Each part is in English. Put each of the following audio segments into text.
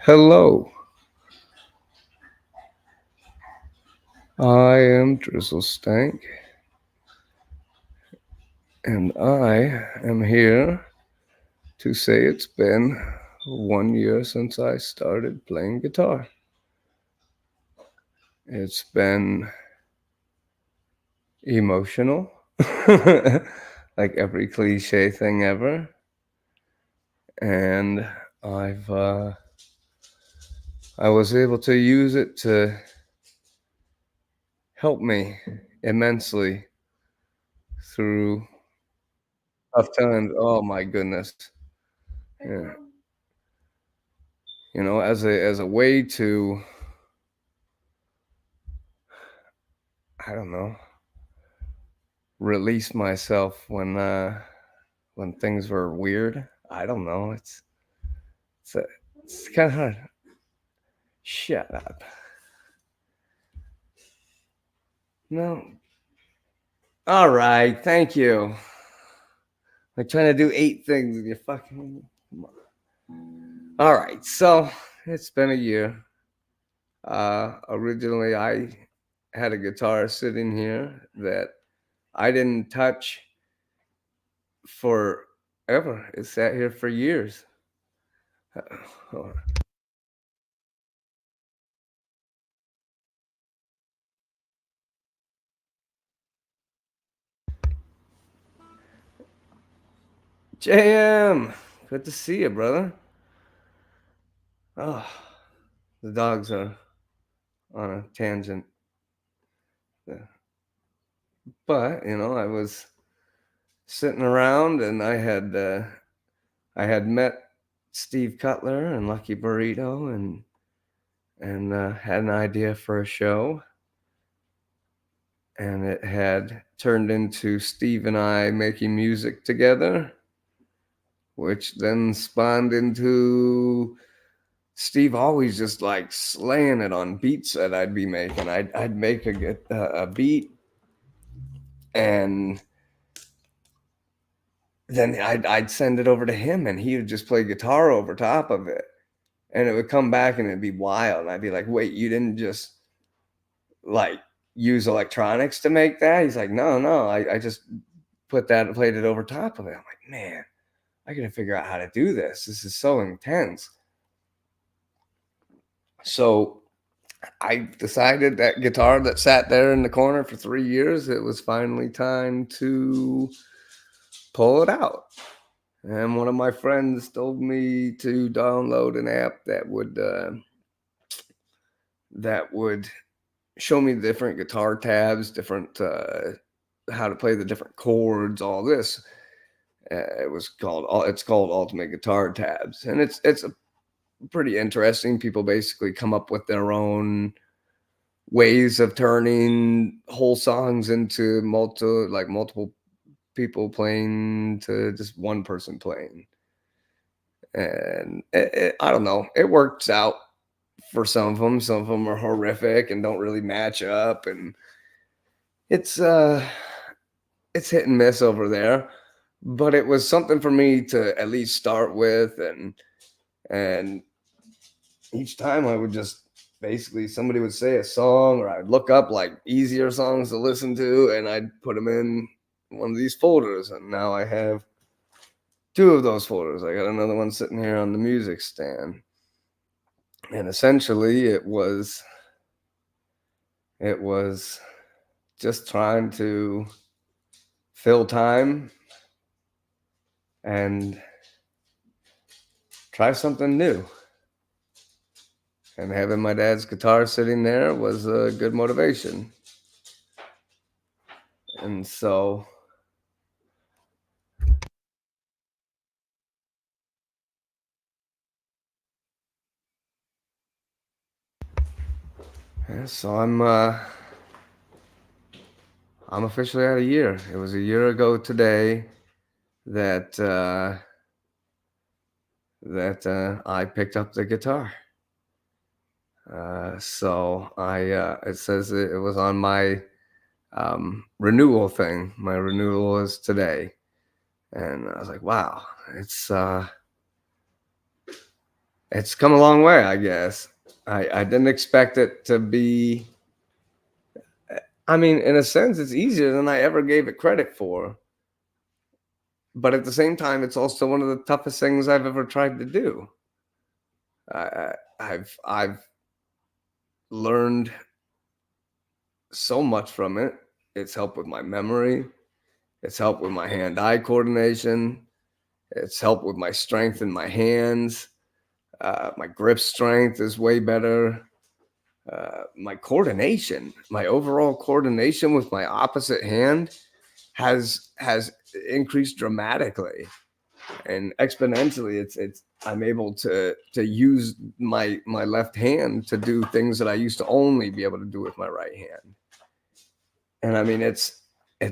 Hello, I am Drizzle Stank, and I am here to say it's been 1 year since I started playing guitar. It's been emotional, like every cliche thing ever, and I've I was able to use it to help me immensely through tough times. Oh my goodness, yeah. As a way to, I don't know, release myself when things were weird. I don't know. It's a, it's kind of hard. Shut up. No. All right. Thank you. Like trying to do 8 things and you fucking. Come on. All right. So it's been a year. Originally, I had a guitar sitting here that I didn't touch forever. It sat here for years. Uh, JM, good to see you, brother. Oh, the dogs are on a tangent. Yeah. But I was sitting around and I had met Steve Cutler and Lucky Burrito and had an idea for a show, and it had turned into Steve and I making music together, which then spawned into Steve always just like slaying it on beats that I'd be making. I'd make a beat, and then I'd send it over to him, and he would just play guitar over top of it, and it would come back, and it'd be wild. And I'd be like, "Wait, you didn't just like use electronics to make that?" He's like, "No, no, I just played it over top of it." I'm like, "Man, I gotta figure out how to do this. This is so intense." So I decided that guitar that sat there in the corner for 3 years, it was finally time to pull it out. And one of my friends told me to download an app that would show me the different guitar tabs, different how to play the different chords, all this. It's called Ultimate Guitar Tabs, and it's a pretty interesting. People basically come up with their own ways of turning whole songs into multiple people playing to just one person playing. And I don't know, it works out for some of them. Some of them are horrific and don't really match up, and it's uh it's hit and miss over there. But it was something for me to at least start with, and each time I would just basically somebody would say a song, or I'd look up like easier songs to listen to, and I'd put them in one of these folders. And now I have two of those folders. I got another one sitting here on the music stand. And essentially it was just trying to fill time and try something new. And having my dad's guitar sitting there was a good motivation. And so, yeah, so I'm officially at a year. It was a year ago today that I picked up the guitar. It says it was on my renewal thing. My renewal is today, and I was like, wow, it's It's come a long way, I guess. I didn't expect it to be. I mean, in a sense, it's easier than I ever gave it credit for. But at the same time, it's also one of the toughest things I've ever tried to do. I've learned so much from it. It's helped with my memory. It's helped with my hand-eye coordination. It's helped with my strength in my hands. My grip strength is way better. My coordination, my overall coordination with my opposite hand has increased dramatically and exponentially. It's I'm able to use my left hand to do things that I used to only be able to do with my right hand. And I mean, it's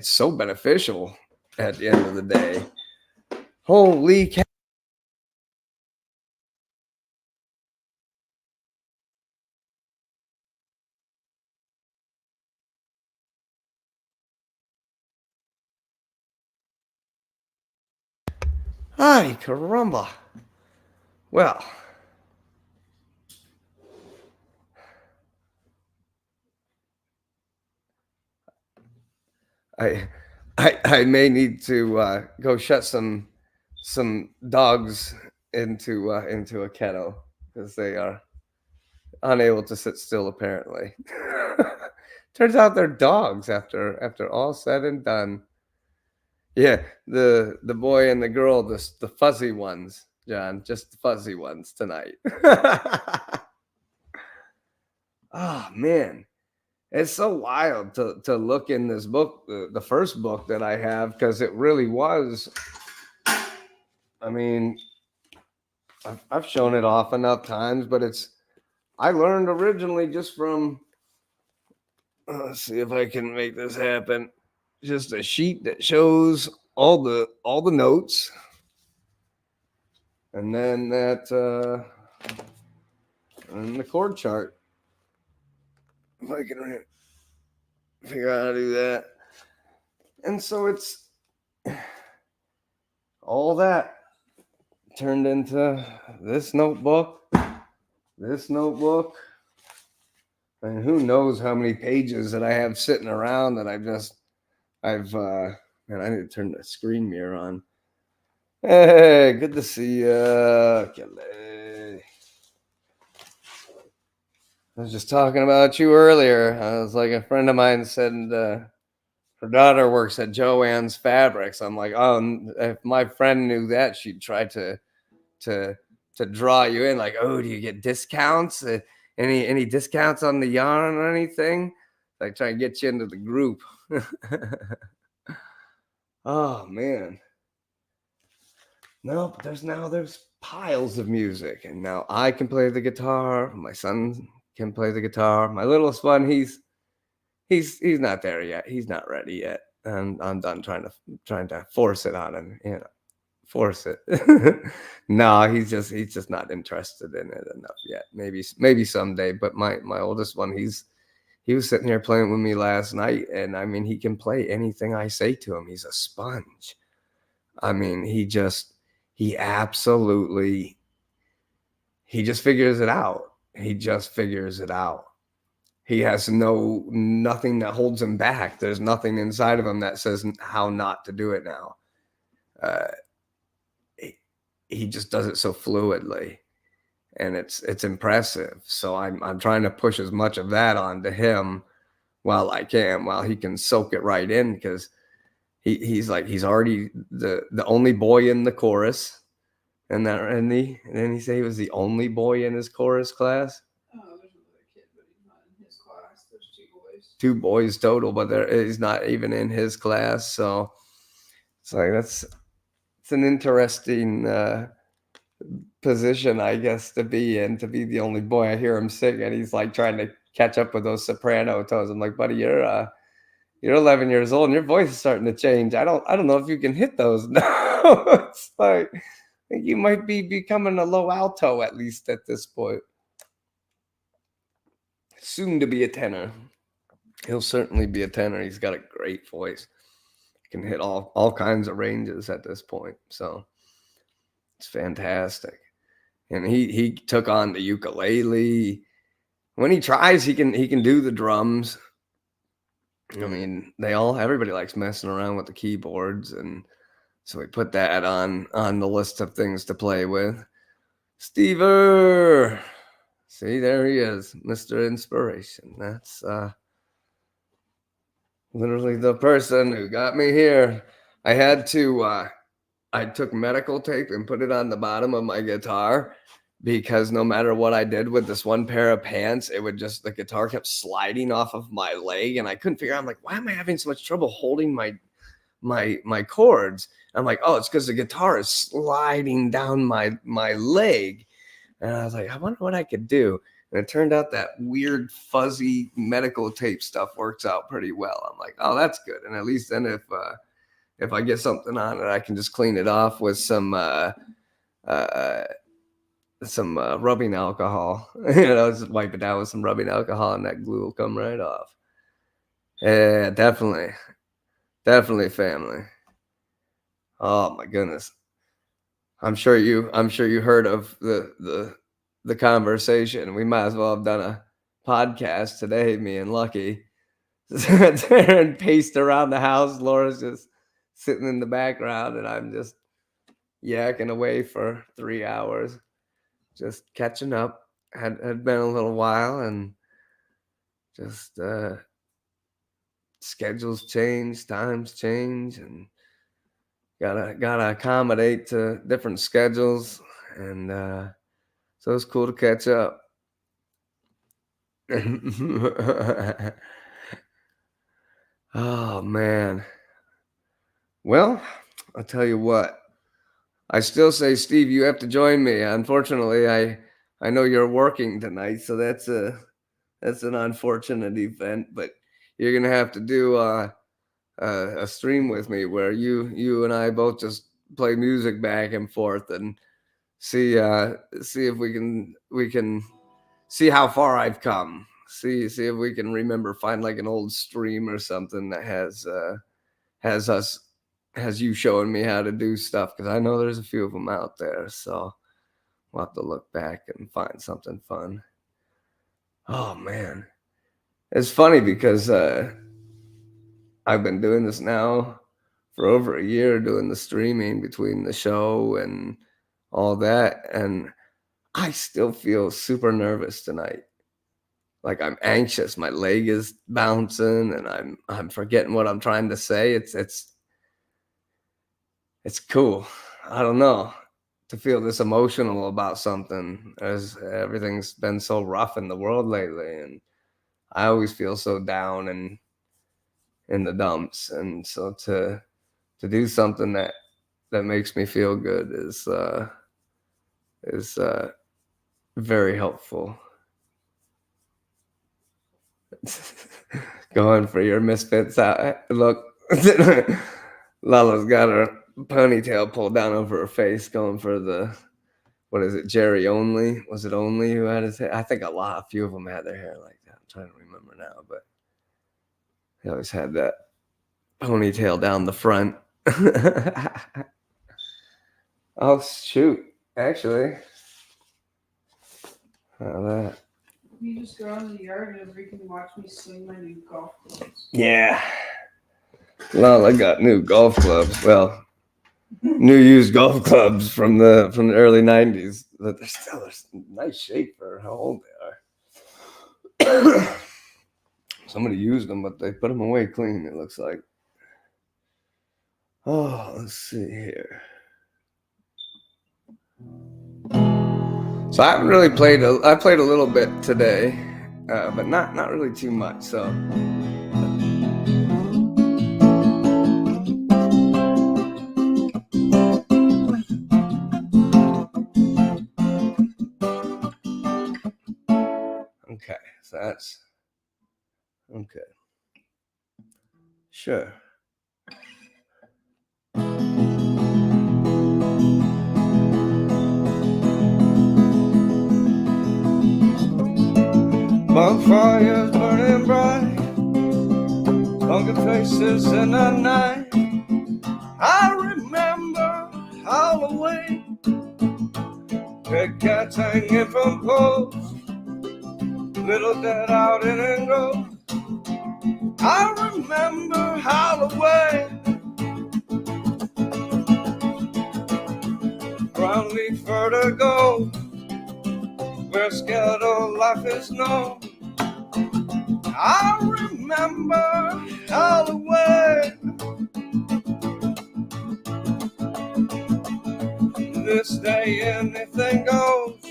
so beneficial at the end of the day. Holy cow. Ay, caramba. Well, I I may need to go shut some dogs into a kennel because they are unable to sit still apparently. Turns out they're dogs after all said and done. Yeah, the boy and the girl, the fuzzy ones, John, just the fuzzy ones tonight. Oh man, it's so wild to look in this book, the first book that I have, because it really was. I mean, I've shown it off enough times, but it's I learned originally just from. Let's see if I can make this happen. Just a sheet that shows all the notes, and then that and the chord chart. If I can figure out how to do that, and so it's all that turned into this notebook, this notebook, and who knows how many pages that I have sitting around that I've man, I need to turn the screen mirror on. Hey, good to see you, Kelly. I was just talking about you earlier. I was like, a friend of mine said her daughter works at Joann's Fabrics. I'm like, oh, if my friend knew that, she'd try to to draw you in. Like, oh, do you get discounts? Any discounts on the yarn or anything? Like, try and get you into the group. Oh man, no, but there's piles of music, and now I can play the guitar. My son can play the guitar. My littlest one, he's not there yet. He's not ready yet. And I'm done trying to force it on him. Force it. No, he's just not interested in it enough yet. Maybe someday. But my oldest one, he was sitting here playing with me last night, and I mean, he can play anything I say to him. He's a sponge. I mean, he absolutely he just figures it out. He just figures it out. He has nothing that holds him back. There's nothing inside of him that says how not to do it now. Uh, he, he just does it so fluidly, and it's impressive. So I'm trying to push as much of that onto him while I can, while he can soak it right in, because he's already the only boy in the chorus, and then he said he was the only boy in his chorus class. Oh, there's another kid, but he's not in his class. There's two boys. Two boys total, but he's not even in his class. So it's like it's an interesting position, I guess, to be in, to be the only boy. I hear him sing, and he's like trying to catch up with those soprano tones. I'm like, buddy, you're 11 years old, and your voice is starting to change. I don't know if you can hit those notes. Like, I think you might be becoming a low alto at least at this point. Soon to be a tenor. He'll certainly be a tenor. He's got a great voice. He can hit all kinds of ranges at this point. So it's fantastic. and he took on the ukulele. When he tries, he can do the drums. I mean, everybody likes messing around with the keyboards, and so we put that on the list of things to play with. Stever, see, there he is, Mr. Inspiration. That's literally the person who got me here. I had to I took medical tape and put it on the bottom of my guitar, because no matter what I did with this one pair of pants, the guitar kept sliding off of my leg, and I couldn't figure out. I'm like, why am I having so much trouble holding my chords? I'm like, oh, it's because the guitar is sliding down my leg. And I was like, I wonder what I could do. And it turned out that weird fuzzy medical tape stuff works out pretty well. I'm like, oh, that's good. And at least then if I get something on it, I can just clean it off with some rubbing alcohol. Just wipe it down with some rubbing alcohol, and that glue will come right off. Yeah, definitely family. Oh my goodness. I'm sure you heard of the conversation. We might as well have done a podcast today, me and Lucky. Tearing paste around the house. Laura's just sitting in the background, and I'm just yakking away for 3 hours, just catching up. Had been a little while, and just schedules change, times change, and gotta accommodate to different schedules, and so it's cool to catch up. Oh man. Well, I'll tell you what. I still say, Steve, you have to join me. Unfortunately, I know you're working tonight, so that's an unfortunate event. But you're gonna have to do a stream with me where you and I both just play music back and forth and see if we can see how far I've come. See if we can find like an old stream or something that has you showing me how to do stuff, because I know there's a few of them out there. So we'll have to look back and find something fun. Oh man, it's funny because I've been doing this now for over a year, doing the streaming between the show and all that, and I still feel super nervous tonight. Like I'm anxious. My leg is bouncing, and I'm forgetting what I'm trying to say. It's cool. I don't know, to feel this emotional about something, as everything's been so rough in the world lately, and I always feel so down and in the dumps. And so to do something that makes me feel good is very helpful. Going for your misfits out look. Lala's got her ponytail pulled down over her face, going for the, what is it, Jerry Only? Was it Only who had his hair? I think a few of them had their hair like that. I'm trying to remember now, but he always had that ponytail down the front. Oh shoot! Actually, how that? You just go out in the yard and you can watch me swing my new golf clubs. Yeah. Lala got new golf clubs. Well, new used golf clubs from the early '90s. But they're still in nice shape for how old they are. Somebody used them, but they put them away clean, it looks like. Oh, let's see here. So I haven't really played. I played a little bit today, but not really too much. So. Okay, so that's okay. Sure. Bonfires burning bright, funky faces in the night. I remember Halloween, Red cats hanging from poles, little dead out in a grove. I remember Halloween, brown leaf vertigo, where skeletal life is known. I remember Halloween. This day anything goes,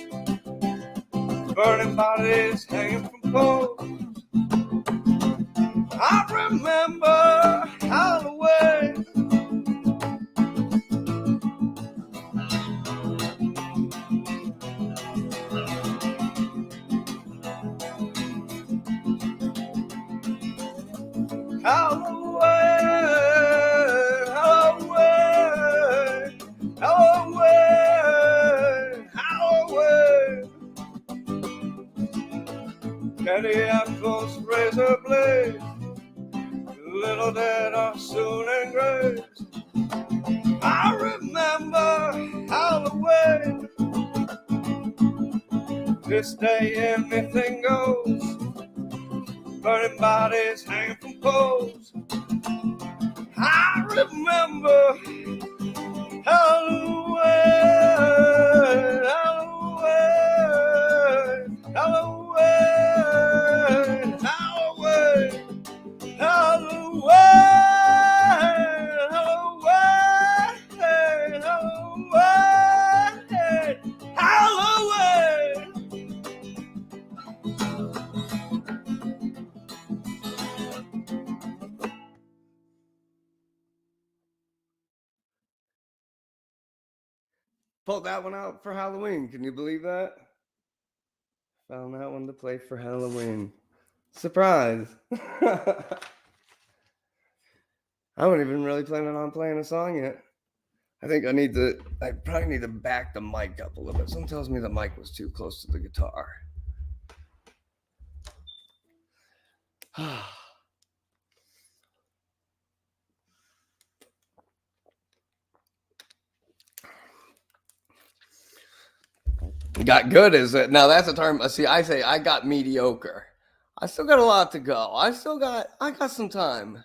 burning bodies hanging from poles. I remember Halloween. Halloween, Halloween, Halloween, Halloween. Daddy apples, razor blades, little dead are soon engraved. I remember Halloween. This day anything goes, burning bodies hanging from poles. I remember Halloween, Halloween, Halloween, Halloween, Halloween, Halloween, Halloween, Halloween. Pulled that one out for Halloween. Can you believe that? Found that one to play for Halloween. Surprise. I wasn't even really planning on playing a song yet. I think I probably need to back the mic up a little bit. Someone tells me the mic was too close to the guitar. Got good is it? Now that's a term. See, I say I got mediocre. I still got a lot to go. I got some time.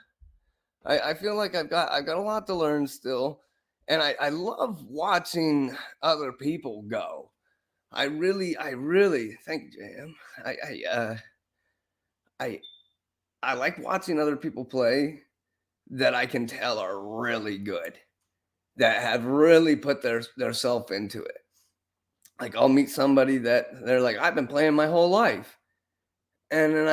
I feel like I've got a lot to learn still, and I love watching other people go. I really thank you, JM. I like watching other people play that I can tell are really good, that have really put their self into it. Like I'll meet somebody that they're like, I've been playing my whole life. And then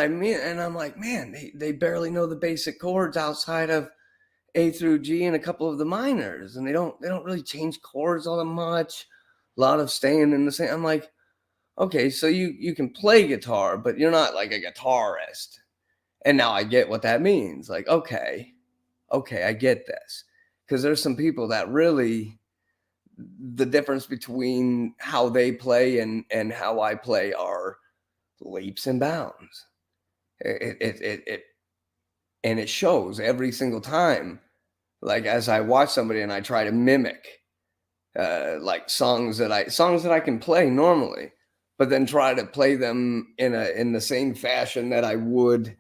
I'm like, man, they barely know the basic chords outside of A through G and a couple of the minors. And they don't really change chords all that much. A lot of staying in the same. I'm like, okay, so you can play guitar, but you're not like a guitarist. And now I get what that means. Like, okay, I get this. Because there's some people that really, the difference between how they play and how I play are leaps and bounds. It and it shows every single time. Like as I watch somebody and I try to mimic like songs that I can play normally, but then try to play them in the same fashion that I would move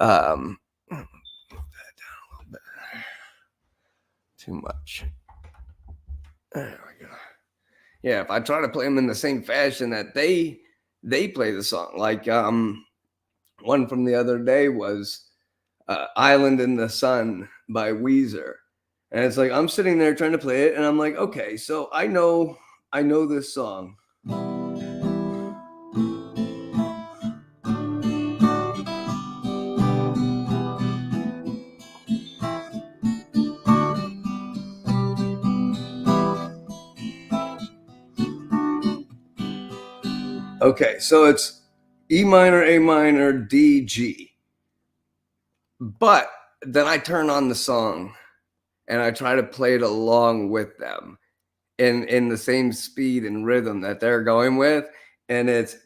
that down a little bit. Too much. There we go. Yeah, if I try to play them in the same fashion that they play the song, like one from the other day was "Island in the Sun" by Weezer, and it's like I'm sitting there trying to play it, and I'm like, okay, so I know this song. Okay, so it's E minor, A minor, D, G. But then I turn on the song and I try to play it along with them in the same speed and rhythm that they're going with. And it's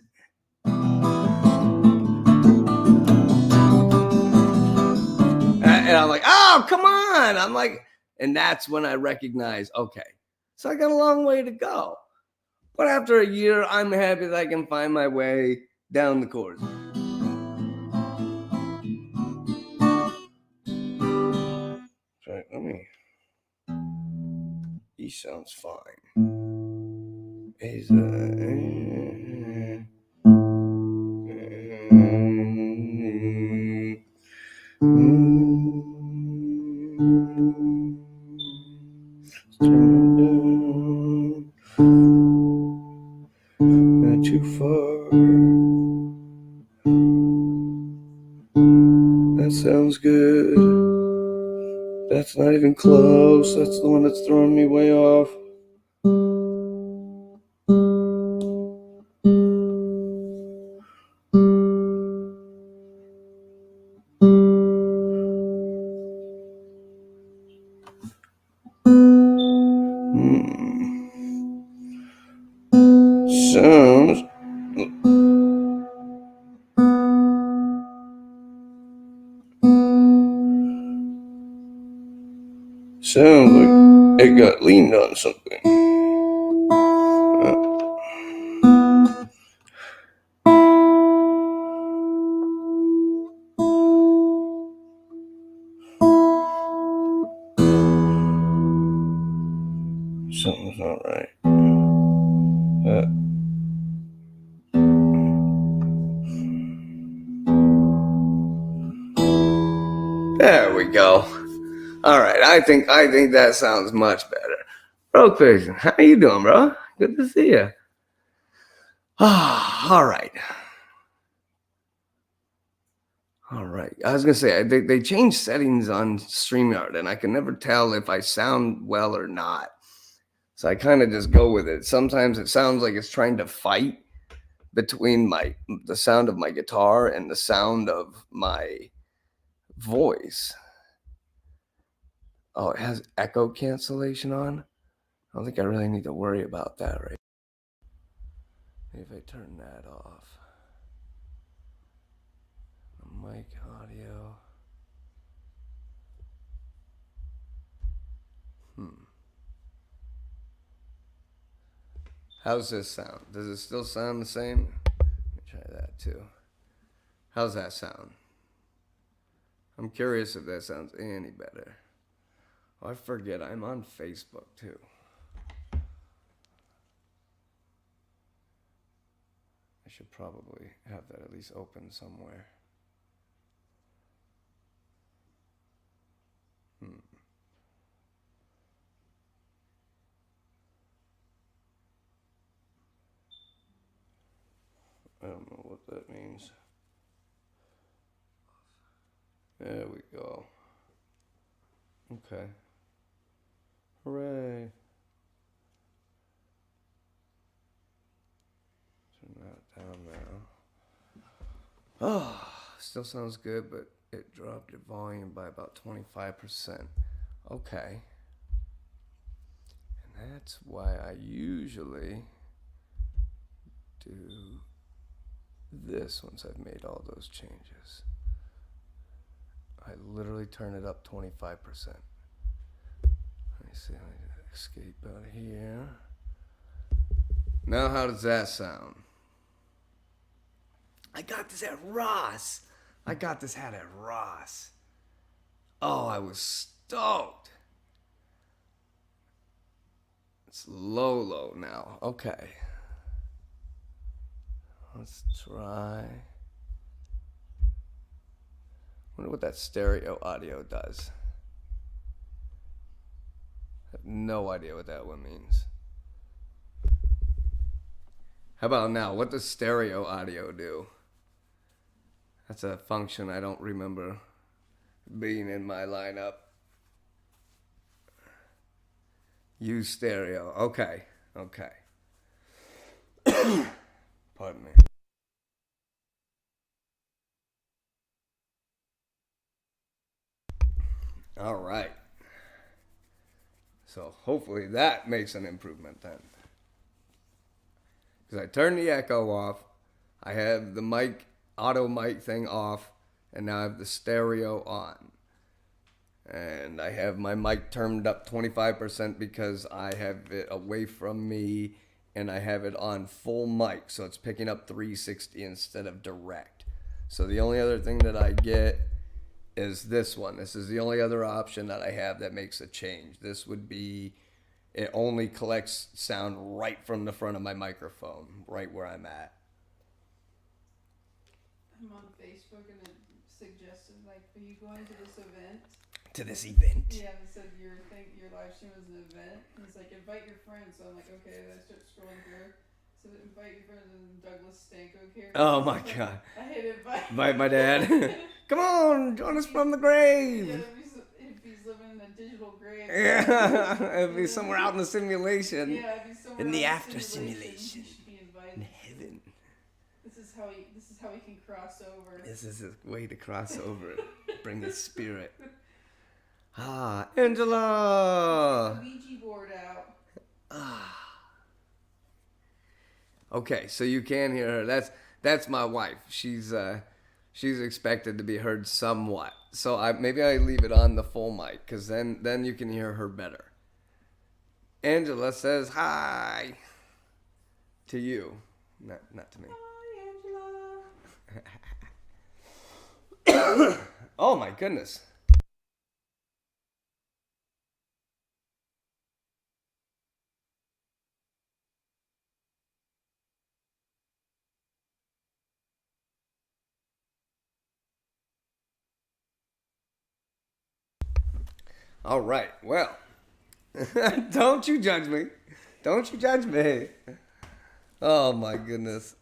and I'm like, oh, come on. I'm like, and that's when I recognize, okay, so I got a long way to go. But after a year, I'm happy that I can find my way down the chords. Right, let me. E sounds fine. A's not too far. That sounds good. That's not even close. That's the one that's throwing me way off. Sounds. Sounds like it got leaned on something. Something's not right. There we go. All right, I think that sounds much better. Bro, Christian, how you doing, bro? Good to see you. All right. All right. I was gonna say they changed settings on StreamYard, and I can never tell if I sound well or not. So I kind of just go with it. Sometimes it sounds like it's trying to fight between the sound of my guitar and the sound of my voice. Oh, it has echo cancellation on. I don't think I really need to worry about that, right? Maybe if I turn that off. Mic audio. How's this sound? Does it still sound the same? Let me try that too. How's that sound? I'm curious if that sounds any better. Oh, I forget I'm on Facebook too. I should probably have that at least open somewhere. I don't know what that means. There we go. Okay. Hooray. Turn that down now. Oh, still sounds good, but it dropped your volume by about 25%. Okay. And that's why I usually do this once I've made all those changes. I literally turn it up 25%. Let me see, let me escape out of here. Now how does that sound? I got this at Ross. Oh, I was stoked. It's low now. Okay. Let's try. Wonder what that stereo audio does. I have no idea what that one means. How about now? What does stereo audio do? That's a function I don't remember being in my lineup. Use stereo. Okay. Pardon me. All right. So hopefully that makes an improvement then. Because I turned the echo off. I have the auto mic thing off. And now I have the stereo on. And I have my mic turned up 25% because I have it away from me and I have it on full mic, so it's picking up 360 instead of direct. So the only other thing that I get is this one. This is the only other option that I have that makes a change. This would be, it only collects sound right from the front of my microphone, right where I'm at. I'm on Facebook and it suggested, like, are you going to this event? To this event. Yeah, it said your live stream was an event. And it's like, invite your friends. So I'm like, okay. Then I start scrolling through. So invite your friends, and Douglas Stanko here. Oh my god. I hit invite. Invite my dad. Come on, join us from the grave. Yeah, if he's living in a digital grave. Yeah, it'd be somewhere out in the simulation. Yeah, it'd be somewhere in the out after simulation. He should be invited. In heaven. This is how he can cross over. This is a way to cross over. Bring his spirit. Ah, Angela. Ouija board out. Ah. Okay, so you can hear her. That's my wife. She's expected to be heard somewhat. So maybe I leave it on the full mic, because then you can hear her better. Angela says hi to you, not to me. Hi, Angela. Oh my goodness. All right. Well, don't you judge me. Don't you judge me. Oh my goodness.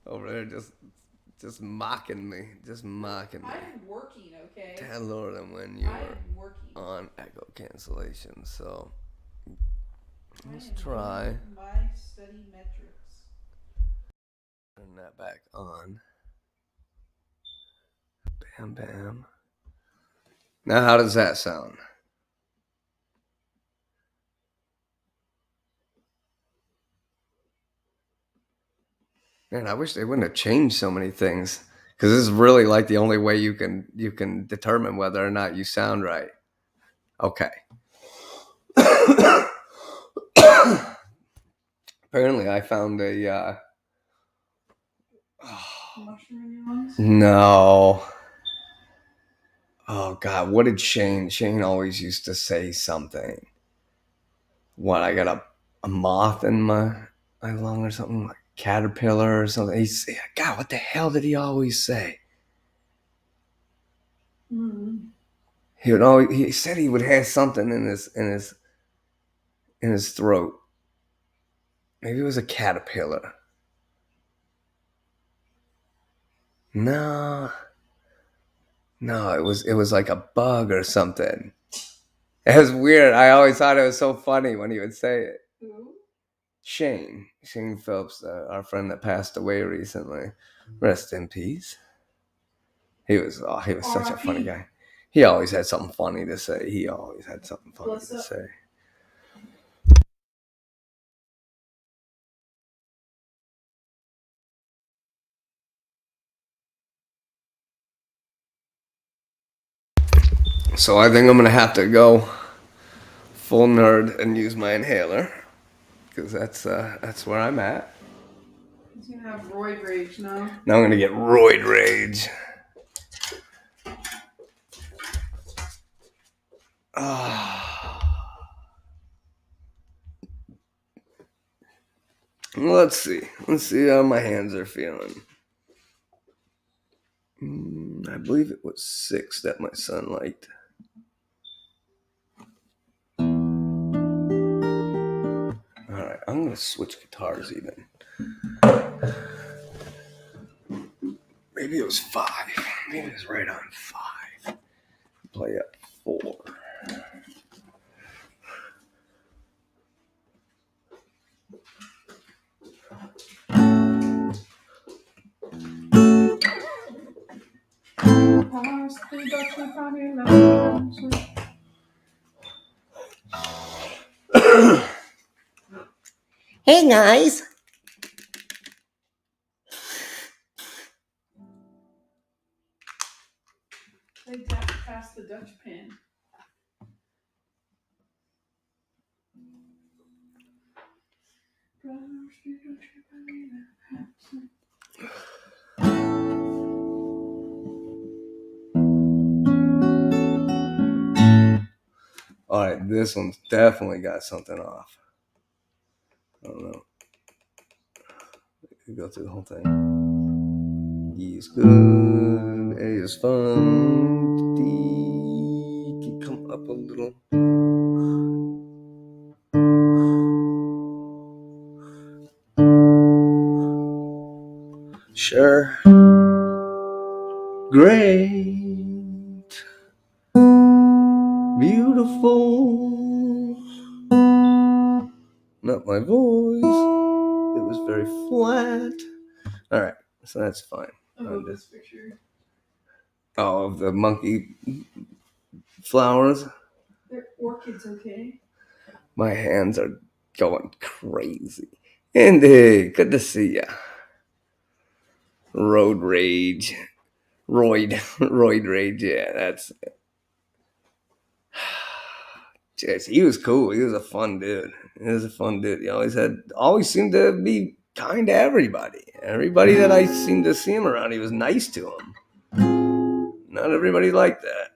Over there just mocking me. Just mocking me. I'm working, okay? Tell Lord when you I'm working. on echo cancellation. So let's try. My study metrics. Turn that back on. Bam, bam. Now, how does that sound? Man, I wish they wouldn't have changed so many things, because this is really like the only way you can determine whether or not you sound right. Okay. Apparently, I found a. Mushroom in your lungs? No. Oh God, what did Shane? Shane always used to say something. What, I got a moth in my lung or something, like caterpillar or something. God, what the hell did he always say? Mm-hmm. He said he would have something in his throat. Maybe it was a caterpillar. No, it was like a bug or something. It was weird. I always thought it was so funny when he would say it. Who? Shane Phelps, our friend that passed away recently. Rest in peace. He was such a funny guy. He always had something funny to say. So I think I'm gonna have to go full nerd and use my inhaler, because that's where I'm at. He's gonna have roid rage now. Now I'm gonna get roid rage. Let's see how my hands are feeling. I believe it was 6 that my son liked. All right, I'm gonna switch guitars even. Maybe it was 5. Maybe it was right on 5. Play up 4. Hey guys. They tapped past the Dutch pin. All right, this one's definitely got something off. I don't know. Go through the whole thing. He's good. He's fun. Can come up a little. Sure. Great. Beautiful. Not my voice. It was very flat. All right, so that's fine. I love this picture. Oh, of the monkey flowers. They're orchids, okay? My hands are going crazy. Andy, good to see ya. Road rage. Roid rage, yeah, that's Jeez, he was cool. He was a fun dude. He was a fun dude. He always seemed to be kind to everybody. Everybody that I seemed to see him around, he was nice to them. Not everybody liked that.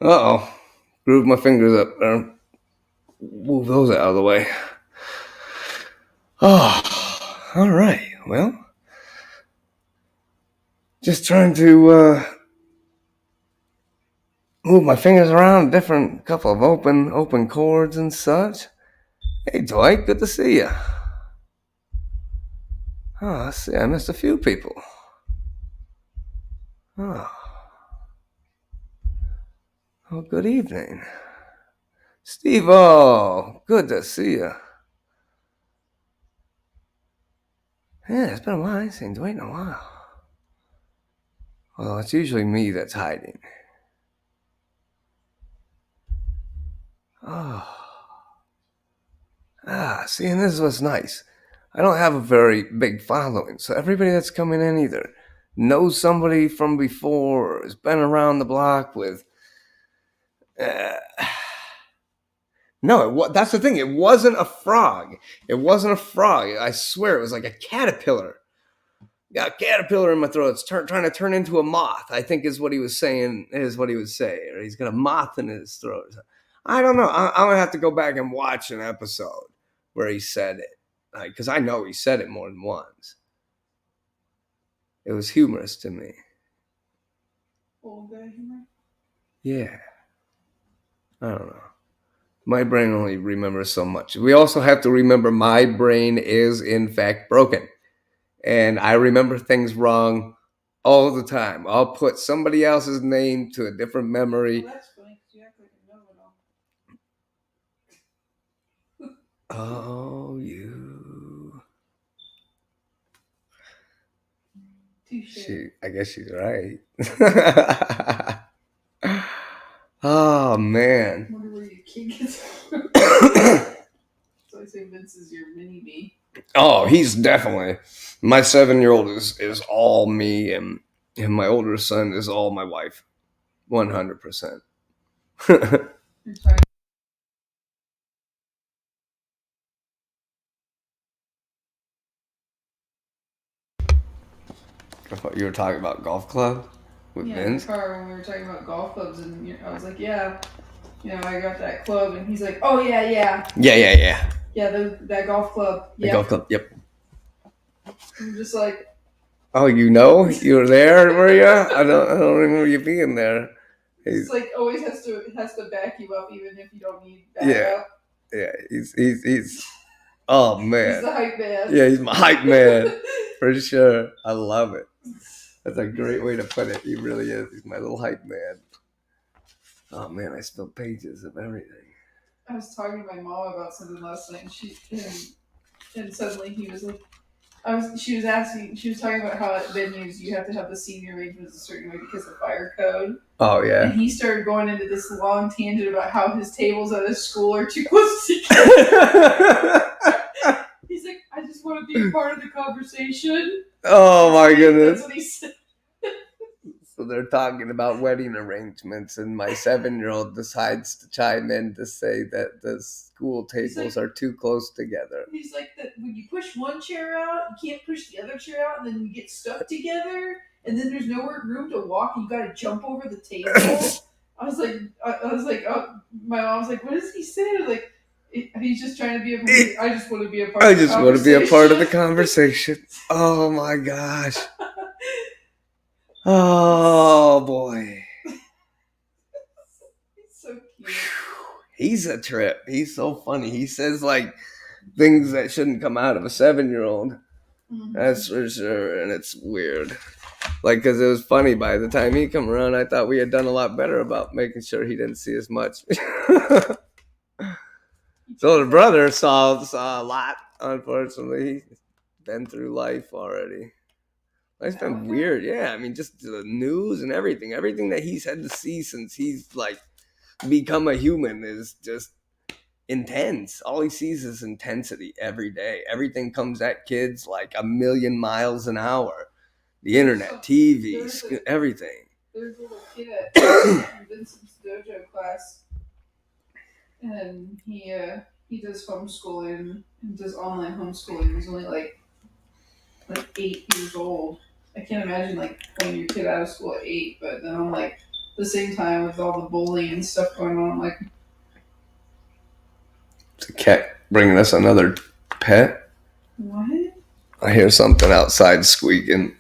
Uh-oh. Groove my fingers up there. Move those out of the way. Oh, all right. Well, just trying to move my fingers around, different couple of open chords and such. Hey, Dwight, good to see you. Oh, I see. I missed a few people. Oh, oh, good evening, Steve. Oh, good to see you. Yeah, it's been a while. I ain't seen Dwight in a while. Well, it's usually me that's hiding. Oh. See, and this is what's nice. I don't have a very big following, so everybody that's coming in either knows somebody from before or has been around the block with. Uh, no, that's the thing. It wasn't a frog. It wasn't a frog. I swear, it was like a caterpillar. Got a caterpillar in my throat. It's trying to turn into a moth, I think is what he was saying, or he's got a moth in his throat. I don't know. I'm going to have to go back and watch an episode where he said it. Because I know he said it more than once. It was humorous to me. Old guy humor? Yeah. I don't know. My brain only remembers so much. We also have to remember my brain is, in fact, broken. And I remember things wrong all the time. I'll put somebody else's name to a different memory. Well, that's funny because you act like a know-it-all. Oh, you. Touche. I guess she's right. Oh, man. I wonder where your kid gets from. So I say Vince is your mini me. Oh, he's definitely. My 7-year-old is all me, and my older son is all my wife. 100%. You're talking I thought you were talking about golf club with Vince. In the car when we were talking about golf clubs, and I was like, yeah, I got that club, and he's like, oh yeah. Yeah, that golf club. The golf club, yep. I'm just like, oh, you were there, were you? I don't remember you being there. He's like always has to back you up even if you don't need backup. Yeah, he's oh man. He's the hype man. Yeah, he's my hype man for sure. I love it. That's a great way to put it. He really is. He's my little hype man. Oh man, I spilled pages of everything. I was talking to my mom about something last night, and suddenly he was like, she was talking about how at venues you have to have the seating arrangements a certain way because of fire code. Oh yeah. And he started going into this long tangent about how his tables at his school are too close together. He's like, I just want to be a part of the conversation. Oh my goodness. That's what he said. So they're talking about wedding arrangements, and my 7-year-old decides to chime in to say that the school tables are too close together. He's like, that when you push one chair out, you can't push the other chair out, and then you get stuck together, and then there's nowhere room to walk, and you got to jump over the table. I was like, oh, my mom's like, what is he saying? Like, he's just trying to be I just want to be a part. I just want to be a part of the conversation. Oh my gosh. Oh boy. He's so cute. He's a trip. He's so funny. He says like things that shouldn't come out of a 7-year-old. Mm-hmm. That's for sure. And it's weird. Like, because it was funny by the time he come around, I thought we had done a lot better about making sure he didn't see as much. So the brother saw a lot, unfortunately. He's been through life already. It's been weird, yeah. I mean, just the news and everything that he's had to see since he's like become a human is just intense. All he sees is intensity every day. Everything comes at kids like a million miles an hour. The internet, TV, everything. There's a little kid at Vincent's dojo class, and he does homeschooling and does online homeschooling. He's only like 8 years old. I can't imagine like pulling your kid out of school at 8, but then I'm like, the same time with all the bullying and stuff going on. I'm like, It's a cat bringing us another pet. what? I hear something outside squeaking.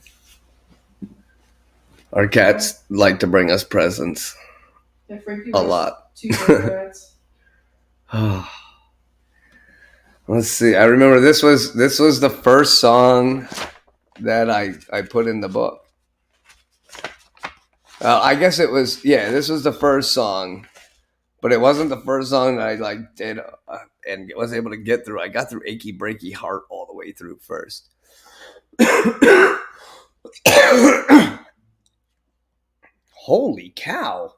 Our cats like to bring us presents. Yeah, Frankie A was lot. 2 cigarettes. Let's see. I remember this was the first song that I put in the book. I guess it was, yeah, this was the first song, but it wasn't the first song that I like did and was able to get through. I got through Achy Breaky Heart all the way through first. Holy cow.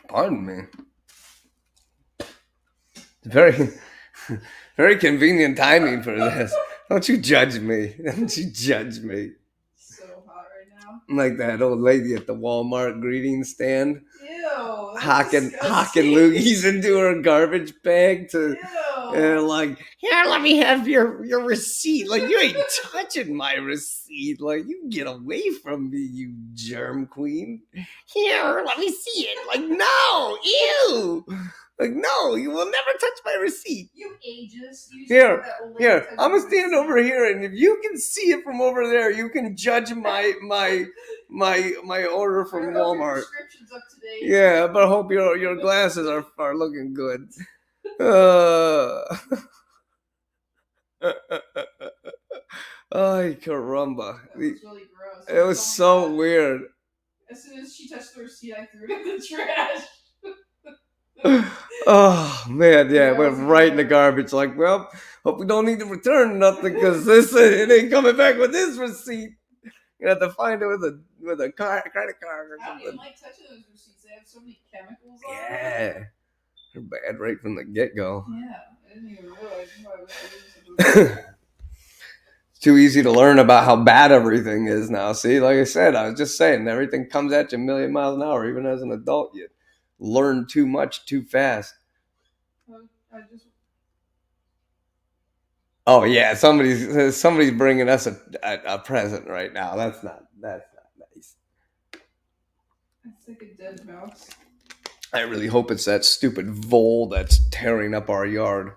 Pardon me. Very, very convenient timing for this. Don't you judge me. Don't you judge me. So hot right now. I'm like that old lady at the Walmart greeting stand. Ew. Hocking loogies into her garbage bag to like, here, let me have your receipt. Like, you ain't touching my receipt. Like, you get away from me, you germ queen. Here, let me see it. Like, no, ew. Like, no, you will never touch my receipt. You ageist. You Here, I'm gonna stand over here, and if you can see it from over there, you can judge my order from Walmart. Prescription's up to date. Yeah, but I hope your glasses are looking good. Ay, caramba. That was really gross. It was so weird. As soon as she touched the receipt, I threw it in the trash. Oh man, yeah, it went right in the garbage. Like, well, hope we don't need to return nothing because it ain't coming back with this receipt. You have to find it with a credit card or something. I don't like touching those receipts. They have so many chemicals on them. Yeah, they're bad right from the get go. Yeah, I didn't even realize why I was using them. It's too easy to learn about how bad everything is now. See, like I said, I was just saying, everything comes at you a million miles an hour. Even as an adult, you learn too much too fast. Oh yeah, somebody's bringing us a present right now. That's not nice. It's like a dead mouse. I really hope it's that stupid vole that's tearing up our yard.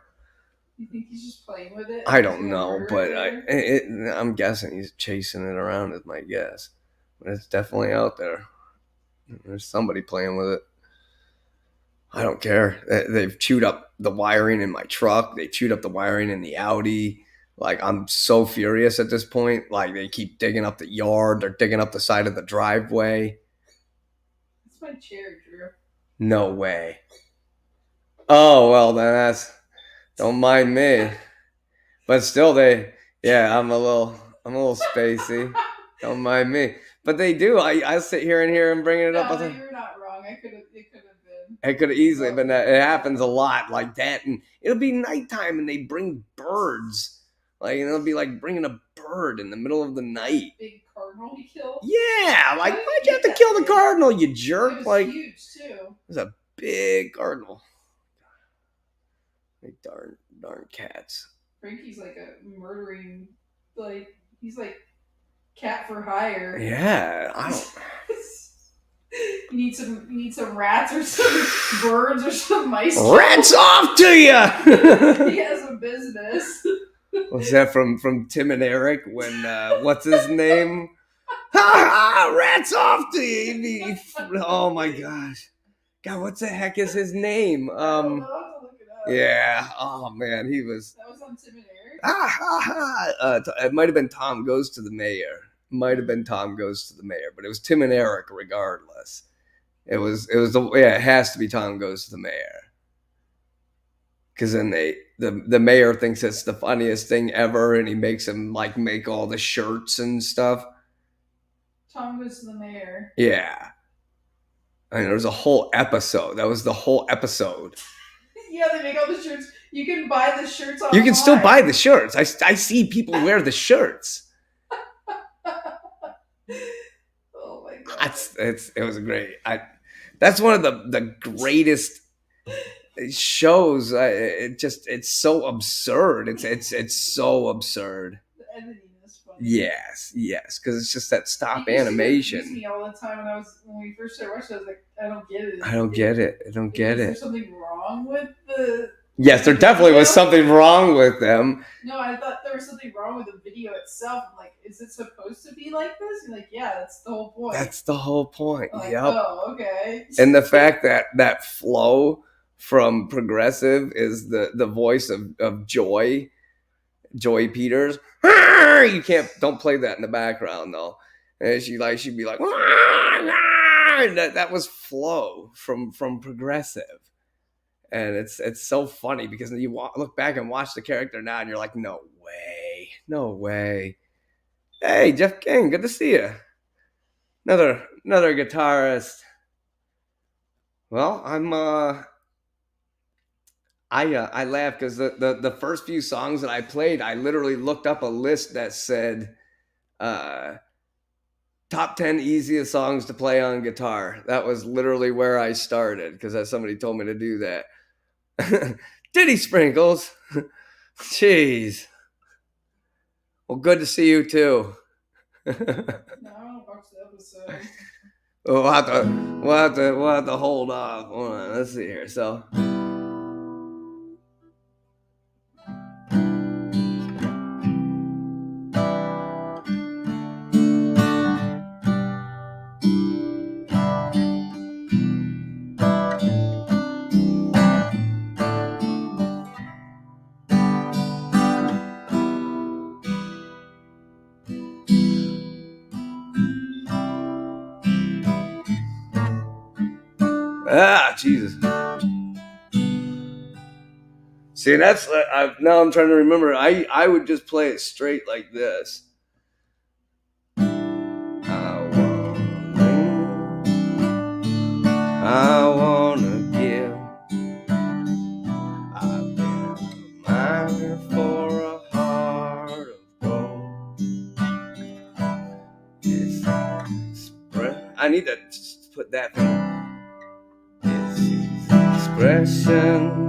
You think he's just playing with it? I don't know, but I'm guessing he's chasing it around is my guess. But it's definitely out there. There's somebody playing with it. I don't care. They've chewed up the wiring in my truck. They chewed up the wiring in the Audi. Like, I'm so furious at this point. Like, they keep digging up the yard. They're digging up the side of the driveway. That's my chair, Drew. No way. Oh, well, then don't mind me. But still, I'm a little spacey. Don't mind me. But they do. I sit here and bringing it up. No, you're not wrong. It could have been. It could have easily been that. It happens a lot like that. And it'll be nighttime and they bring birds. Like, and it'll be like bringing a bird in the middle of the night. Big cardinal he killed? Yeah. Like, why'd you have to kill the cardinal, you jerk? It was like, huge, too. It was a big cardinal. Like, darn cats. Frankie's like a murdering, like, he's like cat for hire. Yeah, I don't. You need some rats or some birds or some mice. Rats off to you! He has a business. Was that from Tim and Eric when what's his name? Rats off to you! Oh my gosh, God, what the heck is his name? Yeah. Oh man, he was. That was on Tim and Eric. It might have been Tom Goes to the Mayor. Might have been Tom Goes to the Mayor, but it was Tim and Eric regardless. It has to be Tom Goes to the Mayor. Because then the mayor thinks it's the funniest thing ever, and he makes him like make all the shirts and stuff. Tom Goes to the Mayor. Yeah. I mean, there was a whole episode. That was the whole episode. Yeah, they make all the shirts. You can buy the shirts online. You can still buy the shirts. I see people wear the shirts. Oh my god! It was great. That's one of the greatest shows. It's so absurd. It's so absurd. The editing is funny. Yes, because it's just that stop It used to animation. confuse me all the time when we first started watching. I was like, I don't get it. I don't get it. Is there something wrong with the? Yes, there definitely was something wrong with them. No, I thought there was something wrong with the video itself. I'm like, is it supposed to be like this? You're like, yeah, that's the whole point. That's the whole point. I'm like, yep. Oh, okay. And the fact that flow from Progressive is the voice of Joy Peters. You don't play that in the background though. And she'd be like, and that was Flo from Progressive. And it's so funny because you look back and watch the character now, and you're like, no way. Hey, Jeff King, good to see you. Another guitarist. Well, I laugh because the first few songs that I played, I literally looked up a list that said top 10 easiest songs to play on guitar. That was literally where I started because somebody told me to do that. Diddy Sprinkles. Jeez. Well, good to see you too. No, I don't watch the episode. We'll have to hold off. Hold on, let's see here. So. Ah, Jesus. See, that's now I'm trying to remember. I would just play it straight like this. I wanna give. I've been a miner for a heart of gold. I need to put that thing. It's expression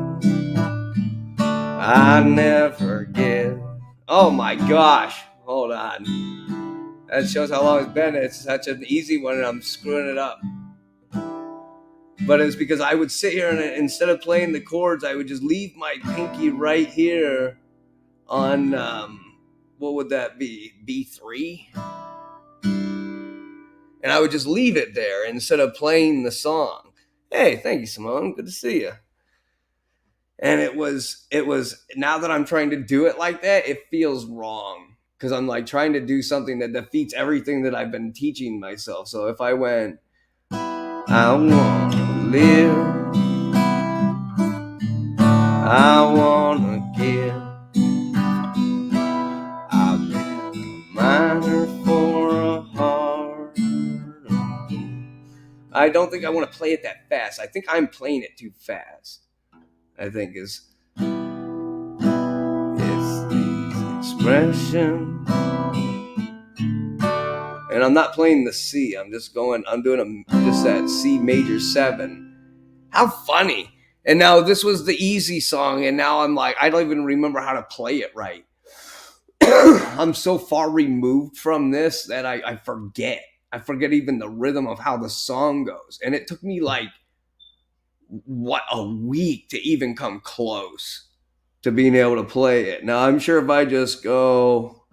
I never give. Oh my gosh. Hold on. That shows how long it's been. It's such an easy one and I'm screwing it up. But it's because I would sit here and instead of playing the chords, I would just leave my pinky right here on, what would that be? B3? And I would just leave it there instead of playing the song. Hey, thank you, Simone. Good to see you. And it was now that I'm trying to do it like that, it feels wrong because I'm like trying to do something that defeats everything that I've been teaching myself. So if I went, I want to live, I want to give, I've been a miner for a heart. I don't think I want to play it that fast. I think I'm playing it too fast. I think it's the expression. And I'm not playing the C. I'm doing just that C major 7. How funny. And now this was the easy song. And now I'm like, I don't even remember how to play it right. I'm so far removed from this that I forget. I forget even the rhythm of how the song goes. And it took me like, a week to even come close to being able to play it. Now, I'm sure if I just go...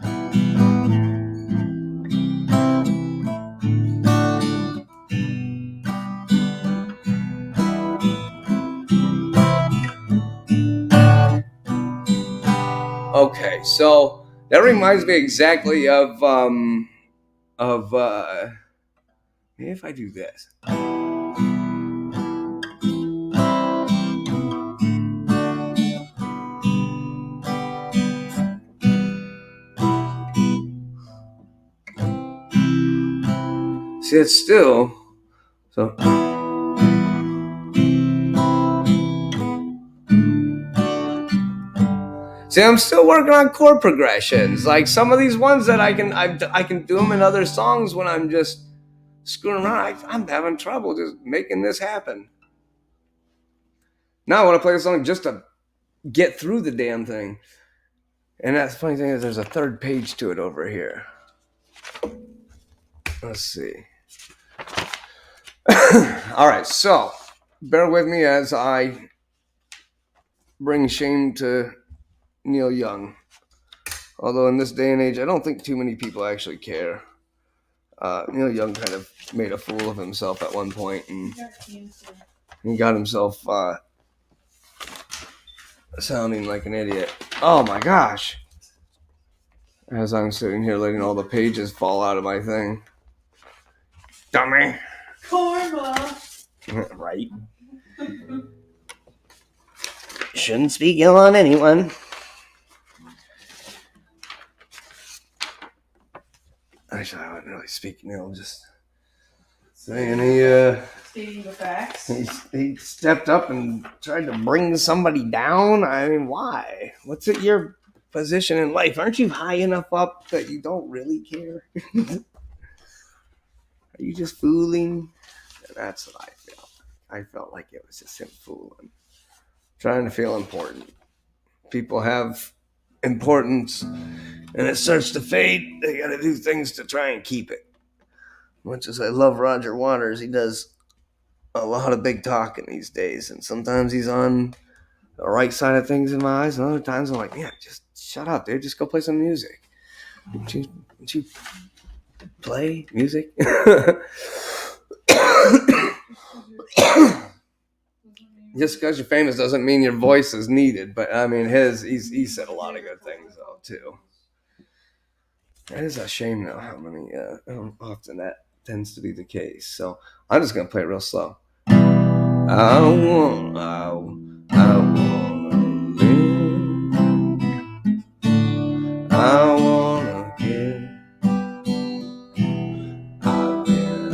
Okay, so that reminds me exactly of maybe if I do this. See, it's still so. See, I'm still working on chord progressions. Like some of these ones that I can do them in other songs when I'm just screwing around. I'm having trouble just making this happen. Now I want to play a song just to get through the damn thing. And that's the funny thing is there's a third page to it over here. Let's see. All right, so bear with me as I bring shame to Neil Young. Although in this day and age, I don't think too many people actually care. Neil Young kind of made a fool of himself at one point, and he got himself sounding like an idiot. Oh my gosh! As I'm sitting here letting all the pages fall out of my thing. Dummy! Karma! Right? Shouldn't speak ill on anyone. Actually, I wouldn't really speak ill, just saying Stating the facts. he stepped up and tried to bring somebody down. I mean, why? What's it your position in life? Aren't you high enough up that you don't really care? Are you just fooling? And that's what I felt. I felt like it was just him fooling, trying to feel important. People have importance, and it starts to fade. They got to do things to try and keep it. Much as I love Roger Waters, he does a lot of big talking these days, and sometimes he's on the right side of things in my eyes, and other times I'm like, yeah, just shut up, dude. Just go play some music. Don't you play music? Just because you're famous doesn't mean your voice is needed. But I mean, he said a lot of good things though too. That is a shame though how often that tends to be the case. So I'm just gonna play it real slow. I wanna live. I wanna give. I've been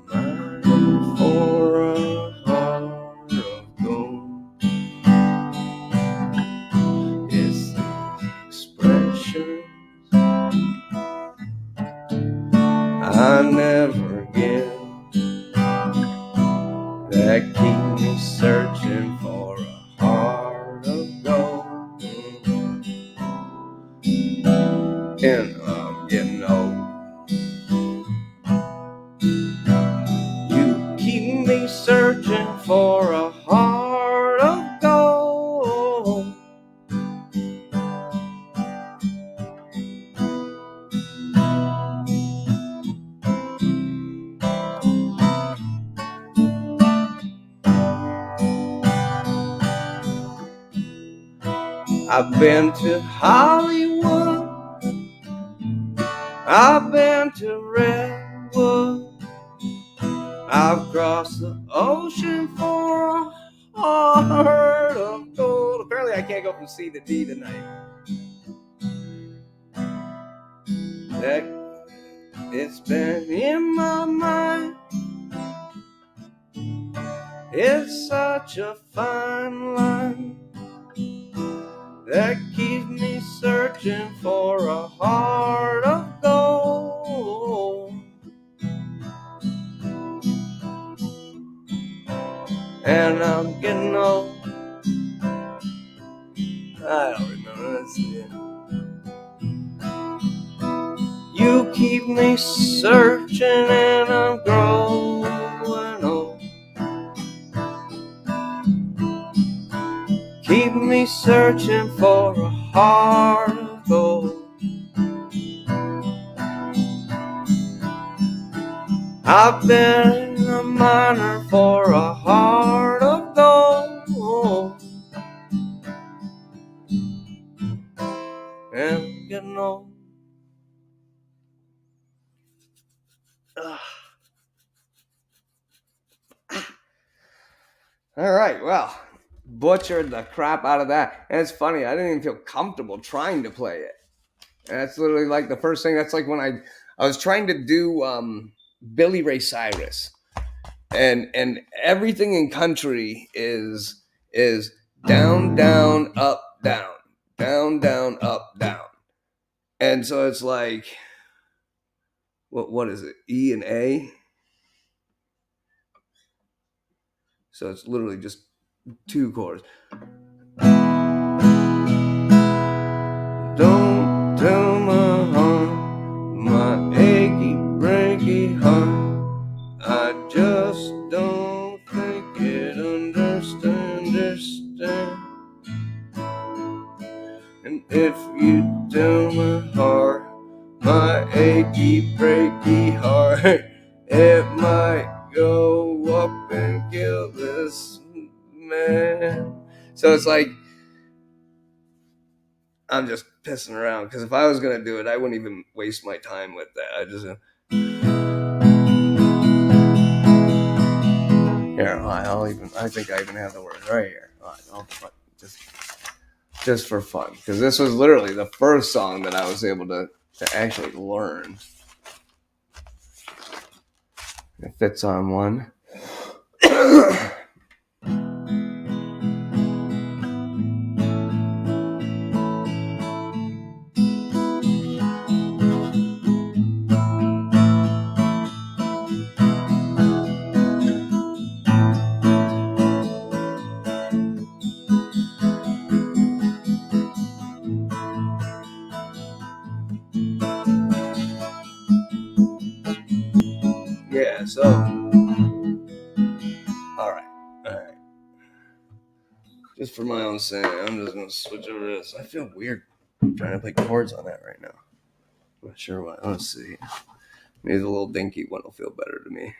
mining for a heart of gold. It's these expressions I never get that keep me searching for a heart of gold. And I'm getting old. You keep me searching for a heart of gold. I've been to Hollywood, I've been to Redwood, I've crossed the ocean for a heart of gold. Apparently I can't go from C to D tonight. That it's been in my mind. It's such a fine line that keeps me searching for a heart of gold. And I'm getting old. I don't remember. That's the end. You keep me searching and I'm growing old. Keep me searching for a heart of gold. I've been a miner for a heart of gold. And I'm getting old. All right, well, butchered the crap out of that. And it's funny, I didn't even feel comfortable trying to play it. And that's literally like the first thing. That's like when I was trying to do Billy Ray Cyrus, and everything in country is down down up down down down up down, and so it's like what is it, E and A? So it's literally just two chords. don't tell my heart, my achy, breaky heart. I just don't think it understand. And if you tell my heart, my achy, breaky heart, it might go up and kill this man. So it's like, I'm just pissing around, because if I was gonna do it, I wouldn't even waste my time with that. I just here. I think I even have the words right here. Just for fun, because this was literally the first song that I was able to actually learn. It fits on one. Yeah, so all right. Just for my own sake, I'm just gonna switch over this. I feel weird trying to play chords on that right now. I'm not sure why. Let's see. Maybe the little dinky one will feel better to me.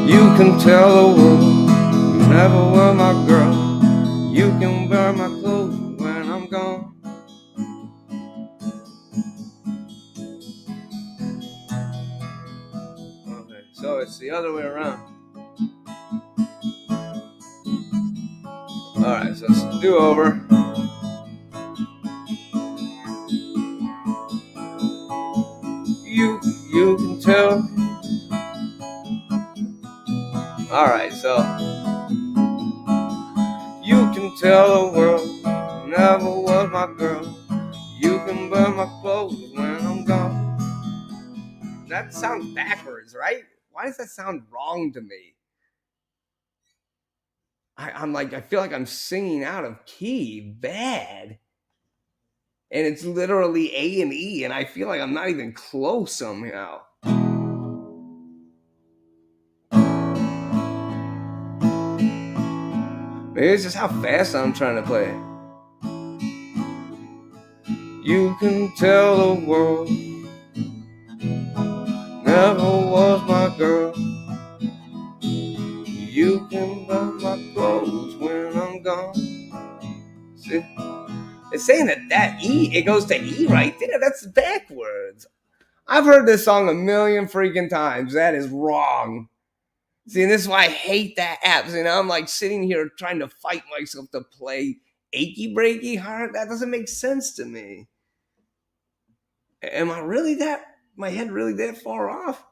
You can tell the world you never were my girl. You can wear my clothes when I'm gone. Okay, so it's the other way around. Alright, so let's do over. You can tell. Alright, so you can tell the world you never was my girl. You can burn my clothes when I'm gone. That sounds backwards, right? Why does that sound wrong to me? I feel like I'm singing out of key bad. And it's literally A and E, and I feel like I'm not even close somehow. Maybe it's just how fast I'm trying to play it. You can tell the world never was my girl. You can buy my clothes when I'm gone. See? It's saying that E, it goes to E right there. That's backwards. I've heard this song a million freaking times. That is wrong. See, and this is why I hate that app. See, now I'm like sitting here trying to fight myself to play Achy Breaky Heart. That doesn't make sense to me. Am I really my head really that far off?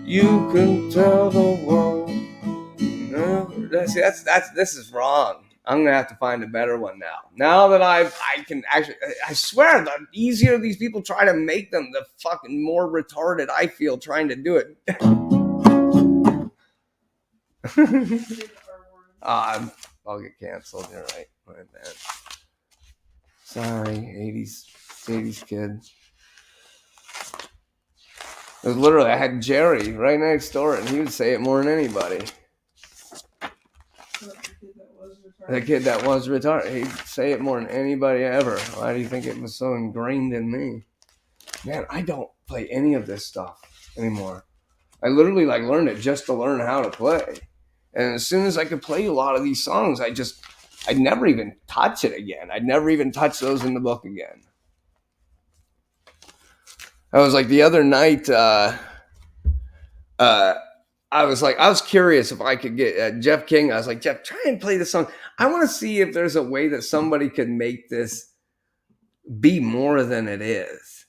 You can tell the world. This is wrong. I'm gonna have to find a better one now. Now that I can actually, I swear, the easier these people try to make them, the fucking more retarded I feel trying to do it. I'll get canceled. You're right. My bad. Sorry, 80s kid. It was literally, I had Jerry right next door, and he would say it more than anybody. The kid that was retarded, he'd say it more than anybody ever. Why do you think it was so ingrained in me? Man, I don't play any of this stuff anymore. I literally learned it just to learn how to play. And as soon as I could play a lot of these songs, I'd never even touch it again. I'd never even touch those in the book again. I was like the other night, I was curious if I could get Jeff King. I was like, Jeff, try and play this song. I want to see if there's a way that somebody could make this be more than it is.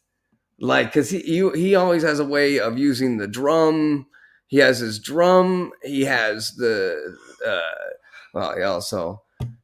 Because he always has a way of using the drum. He has his drum. He has the he also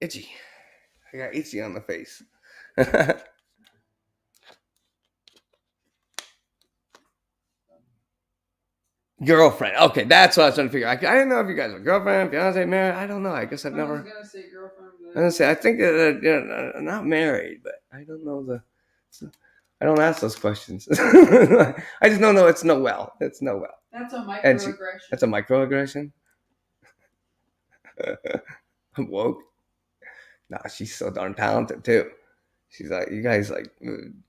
Itchy. I got itchy on the face. Girlfriend. Okay, that's what I was trying to figure. I didn't know if you guys were girlfriend, fiance, married. I don't know. I guess I've never. I was gonna say girlfriend. I was gonna say I think not married, but I don't know the. I don't ask those questions. I just don't know. It's Noelle. It's Noelle. That's a microaggression. That's a microaggression. I'm woke. Nah, she's so darn talented too. She's like, you guys like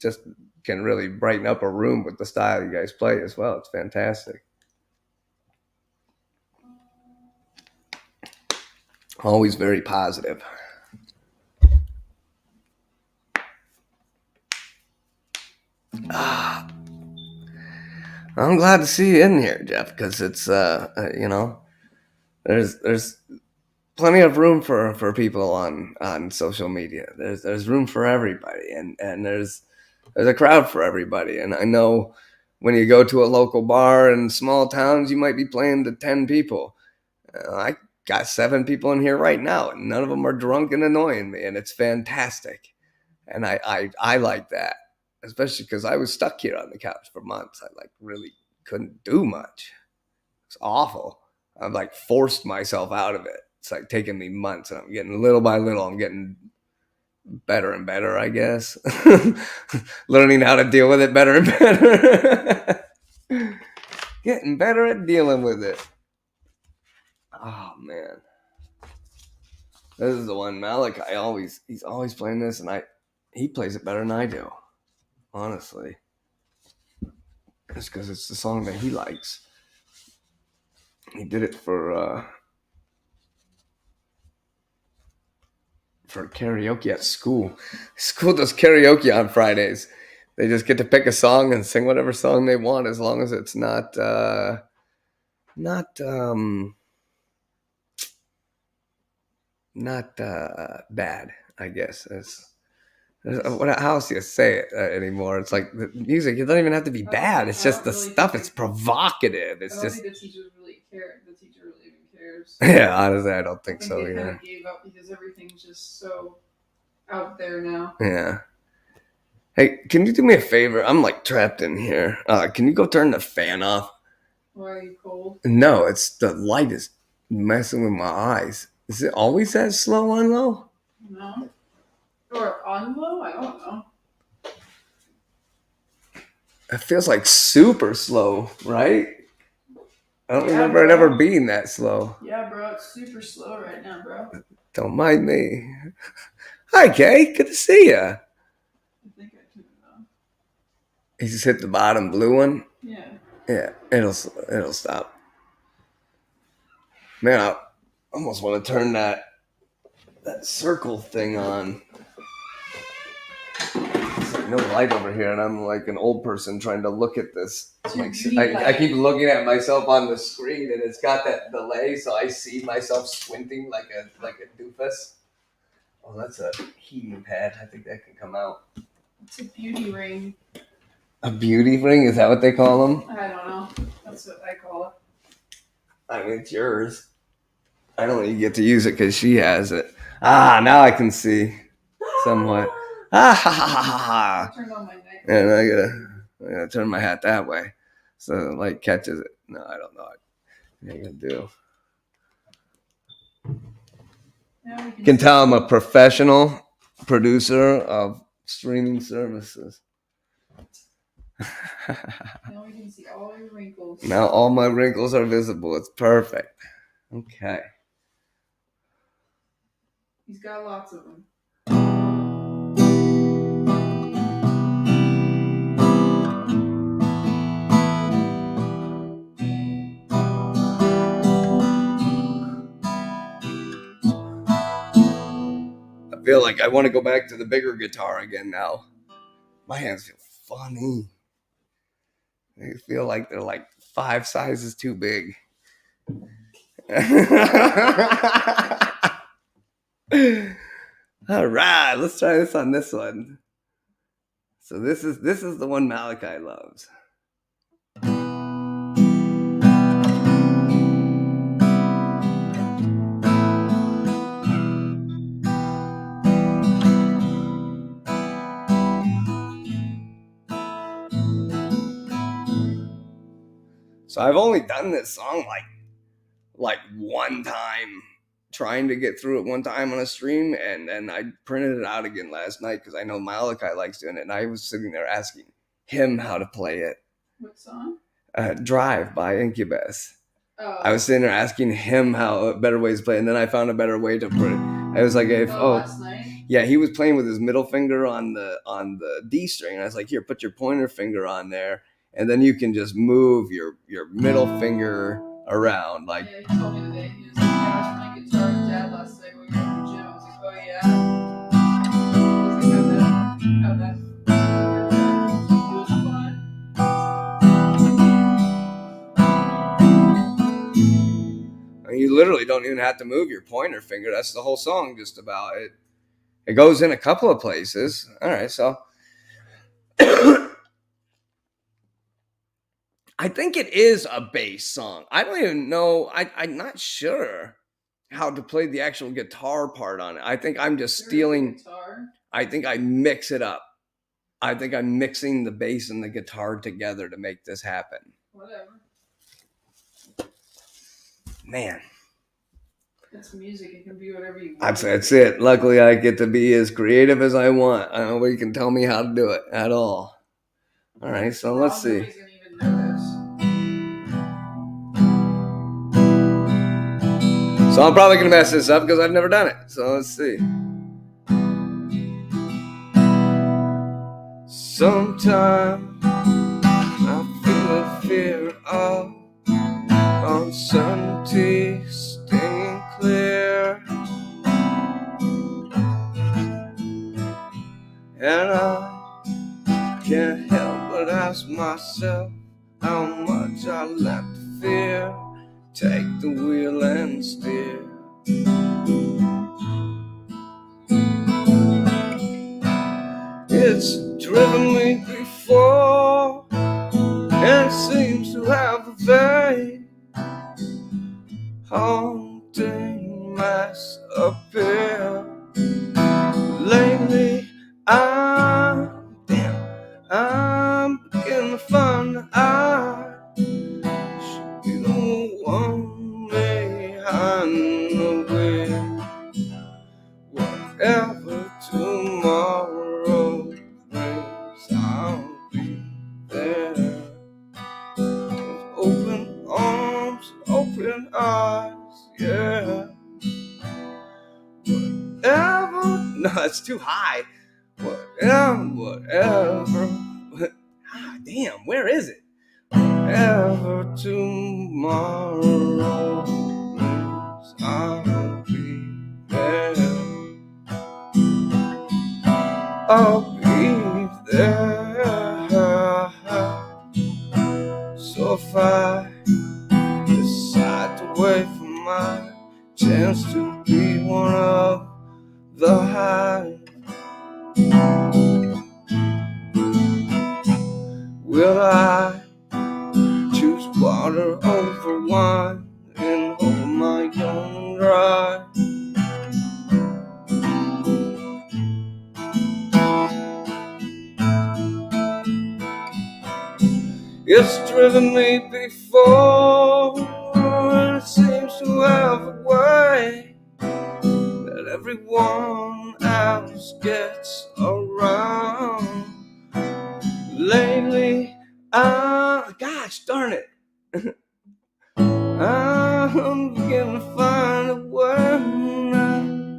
just can really brighten up a room with the style you guys play as well. It's fantastic. Always very positive. Ah, I'm glad to see you in here, Jeff, because it's you know, there's plenty of room for people on social media. There's room for everybody, and there's a crowd for everybody. And I know when you go to a local bar in small towns, you might be playing to 10 people. I got 7 people in here right now, and none of them are drunk and annoying me, and it's fantastic. And I like that, especially because I was stuck here on the couch for months. I like really couldn't do much. It's awful. I've like forced myself out of it. It's like taking me months, and I'm getting little by little. I'm getting better and better, I guess. Learning how to deal with it better and better. Getting better at dealing with it. Oh man, this is the one Malik. He's always playing this, and he plays it better than I do. Honestly, it's because it's the song that he likes. He did it for karaoke at school. School does karaoke on Fridays. They just get to pick a song and sing whatever song they want, as long as it's not bad. I guess how else do you say it anymore? It's like the music. It doesn't even have to be bad. It's just the stuff. It's provocative. It's just. I don't think the teachers really care. The teacher really even cares. Yeah, honestly, I don't think so they either. Kind of gave up because everything's just so out there now. Yeah. Hey, can you do me a favor? I'm like trapped in here. Can you go turn the fan off? Why are you cold? No, it's the light is messing with my eyes. Is it always that slow on low? No. Or on low? I don't know. It feels like super slow, right? I don't remember it ever being that slow. Yeah, bro, it's super slow right now, bro. Don't mind me. Hi, Kay. Good to see you. I think I turned it on. You just hit the bottom blue one? Yeah. Yeah, it'll stop. Man, I almost want to turn that circle thing on. There's like no light over here, and I'm like an old person trying to look at this. Like, I keep looking at myself on the screen, and it's got that delay, so I see myself squinting like a doofus. Oh, that's a heating pad. I think that can come out. It's a beauty ring. A beauty ring? Is that what they call them? I don't know. That's what I call it. I mean, it's yours. I don't even get to use it because she has it. Ah, now I can see somewhat. Ah ha ha ha ha. Turn on my night. And I gotta turn my hat that way so the light catches it. No, I don't know what I'm gonna do. You can tell I'm a professional producer of streaming services. Now we can see all your wrinkles. Now all my wrinkles are visible. It's perfect. Okay. He's got lots of them. I feel like I want to go back to the bigger guitar again now. My hands feel funny. They feel like they're like 5 sizes too big. All right, let's try this on this one. So this is the one Malachi loves. So I've only done this song like one time, trying to get through it one time on a stream, and then I printed it out again last night because I know Malachi likes doing it, and I was sitting there asking him how to play it. What song? Drive by Incubus. Oh. I was sitting there asking him how better ways to play, and then I found a better way to put it. I was like, last night? Yeah, he was playing with his middle finger on the D string, and I was like, here, put your pointer finger on there, and then you can just move your middle finger around. Like, yeah, he told me today. He was like, yeah, I was playing guitar with Dad last night when we were at the gym. I was like, oh yeah. I was like, how'd that? It was fun. You literally don't even have to move your pointer finger. That's the whole song, just about it. It goes in a couple of places. All right, so I think it is a bass song. I don't even know. I'm not sure how to play the actual guitar part on it. I think I'm just stealing. Guitar? I think I mix it up. I think I'm mixing the bass and the guitar together to make this happen. Whatever. Man. It's music. It can be whatever you want. That's it. Luckily, I get to be as creative as I want. Nobody can tell me how to do it at all. All right, so let's see. Nobody's gonna even notice. So I'm probably going to mess this up because I've never done it. So let's see. Sometimes I feel a fear of uncertainty stinging clear, and I can't help but ask myself how much I let the fear take the wheel and steer. It's driven me before, and seems to have a very haunting mass appear. Lately, I'm beginning to find that I should be the one behind the wheel. Whatever tomorrow brings, I'll be there with open arms, open eyes, yeah. Whatever, no, that's too high. Whatever. Ah, damn, where is it? Whatever tomorrow brings, I'll be there. I'll be there. So if I decide to wait for my chance to be one of the hive, will I choose water over wine and hold my young dry? It's driven me before, and it seems to have a way that everyone else gets around. Lately, gosh darn it, I'm beginning to find that when I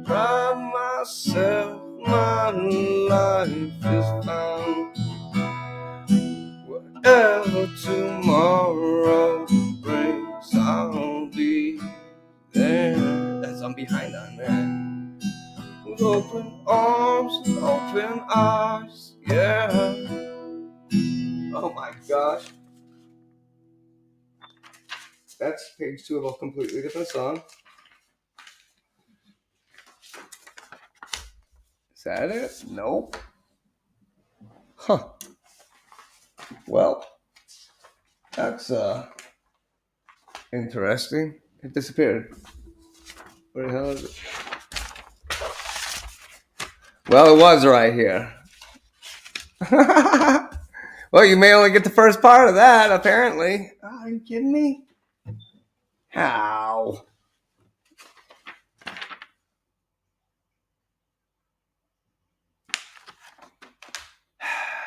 try myself, my life is found. Whatever tomorrow brings, I'll be there. I'm behind on that. With open arms and open eyes, yeah. Oh my gosh. That's page 2 of a completely different song. Is that it? Nope. Huh. Well, that's interesting. It disappeared. Where the hell is it? Well, it was right here. Well, you may only get the first part of that, apparently. Oh, are you kidding me? How?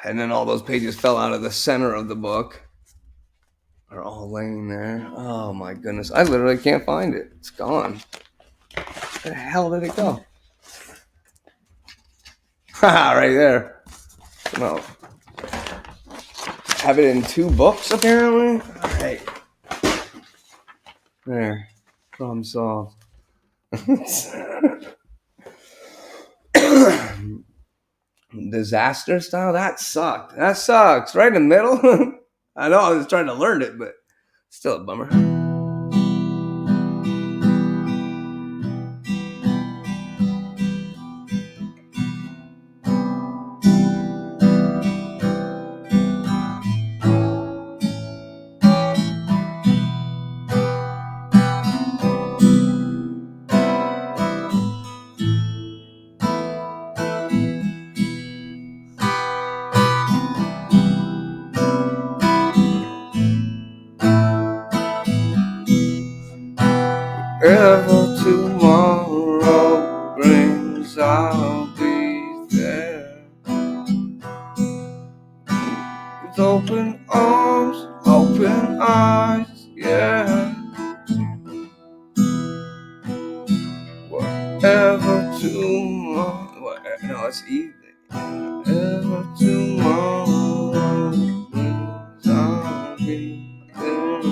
And then all those pages fell out of the center of the book. Are all laying there. Oh my goodness. I literally can't find it. It's gone. Where the hell did it go? Haha, right there. No. Have it in 2 books, apparently. Alright. There. Problem solved. Disaster style? That sucked. That sucks. Right in the middle. I know I was trying to learn it, but still a bummer. Wherever tomorrow brings, I'll be there. With open arms, open eyes, yeah. Whatever tomorrow, no, it's evening. Whatever tomorrow brings, I'll be there.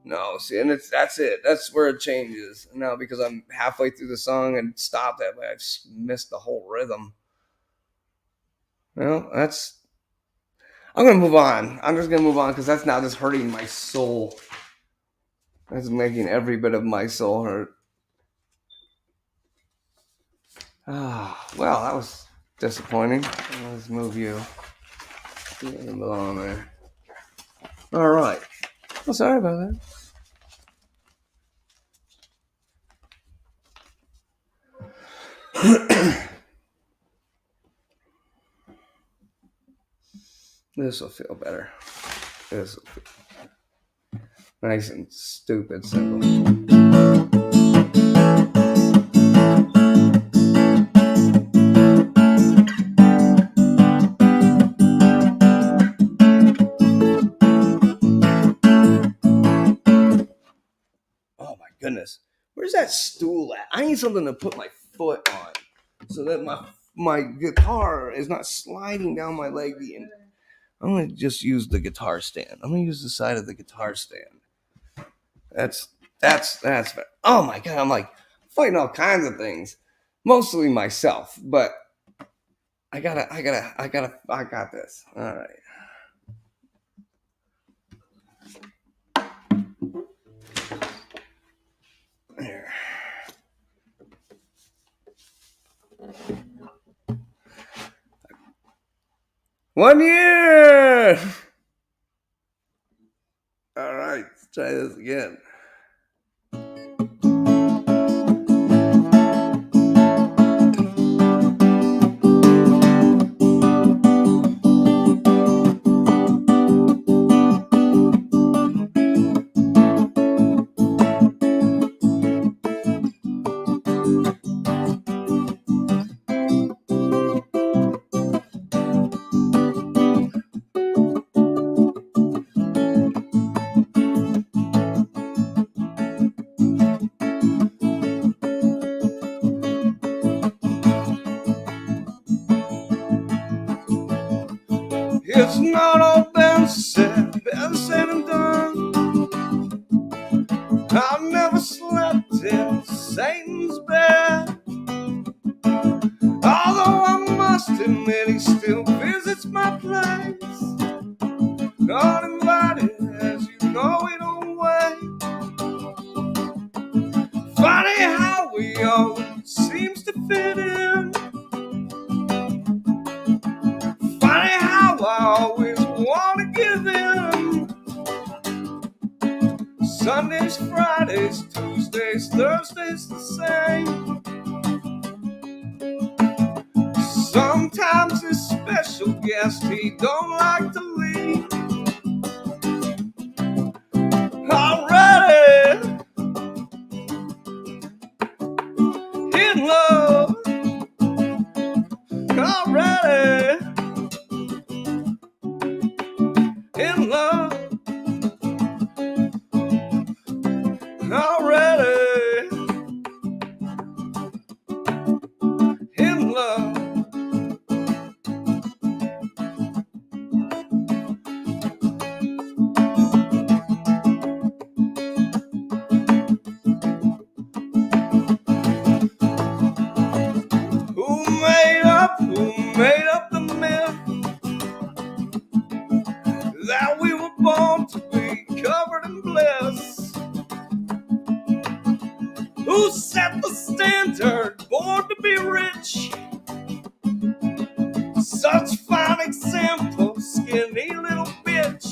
No, see, and that's it. That's where it changes. Now, because I'm halfway through the song and stopped that way, I've missed the whole rhythm. Well, I'm gonna move on. I'm just gonna move on because that's now just hurting my soul. That's making every bit of my soul hurt. Ah, well, that was disappointing. Let's move you. You don't belong there. All right. Well, sorry about that. This will feel better. This will feel nice and stupid simple. Oh my goodness. Where's that stool at? I need something to put my foot on so that my guitar is not sliding down my leg. I'm gonna just use the guitar stand. I'm gonna use the side of the guitar stand. That's oh my god, I'm like fighting all kinds of things. Mostly myself, but I got this. All right. There. One year! All right, let's try this again. It's not all been said and done. I've never slept in Satan's bed. Although I must admit he still visits my place. Uninvited, as you know it always. Funny how we always seems to fit in. Funny how I always want to give in. Sundays, Fridays, Tuesdays, Thursdays the same. Sometimes Sometimes this special guest, he don't like to leave. Already in love. Already in love. Already in love. Who made up the myth that we were born to be covered in bliss? Who set the standard, born to be rich? Such fine example, skinny little bitch.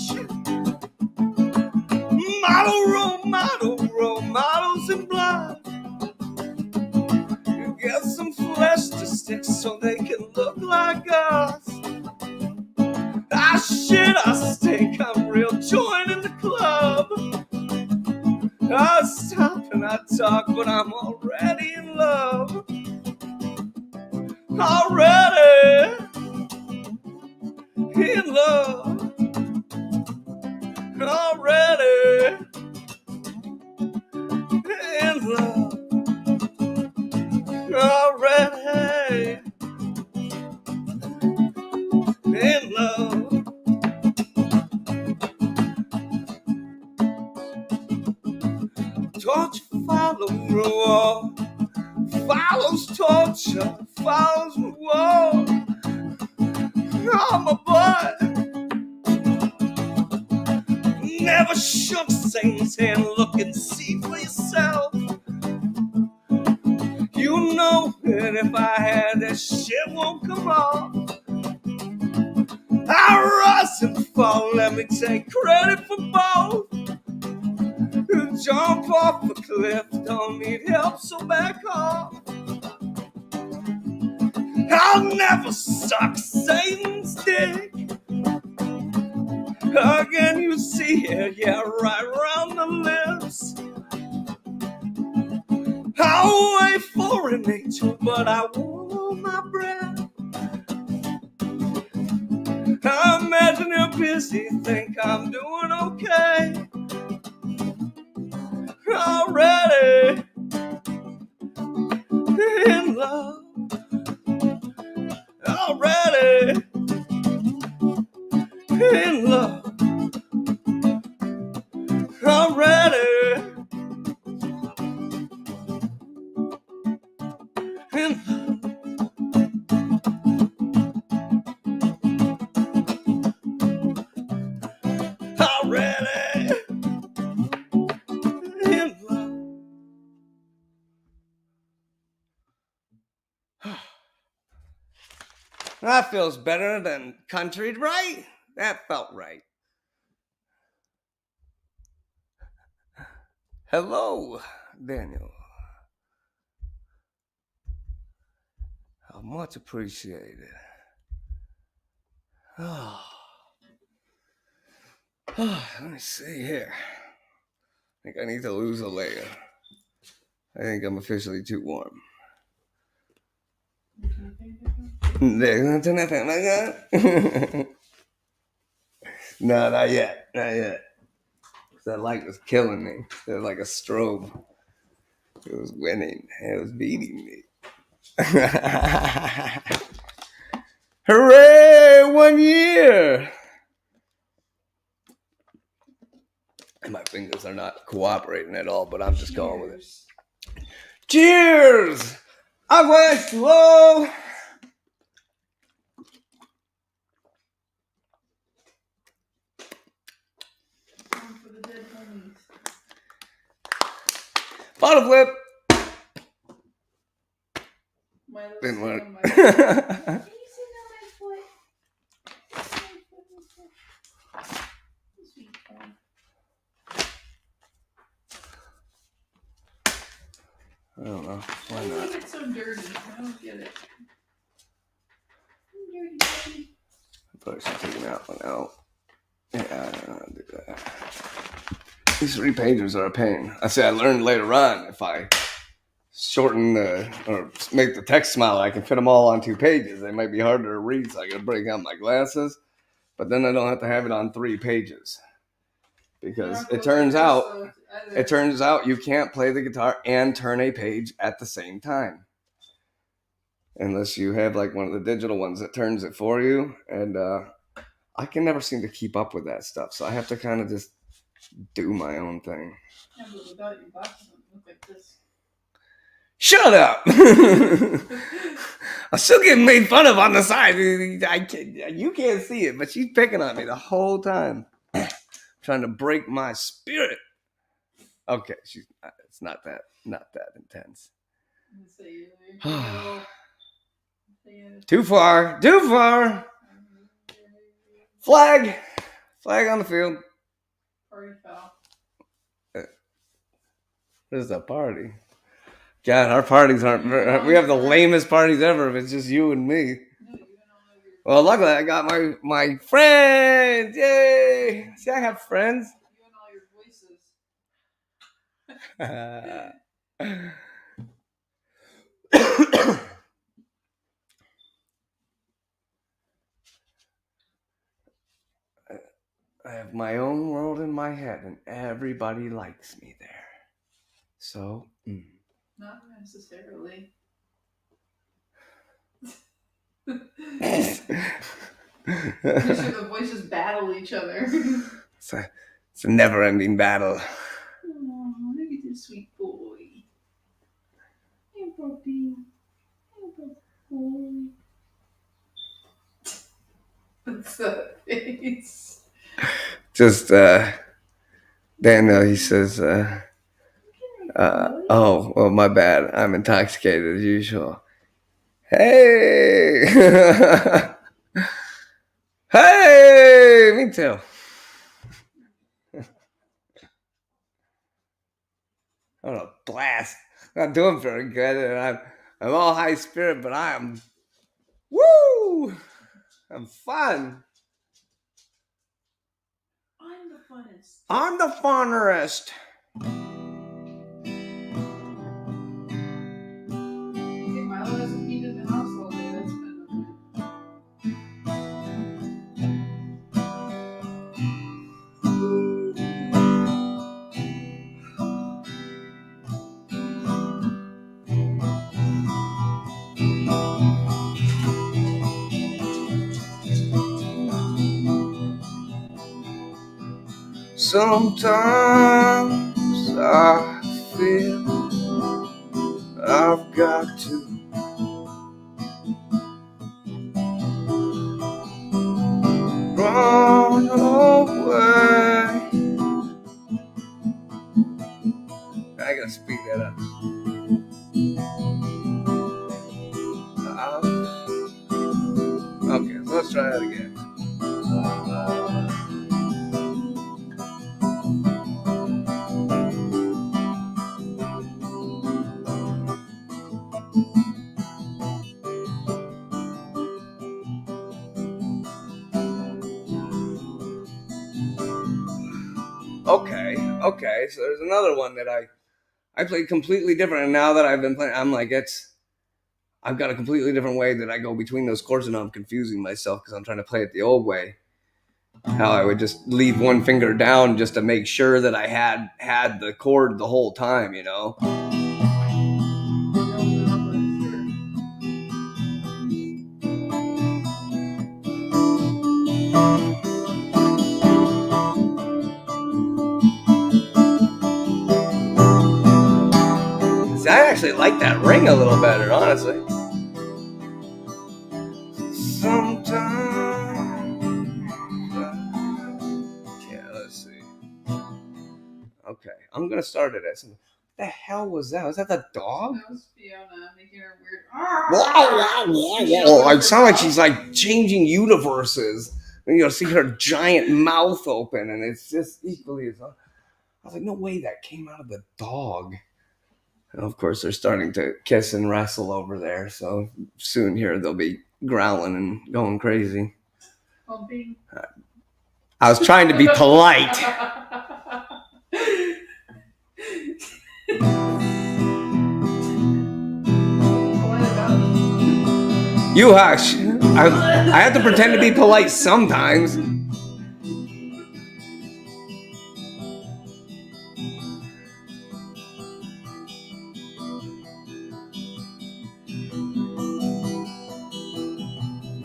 Role models in blood. You get some flesh to stick so they can look like us. I stink, I'm real, joining the club. I stop and I talk, but I'm already in love. Already in love. Already in love. Already in love. Torture follows reward, follows torture, follows reward. Oh, my boy never shook Satan's hand. Look and see for yourself. You know that if I had that shit won't come off. I rise and fall, let me take credit for both. Jump off a cliff, don't need help, so back off. I'll never suck Satan's dick. Again, you see it, yeah, right around the lips. I'll wait for an angel, but I won't hold my breath. I imagine you're busy, think I'm doing okay. Already in love. Already in love. Already in love. Already in love. That feels better than country, right? That felt right. Hello, Daniel. How much appreciated. Oh. Let me see here. I think I need to lose a layer. I think I'm officially too warm. No, not yet. Not yet. That light was killing me. It was like a strobe. It was winning. It was beating me. Hooray! 1 year! My fingers are not cooperating at all, but I'm just going with it. Cheers! Agua estuvo. For the dead homies. Bottle flip. Didn't work. Can you sit on my foot? Sweet corn. I don't know. Why Why not? is it so dirty? I don't get it. I should take that one out. Yeah, I don't know how to do that. These 3 pages are a pain. I say I learned later on if I shorten or make the text smaller, I can fit them all on 2 pages. They might be harder to read, so I gotta break out my glasses. But then I don't have to have it on 3 pages. Because it turns out you can't play the guitar and turn a page at the same time. Unless you have like one of the digital ones that turns it for you. And I can never seem to keep up with that stuff. So I have to kind of just do my own thing. Yeah, but without your glasses, it would look like this. Shut up! I'm still getting made fun of on the side. You can't see it, but she's picking on me the whole time. Trying to break my spirit. Okay, it's not that intense. Too far. Flag on the field. Party foul. What is that party? God, our parties aren't. We have the lamest parties ever. If it's just you and me. Well, luckily I got my friends. Yay! See, I have friends. You and all your voices. I have my own world in my head, and everybody likes me there. So. Not necessarily. The voices battle each other. It's a never-ending battle. Oh, look at this sweet boy. Hey, puppy. Boy. What's that face? Just Daniel, he says, oh, well, my bad. I'm intoxicated as usual. Hey! Hey! Me too. I'm on a blast. Not doing very good, and I'm all high spirit, but I'm fun. I'm the funnest. I'm the funnerest. Milo hasn't been in the house all day. That's been Sometimes I feel I've got to run away. I gotta speed that up. Okay, so let's try that again. Okay, so there's another one that I played completely different, and now that I've been playing, I'm like, I've got a completely different way that I go between those chords, and I'm confusing myself because I'm trying to play it the old way. How I would just leave one finger down just to make sure that I had the chord the whole time, you know. See, I actually like that ring a little better, honestly. Sometimes. Yeah, let's see. Okay, I'm gonna start it at something. What the hell was that? Was that the dog? That was Fiona making her weird. It sounds like she's like changing universes. And you'll see her giant mouth open, and it's just equally as. I was like, no way, that came out of the dog. And of course, they're starting to kiss and wrestle over there. So soon here they'll be growling and going crazy. Humping. I was trying to be polite. You hush. I have to pretend to be polite sometimes.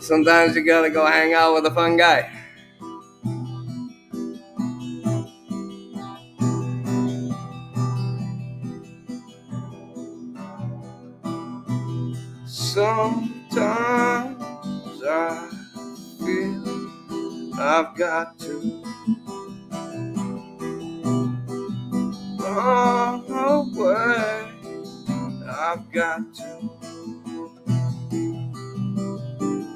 Sometimes you gotta go hang out with a fun guy. Sometimes I feel I've got to run away. I've got to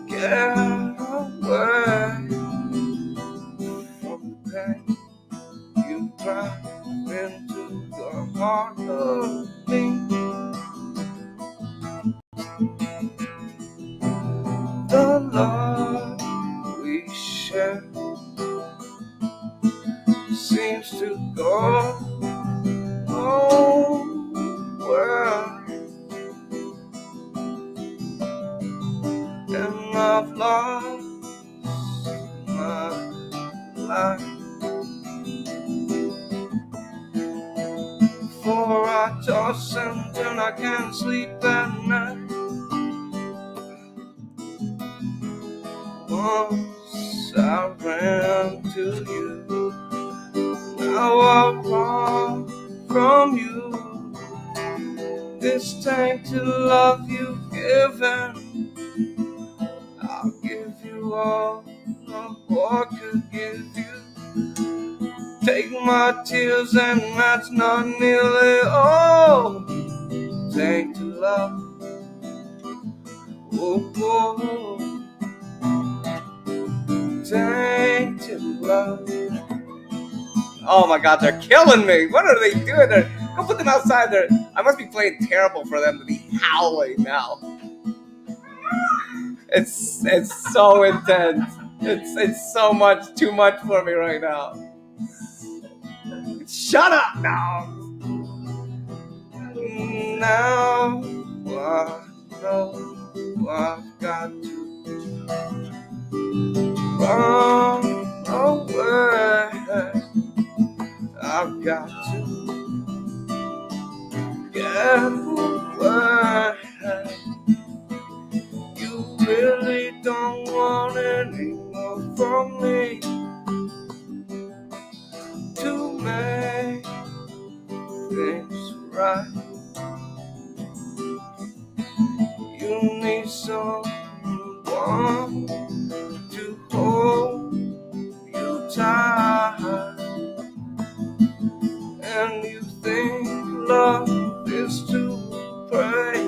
get away from the pain you drive into the heart of me. The love we share seems to go nowhere, and I've lost my life. For I toss and turn, I can't sleep at night. Once I ran to you, now I run from you. This tainted love you've given, I'll give you all I could give you. Take my tears and that's not nearly all. Tainted love, oh, oh. Tainted love. Oh my God, they're killing me. What are they doing? Go put them outside there. I must be playing terrible for them to be howling now. It's so intense. It's so much, too much for me right now. Shut up now. Now I know I've got to run away. I've got to get away. You really don't want any more from me to make things right. You need someone to hold you tight, and you think love is to pray.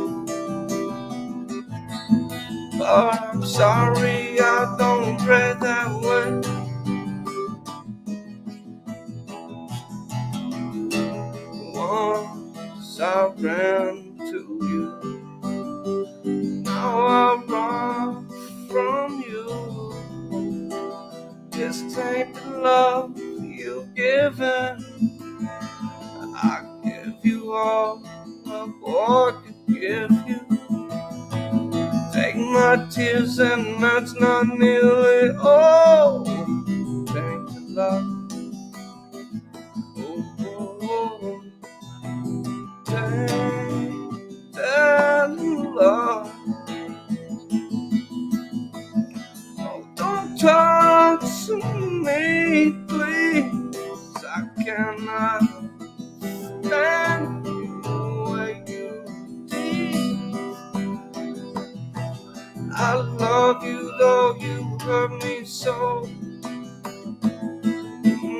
But I'm sorry, I don't pray that way. Once I ran to you, now I run from you. This tainted love you've given, I give you all I could give you. Take my tears and that's not nearly all. Tainted love, oh, oh, oh. Tainted love. Oh, don't talk to me, please. I cannot stand the way you did. I love you though you hurt me so.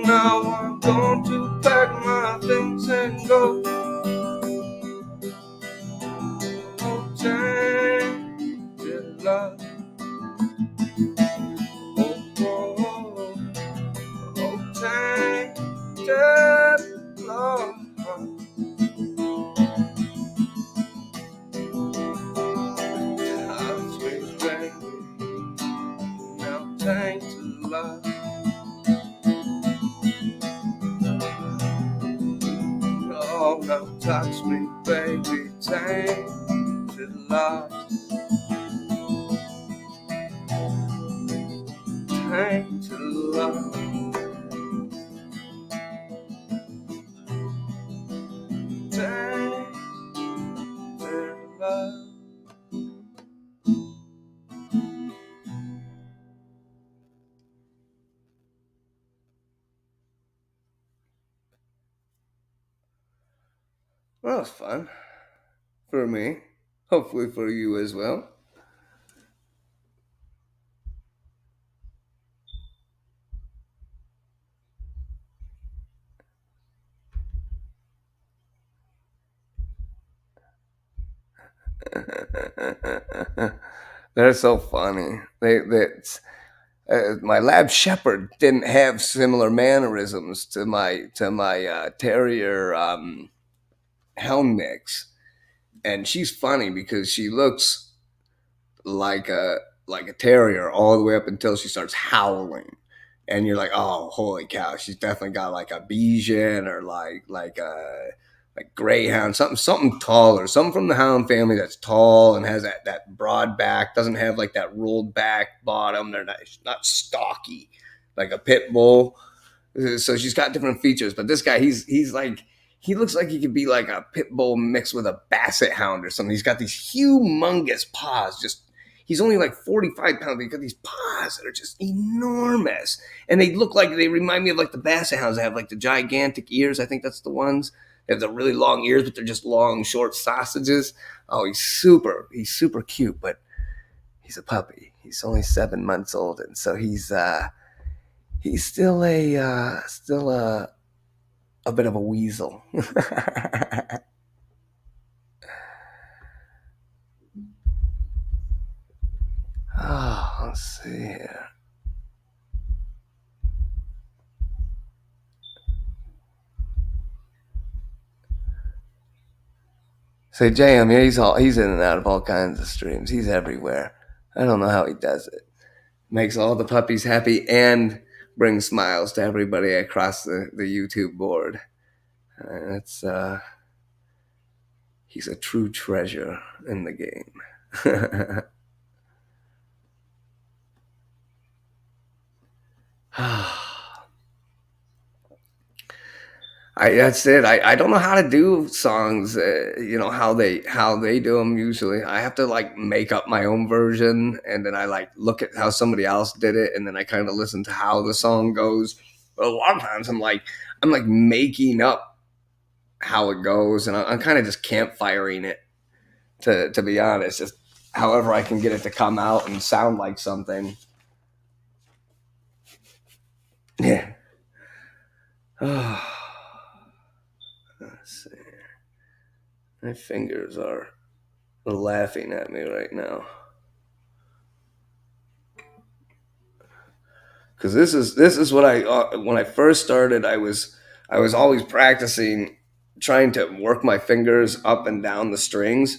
Now I'm going to pack my things and go. Oh, tainted love. Oh, tainted love. Oh, no, touch me, baby, tainted love, tainted love, tainted love. Well, that was fun for me. Hopefully for you as well. They're so funny. My lab shepherd didn't have similar mannerisms to my terrier hound mix, and she's funny because she looks like a terrier all the way up until she starts howling, and you're like, oh, holy cow, she's definitely got like a Bichon or like a like greyhound, something taller, something from the hound family that's tall and has that broad back, doesn't have like that rolled back bottom. They're not stocky like a pit bull. So she's got different features, but this guy, he's like he looks like he could be like a pit bull mixed with a basset hound or something. He's got these humongous paws. Just he's only like 45 pounds, but he's got these paws that are just enormous, and they look like they remind me of like the basset hounds. They have like the gigantic ears. I think that's the ones. They have the really long ears, but they're just long, short sausages. Oh, he's super cute, but he's a puppy. He's only 7 months old, and so he's still a bit of a weasel. Oh, let's see here. So JM, yeah, he's in and out of all kinds of streams. He's everywhere. I don't know how he does it. Makes all the puppies happy and brings smiles to everybody across the YouTube board. It's he's a true treasure in the game. That's it. I don't know how to do songs. How they do them. Usually, I have to like make up my own version, and then I like look at how somebody else did it, and then I kind of listen to how the song goes. But a lot of times, I'm like making up how it goes, and I'm kind of just campfiring it. To be honest, just however I can get it to come out and sound like something. Yeah. Let's see. My fingers are laughing at me right now. Because this is what I when I first started, I was always practicing trying to work my fingers up and down the strings.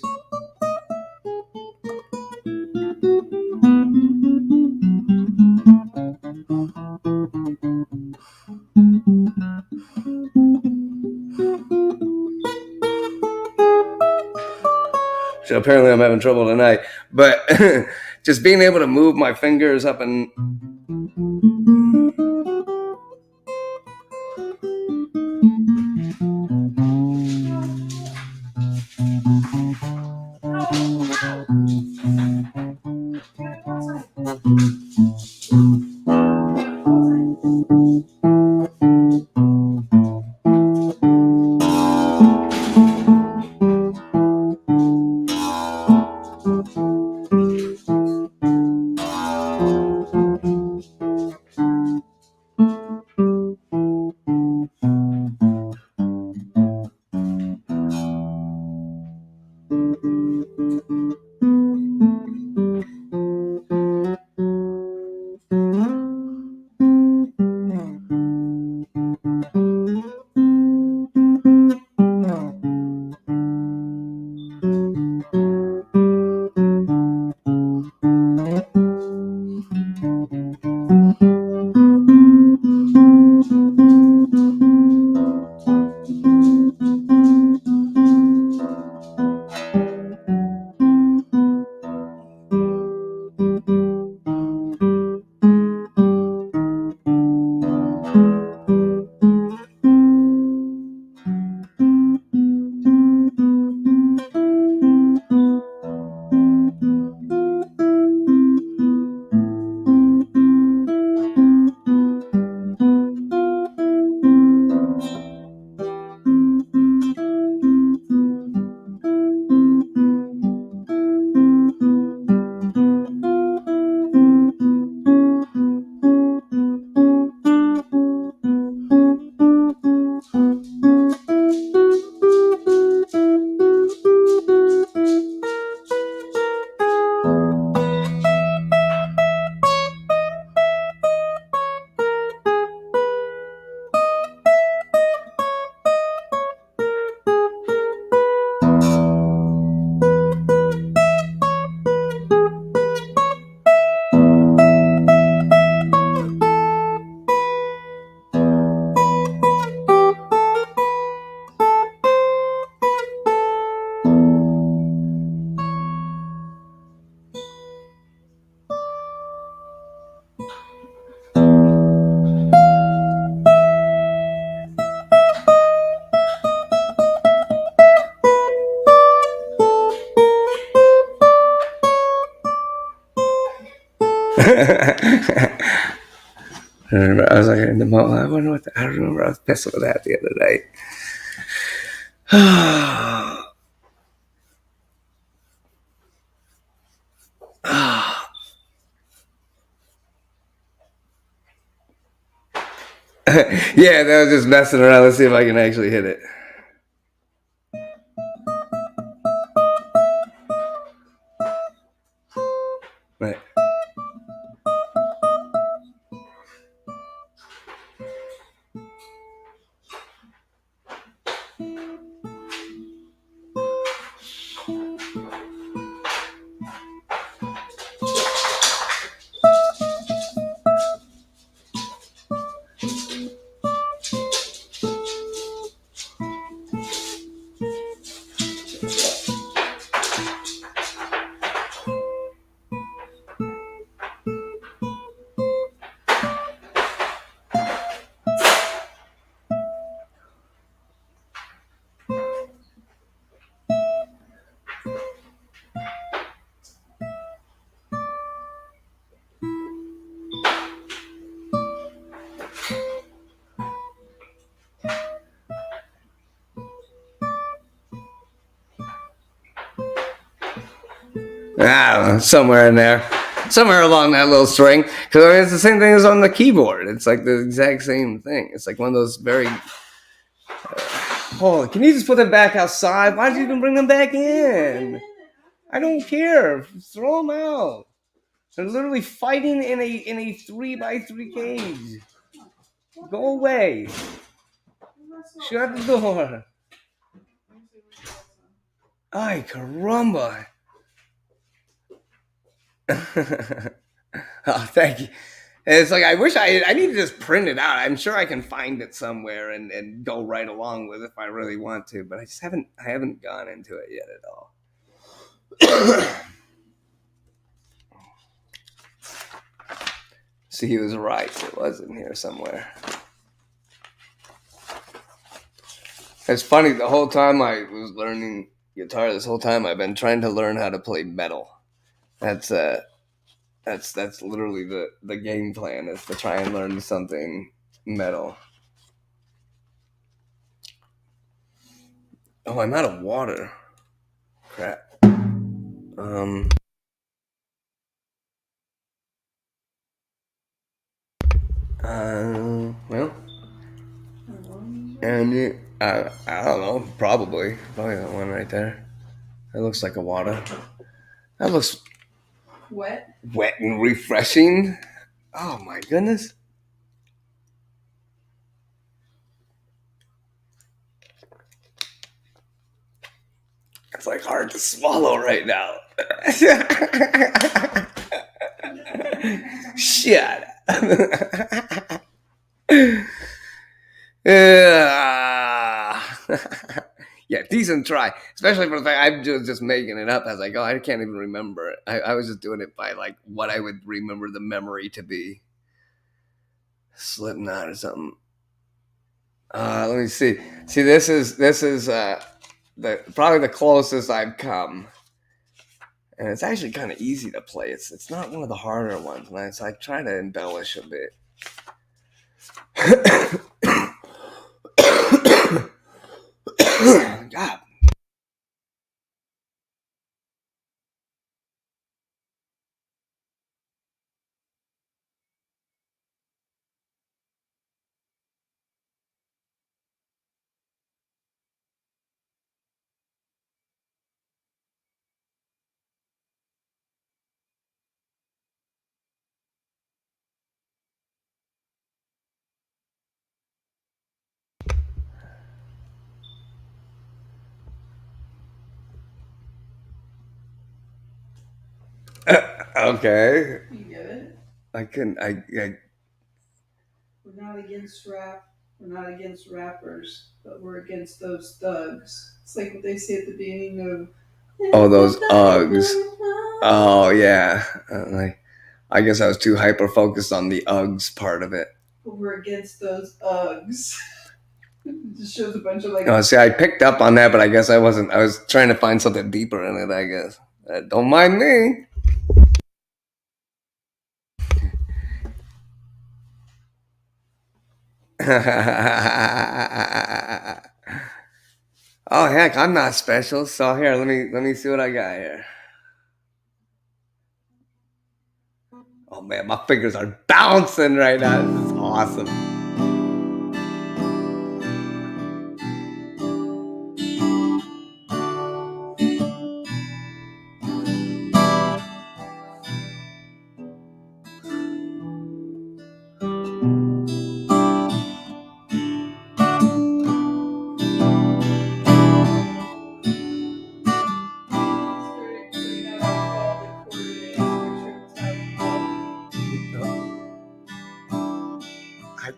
So apparently I'm having trouble tonight, but just being able to move my fingers up and I remember I was like in the mall. I wonder what I remember I was pissing with that the other night. Yeah, that was just messing around. Let's see if I can actually hit it. Right. I don't know, somewhere in there, somewhere along that little string. Because I mean, it's the same thing as on the keyboard. It's like the exact same thing. It's like one of those very. Oh, can you just put them back outside? Why did you even bring them back in? I don't care. Throw them out. They're literally fighting in a 3x3 cage. Go away. Shut the door. Ay, caramba. Oh, thank you. And it's like I wish I need to just print it out. I'm sure I can find it somewhere and go right along with it if I really want to, but I haven't gone into it yet at all. See, he was right. It was in here somewhere. It's funny, the whole time I was learning guitar, this whole time I've been trying to learn how to play metal. That's literally the game plan, is to try and learn something metal. Oh, I'm out of water. Crap. Well, and I don't know, probably that one right there. That looks like a water. That looks Wet and refreshing. Oh my goodness. It's like hard to swallow right now. Shut up. Yeah, decent try. Especially for the fact I'm just making it up as I go. I can't even remember it. I was just doing it by like what I would remember the memory to be. Slipknot or something. Let me see. See, this is probably the closest I've come, and it's actually kind of easy to play. It's not one of the harder ones, and so I try to embellish a bit. God. Okay. You get it? I couldn't. We're not against rap. We're not against rappers, but we're against those thugs. It's like what they say at the beginning of. Oh, those Uggs. Oh yeah. I guess I was too hyper focused on the Uggs part of it. But we're against those Uggs. It just shows a bunch of like. Oh, see, I picked up on that, but I guess I wasn't. I was trying to find something deeper in it. I guess. Don't mind me. Oh heck, I'm not special. So here, let me see what I got here. Oh man, my fingers are bouncing right now. This is awesome.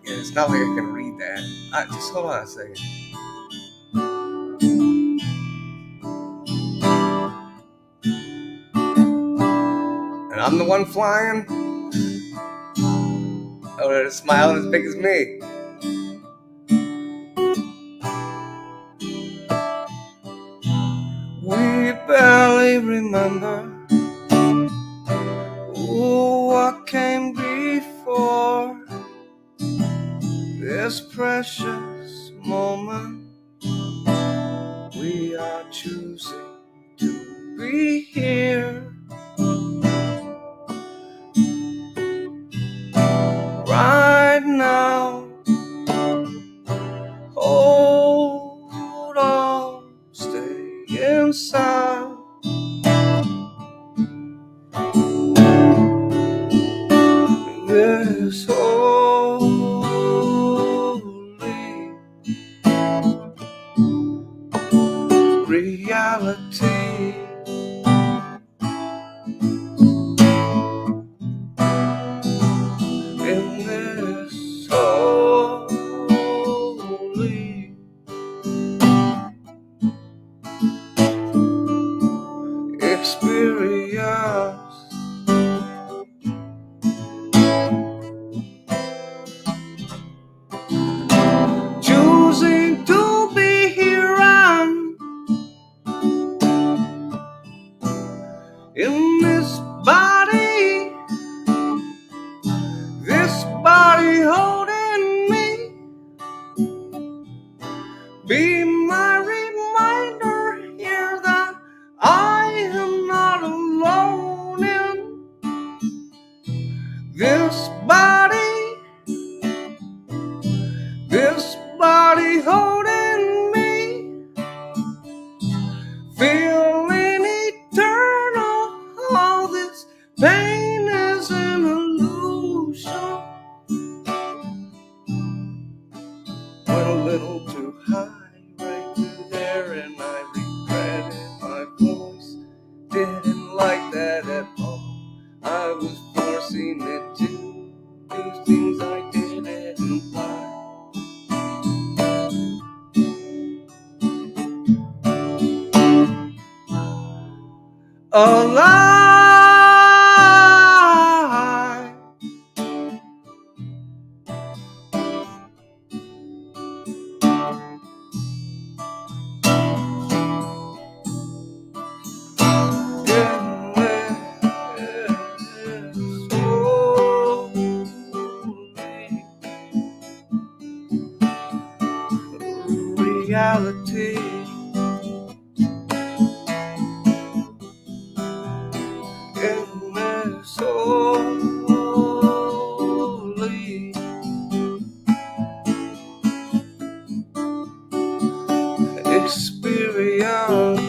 It's not like I can read that. Just hold on a second. And I'm the one flying. Oh, they're smiling as big as me. We barely remember what came before this precious moment. We are choosing to be here right now. Hold on, stay inside. This holy reality. In this holy experience. Choosing to be here and in this body holding me, be my reminder here that I am not alone in this body holding me, feeling eternal. All this pain is an illusion. Went a little too high right through there, and I regretted my voice. Didn't like that at all. I was forcing it to do things I didn't like. Alive. Reality. In this holy experience.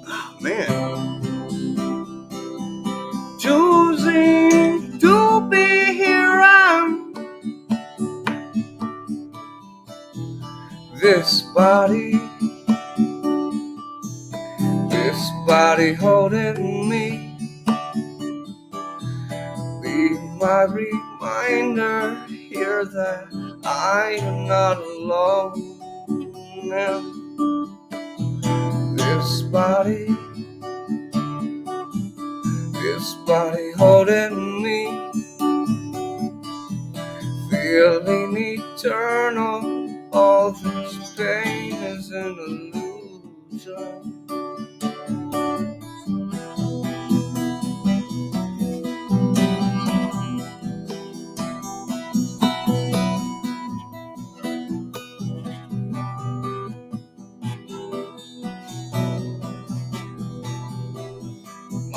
Oh, man. Choosing to be here and this body holding me, be my reminder here that I am not alone. And this body holding me, feeling eternal. All this pain is an illusion.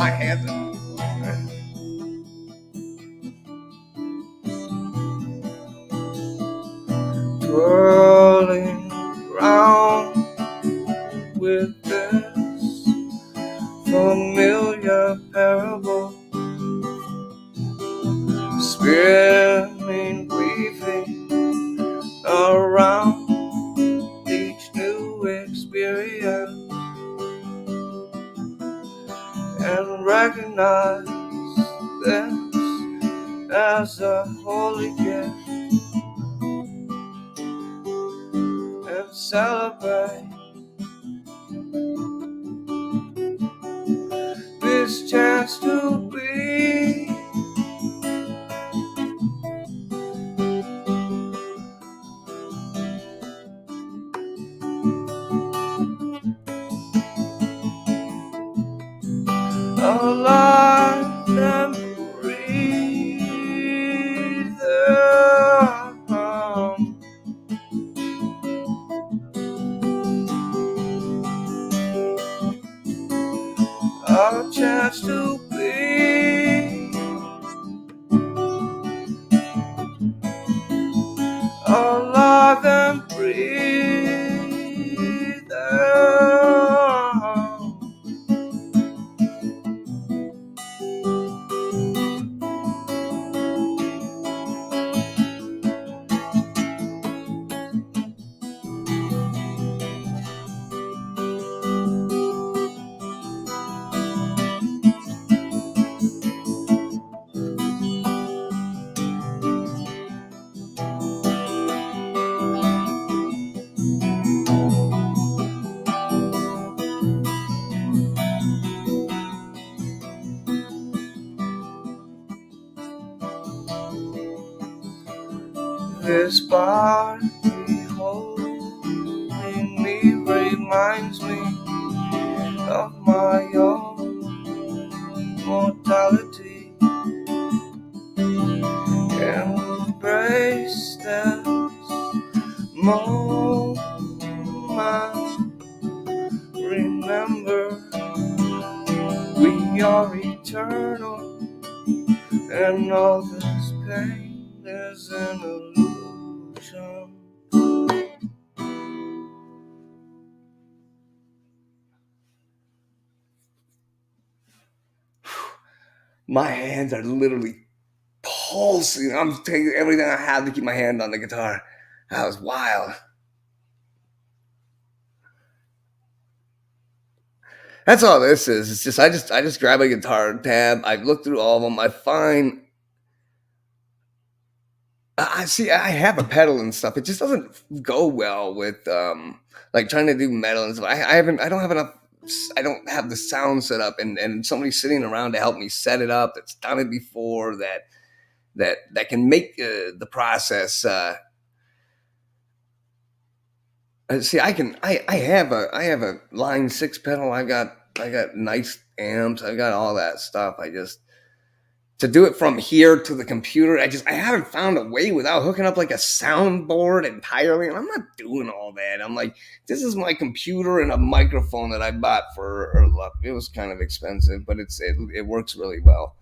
my hands are twirling round with this familiar parable, spinning, weaving around each new experience, and recognize this as a holy gift, and celebrate this chance to be alive and breathe. A chance to be alive and breathe. This body holding me reminds me of my own mortality. Embrace this moment. Remember, we are eternal, and all this pain is an illusion. My hands are literally pulsing. I'm taking everything I have to keep my hand on the guitar. That was wild. That's all this is. It's just I just grab a guitar tab. I look through all of them. I find I see I have a pedal and stuff. It just doesn't go well with like trying to do metal and stuff. I don't have enough. I don't have the sound set up, and somebody sitting around to help me set it up that's done it before, that can make the process. See, I have a line 6 pedal. I got nice amps. I got all that stuff. I just to do it from here to the computer. I haven't found a way without hooking up like a soundboard entirely. And I'm not doing all that. I'm like, this is my computer and a microphone that I bought it was kind of expensive, but it works really well.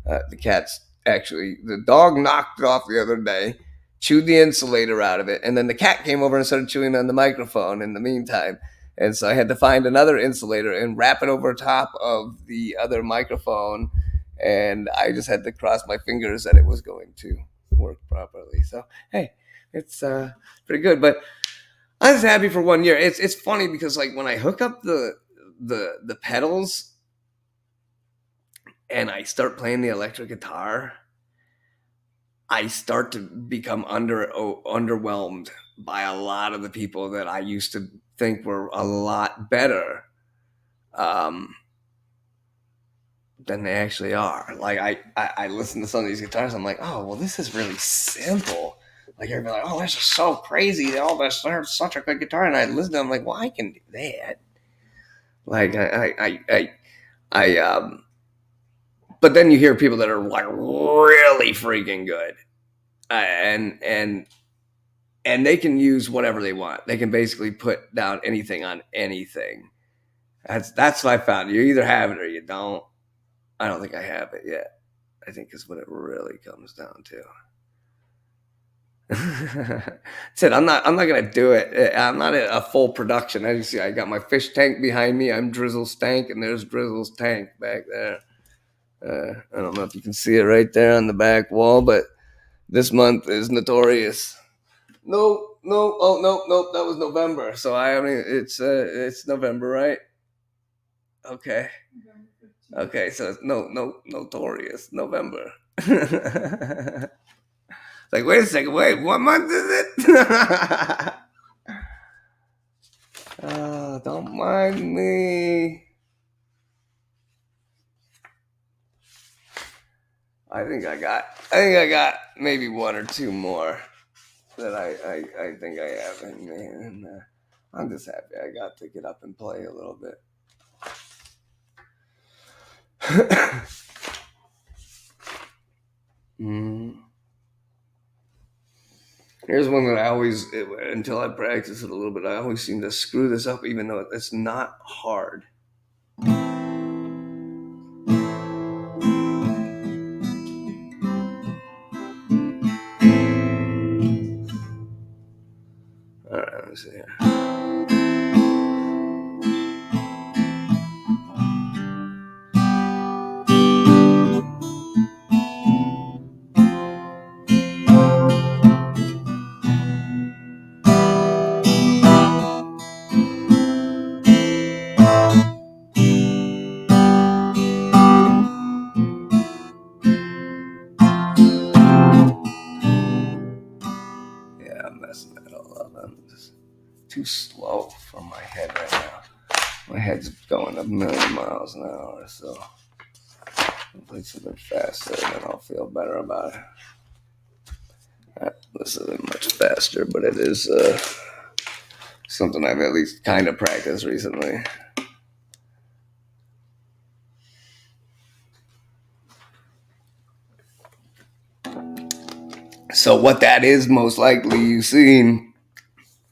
The dog knocked it off the other day, chewed the insulator out of it, and then the cat came over and started chewing on the microphone in the meantime. And so I had to find another insulator and wrap it over top of the other microphone. And I just had to cross my fingers that it was going to work properly. So hey, it's pretty good. But I was happy for 1 year. It's funny because like when I hook up the pedals and I start playing the electric guitar, I start to become underwhelmed by a lot of the people that I used to think were a lot better than they actually are. Like I listen to some of these guitars, I'm like, oh well, this is really simple. Like everybody, like, oh, this is so crazy. Oh, that's such a good guitar, and I listen to them like, well, I can do that. Like I but then you hear people that are like really freaking good, and they can use whatever they want. They can basically put down anything on anything. That's what I found. You either have it or you don't. I don't think I have it yet. I think is what it really comes down to. Said I'm not gonna do it. I'm not a full production. As you see, I got my fish tank behind me. I'm Drizzle's tank, and there's Drizzle's tank back there. I don't know if you can see it right there on the back wall, but this month is notorious. No, no, oh no, no, that was November. So I mean, it's November, right? Okay, okay, so it's notorious November. Like, wait a second, wait, what month is it? Oh, don't mind me. I think I got maybe one or two more that I think I have in me, and I'm just happy I got to get up and play a little bit. Here's one that I always, until I practice it a little bit, I always seem to screw this up, even though it's not hard. All right, let me see here. Yeah, I'm messing that all up. I'm just too slow for my head right now. My head's going a million miles an hour, so hopefully it's a bit faster, and then I'll feel better about it. This isn't much faster, but it is something I've at least kind of practiced recently. So what that is, most likely you've seen,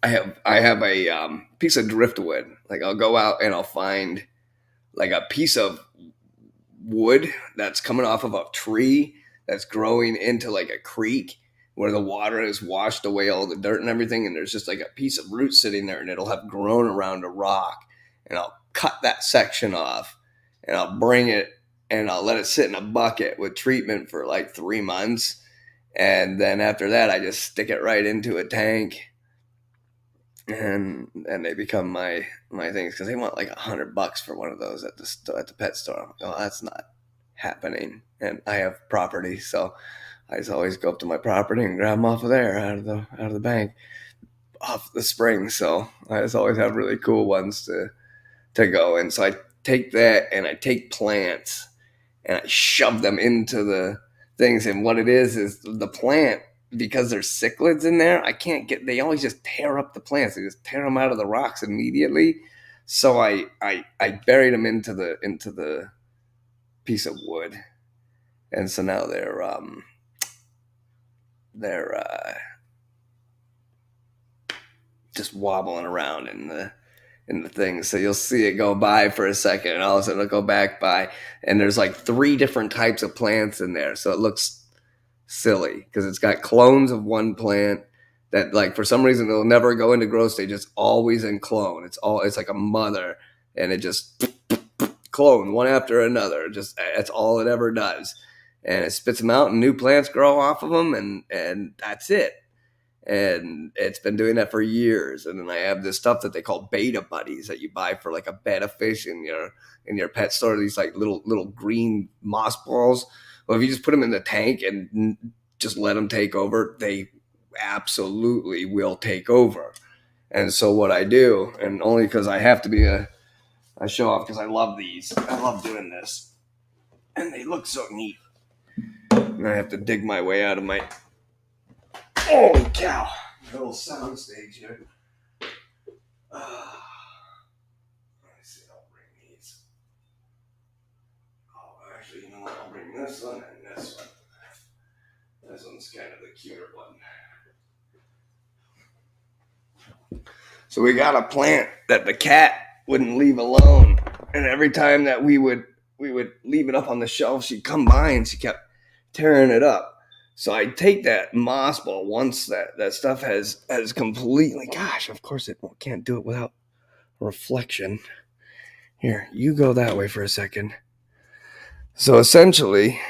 I have a piece of driftwood. Like I'll go out and I'll find like a piece of wood that's coming off of a tree that's growing into like a creek where the water has washed away all the dirt and everything, and there's just like a piece of root sitting there, and it'll have grown around a rock, and I'll cut that section off, and I'll bring it and I'll let it sit in a bucket with treatment for like 3 months, and then after that I just stick it right into a tank, and they become my things, because they want like $100 for one of those at the pet store. I'm like, oh, that's not happening, and I have property, so I just always go up to my property and grab them off of there, out of the bank, off the spring. So I just always have really cool ones to go. And so I take that and I take plants and I shove them into the things. And what it is the plant, because there's cichlids in there, they always just tear up the plants. They just tear them out of the rocks immediately. So I buried them into the piece of wood. And so now they're just wobbling around in the thing. So you'll see it go by for a second, and all of a sudden it'll go back by, and there's like 3 different types of plants in there. So it looks silly because it's got clones of one plant that, like, for some reason it'll never go into growth stage. It's always in clone. It's like a mother, and it just clone one after another. Just that's all it ever does, and it spits them out, and new plants grow off of them, and that's it. And it's been doing that for years. And then I have this stuff that they call beta buddies that you buy for like a betta fish in your pet store. These like little green moss balls. Well, if you just put them in the tank and just let them take over, they absolutely will take over. And so what I do, and only because I have to be I show off because I love these. I love doing this, and they look so neat. And I have to dig my way out of my. Holy cow! A little sound stage here. Let me see. I'll bring these. Oh, actually, you know what? I'll bring this one and this one. This one's kind of the cuter one. So we got a plant that the cat wouldn't leave alone, and every time that we would we would leave it up on the shelf. She'd come by and she kept tearing it up. So I take that moss ball once that stuff has completely. Gosh, of course it can't do it without reflection. Here, you go that way for a second. So essentially,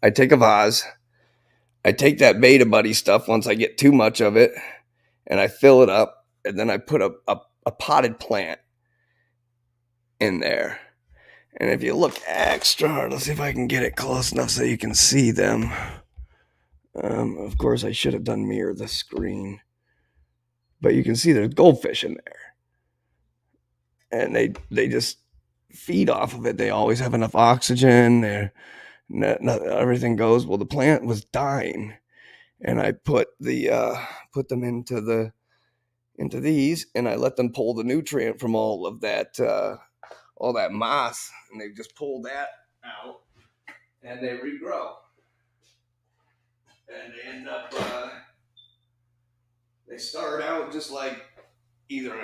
I take a vase. I take that Beta Buddy stuff once I get too much of it, and I fill it up, and then I put a potted plant in there. And if you look extra hard, let's see if I can get it close enough so you can see them. Of course, I should have done mirror the screen, but you can see there's goldfish in there, and they just feed off of it. They always have enough oxygen. Everything goes well. The plant was dying, and I put them into these, and I let them pull the nutrient from all that moss, and they just pull that out, and they regrow, and they end up. They start out just like either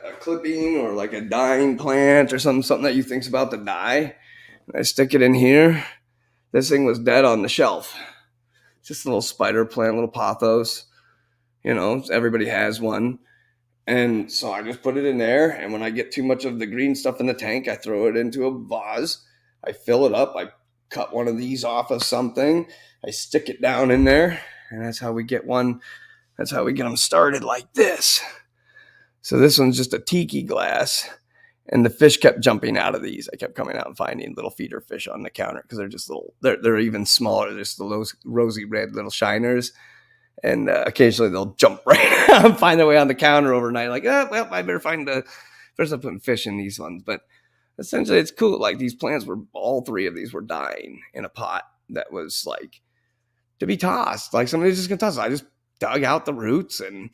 a clipping or like a dying plant or something that you think's about to die. And I stick it in here. This thing was dead on the shelf. Just a little spider plant, little pothos. Everybody has one. And so I just put it in there. And when I get too much of the green stuff in the tank, I throw it into a vase. I fill it up. I cut one of these off of something. I stick it down in there. And that's how we get one. That's how we get them started like this. So this one's just a tiki glass. And the fish kept jumping out of these. I kept coming out and finding little feeder fish on the counter because they're just little. They're even smaller. They're just the rosy red little shiners. And occasionally they'll jump right out and find their way on the counter overnight. Like, I better find first I'm putting fish in these ones. But essentially it's cool. Like these plants all three of these were dying in a pot that was like to be tossed. Like somebody's just going to toss it. I just dug out the roots and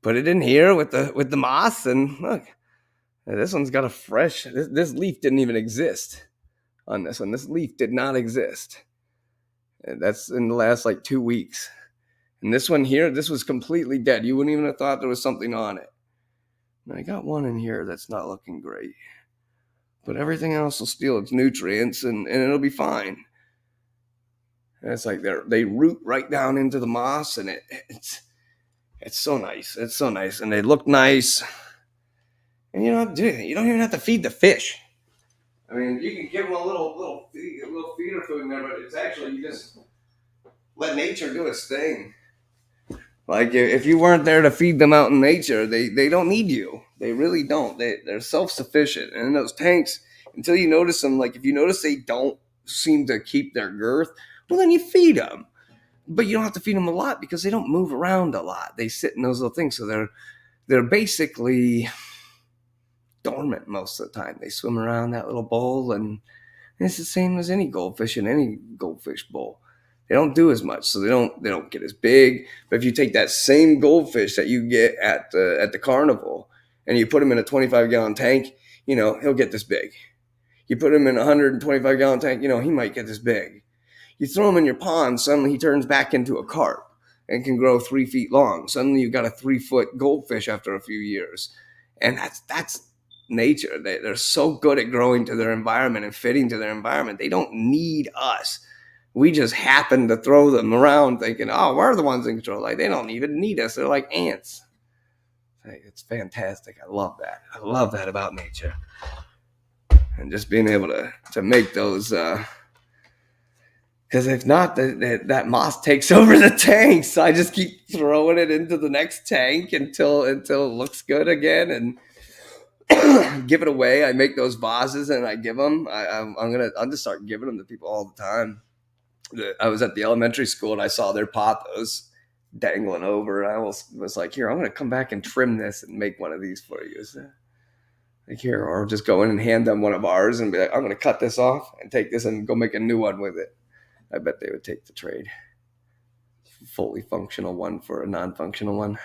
put it in here with the moss. And look, this one's got a fresh, this leaf didn't even exist on this one. This leaf did not exist. And that's in the last like 2 weeks. And this one here, this was completely dead. You wouldn't even have thought there was something on it. And I got one in here that's not looking great. But everything else will steal its nutrients and it'll be fine. And it's like they root right down into the moss, and it's so nice. It's so nice. And they look nice. And you don't even have to feed the fish. I mean, you can give them a little feeder food in there, but it's actually you just let nature do its thing. Like if you weren't there to feed them out in nature, they don't need you. They really don't. They're self-sufficient. And in those tanks, until you notice them, like if you notice they don't seem to keep their girth, well then you feed them. But you don't have to feed them a lot because they don't move around a lot. They sit in those little things, so they're basically dormant most of the time. They swim around that little bowl, and it's the same as any goldfish in any goldfish bowl. They don't do as much, so they don't get as big. But if you take that same goldfish that you get at the carnival and you put him in a 25-gallon tank, he'll get this big. You put him in a 125-gallon tank, he might get this big. You throw him in your pond, suddenly he turns back into a carp and can grow 3 feet long. Suddenly you've got a 3-foot goldfish after a few years. And that's nature. They're so good at growing to their environment and fitting to their environment. They don't need us. We just happen to throw them around thinking, oh, we're the ones in control. Like they don't even need us. They're like ants. It's fantastic. I love that. I love that about nature. And just being able to make those, because if not, that moss takes over the tank. So I just keep throwing it into the next tank until it looks good again, and give it away. I make those vases and I give them. I'll just start giving them to people all the time. I was at the elementary school and I saw their pothos dangling over. And I was like, here, I'm going to come back and trim this and make one of these for you. So, like here, or just go in and hand them one of ours and be like, I'm going to cut this off and take this and go make a new one with it. I bet they would take the trade. Fully functional one for a non-functional one.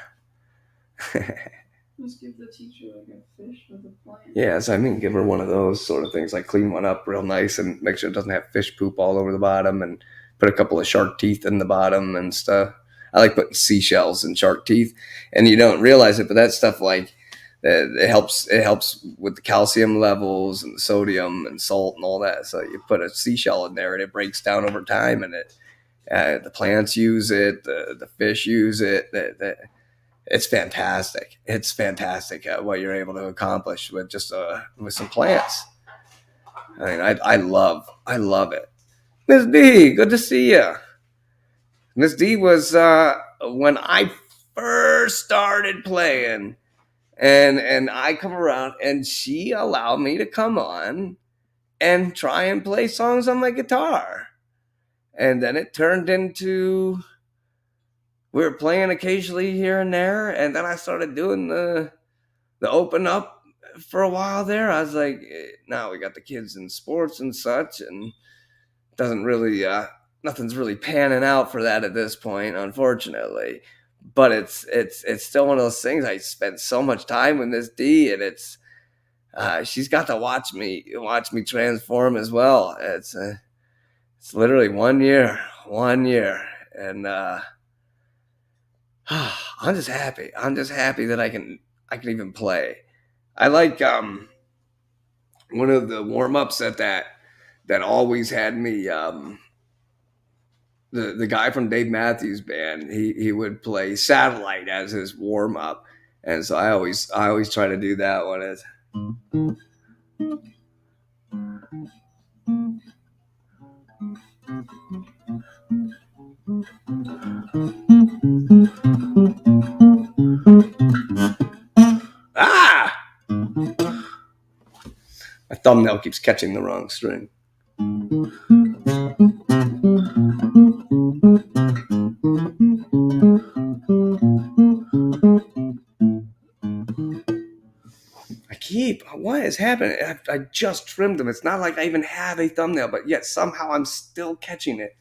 Just give the teacher like a fish with a plant. Yeah, so give her one of those sort of things, like clean one up real nice and make sure it doesn't have fish poop all over the bottom, and put a couple of shark teeth in the bottom and stuff. I like putting seashells in shark teeth, and you don't realize it, but that stuff, like It helps with the calcium levels and the sodium and salt and all that. So you put a seashell in there and it breaks down over time, and the plants use it, the fish use it. It's fantastic. It's fantastic what you're able to accomplish with just with some plants. I mean, I love it. Miss D, good to see you. Miss D was when I first started playing, and I come around, and she allowed me to come on and try and play songs on my guitar, and then it turned into we were playing occasionally here and there, and then I started doing the open up for a while there. I was like, now we got the kids in sports and such, and doesn't really nothing's really panning out for that at this point, unfortunately. But it's still one of those things. I spent so much time with Miss D, and she's got to watch me transform as well. It's literally 1 year, and I'm just happy. I'm just happy that I can even play. I like one of the warm ups that always had me the guy from Dave Matthews Band. He would play Satellite as his warm up, and so I always try to do that one as. Ah! My thumbnail keeps catching the wrong string. What is happening? I just trimmed them. It's not like I even have a thumbnail, but yet somehow I'm still catching it.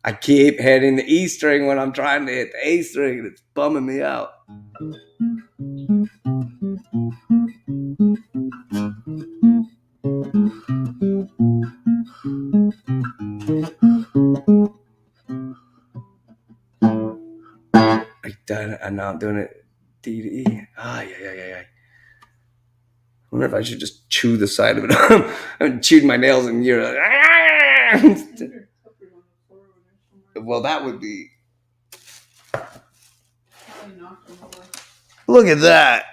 I keep hitting the E string when I'm trying to hit the A string, and it's bumming me out. I'm now doing it D to E. Yeah. I wonder if I should just chew the side of it. I chewed my nails and you're like, well, that would be. Look at that.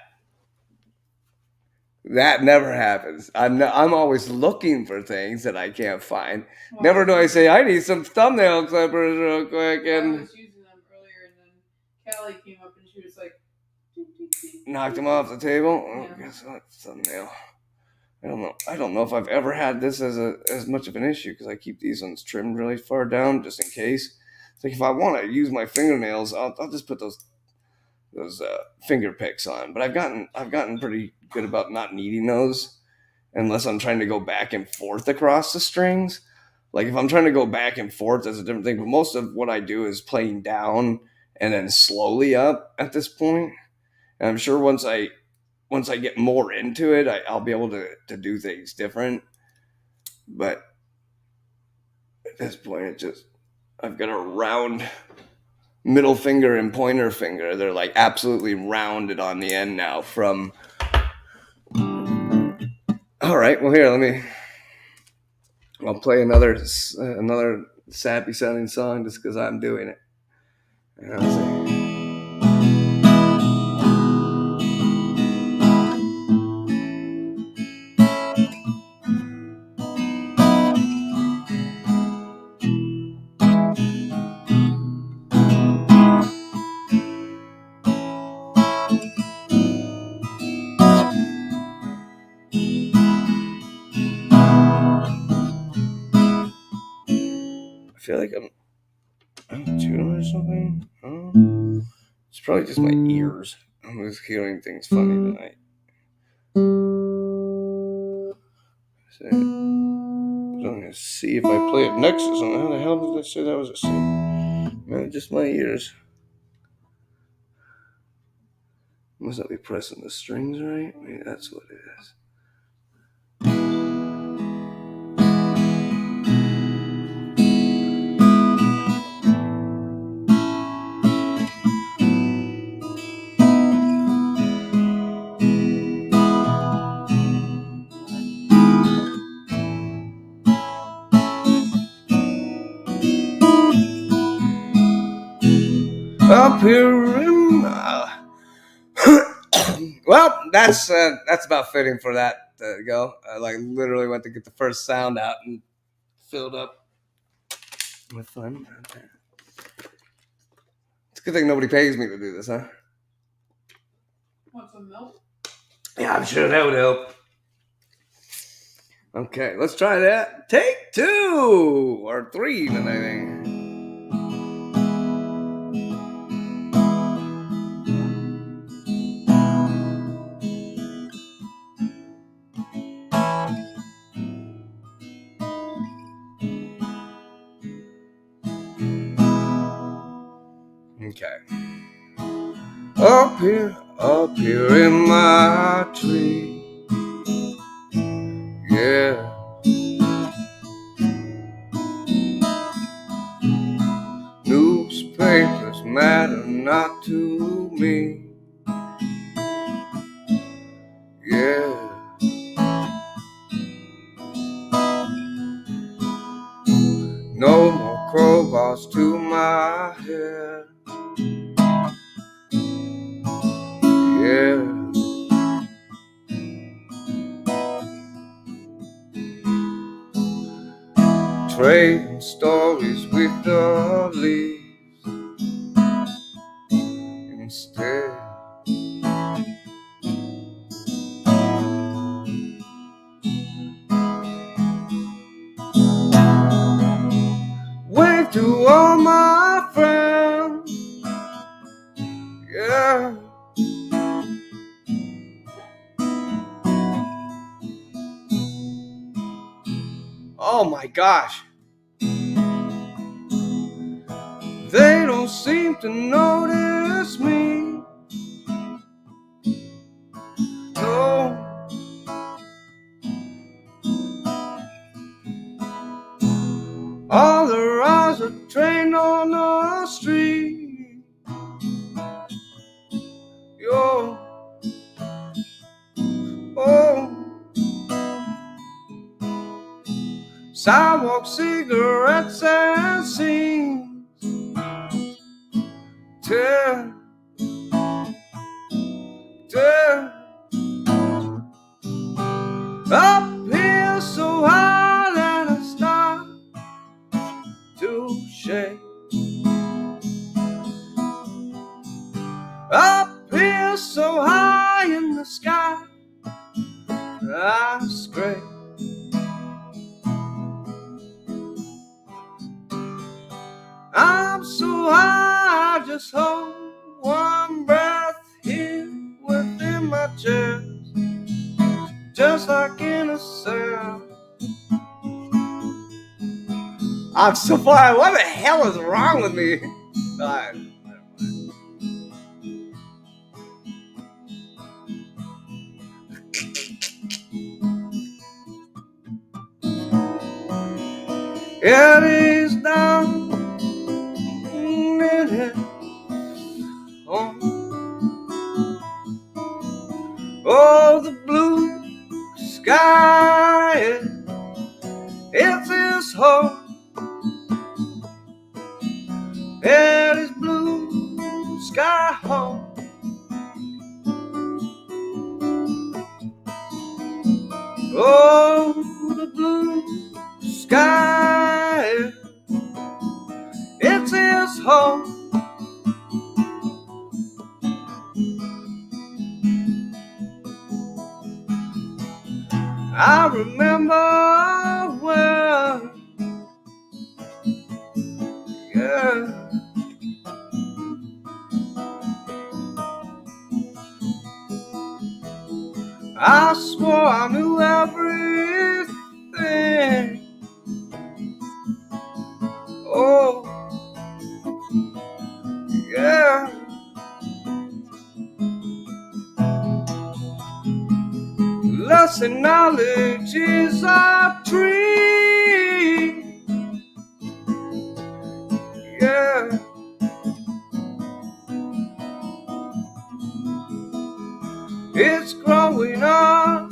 That never happens. I'm always looking for things that I can't find. Well, never do I say I need some thumbnail clippers real quick. And I was using them earlier, and then Callie came up and she was like, knocked them off the table. Yeah. Oh, guess what? Thumbnail. I don't know if I've ever had this as much of an issue because I keep these ones trimmed really far down just in case. It's like if I want to use my fingernails, I'll just put those finger picks on. But I've gotten pretty good about not needing those unless I'm trying to go back and forth across the strings. Like if I'm trying to go back and forth, that's a different thing. But most of what I do is playing down and then slowly up at this point. And I'm sure once I get more into it, I'll be able to do things different. But at this point, I've got a round middle finger and pointer finger. They're like absolutely rounded on the end now from. All right, well here, I'll play another sappy sounding song just because I'm doing it. And I'll say. I feel like I'm tuning or something. It's probably just my ears. I'm just hearing things funny tonight. So, I'm going to see if I play it next or something. How the hell did I say that was a C? No, just my ears. Must not be pressing the strings right. Maybe that's what it is. up here in well, that's about fitting for that to go. I like literally went to get the first sound out and filled up with fun. It's a good thing nobody pays me to do this, huh? Want some milk? Yeah, I'm sure that would help. Okay, let's try that. Take 2 or 3, then I think. Okay. Up here in my tree. Yeah. Newspapers matter not to me. Yeah. No more crowbars to my head. Yeah. Trading stories with the leaves instead. Wave to all my friends. Yeah. Oh my gosh. They don't seem to notice me. No. All their eyes are trained on the street. Yo. Oh. Sidewalk cigarettes and scenes. Turn. Up here so high that I start to shake. Up here so high in the sky, I scrape. I'm so high, I just hold one breath here within my chest, just like in a cell. I'm so far. What the hell is wrong with me? It is down in it. Oh, the blue sky, it's his home. It is blue sky home. Oh, the blue sky, it's his home. I remember when, yeah, I swore I knew everything. Oh, yeah. Lesson knowledge is a tree. Yeah. It's growing up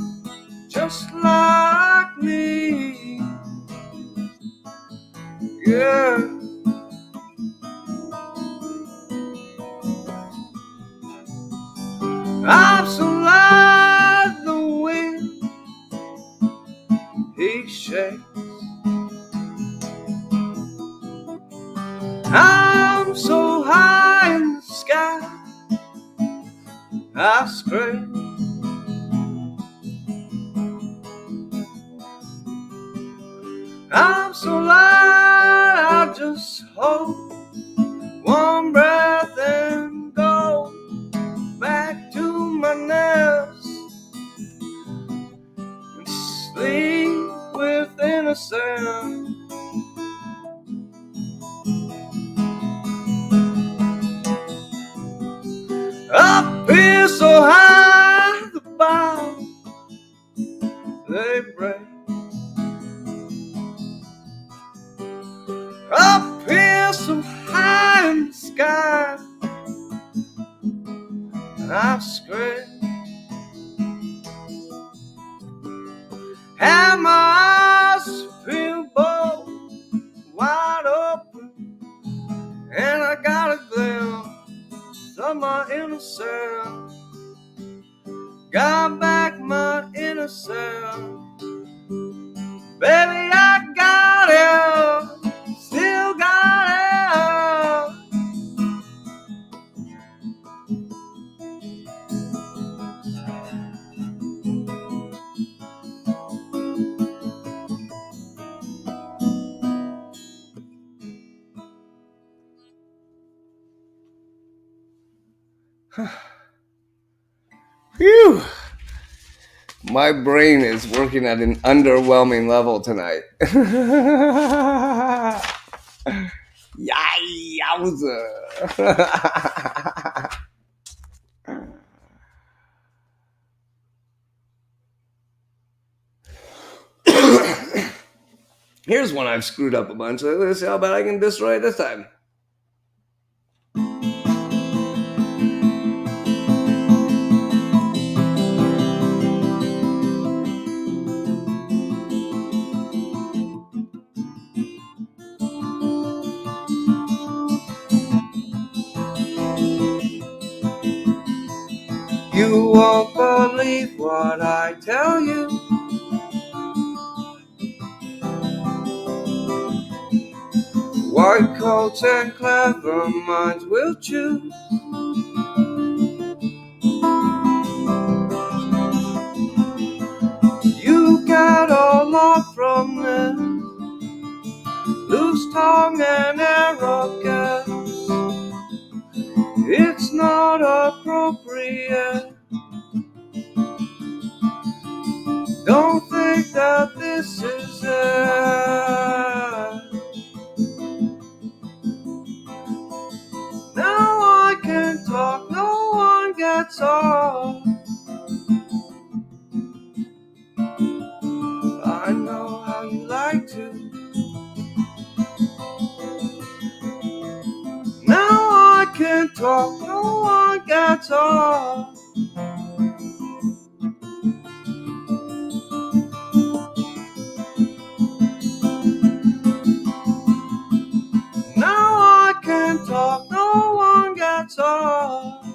just like me. Yeah. chase. I'm so high in the sky, I scream. I'm so light, I just hold one breath and go back to my nest and sleep with innocence. Up here so high, the boughs they break. Up here so high in the sky, I scream. And my eyes feel both wide open, and I got a glimpse of my innocence. Got back my innocence. Baby, I got it, still got it. Phew. My brain is working at an underwhelming level tonight. Yowza. Here's one I've screwed up a bunch. Let's see how bad I can destroy it this time. You won't believe what I tell you. White coats and clever minds will choose. You got a lot from this loose tongue and arrogance. It's not appropriate. Don't think that this is it. Now I can talk, no one gets off. I know how you like to. Now I can talk, no one gets off. Now I can talk, no one gets off.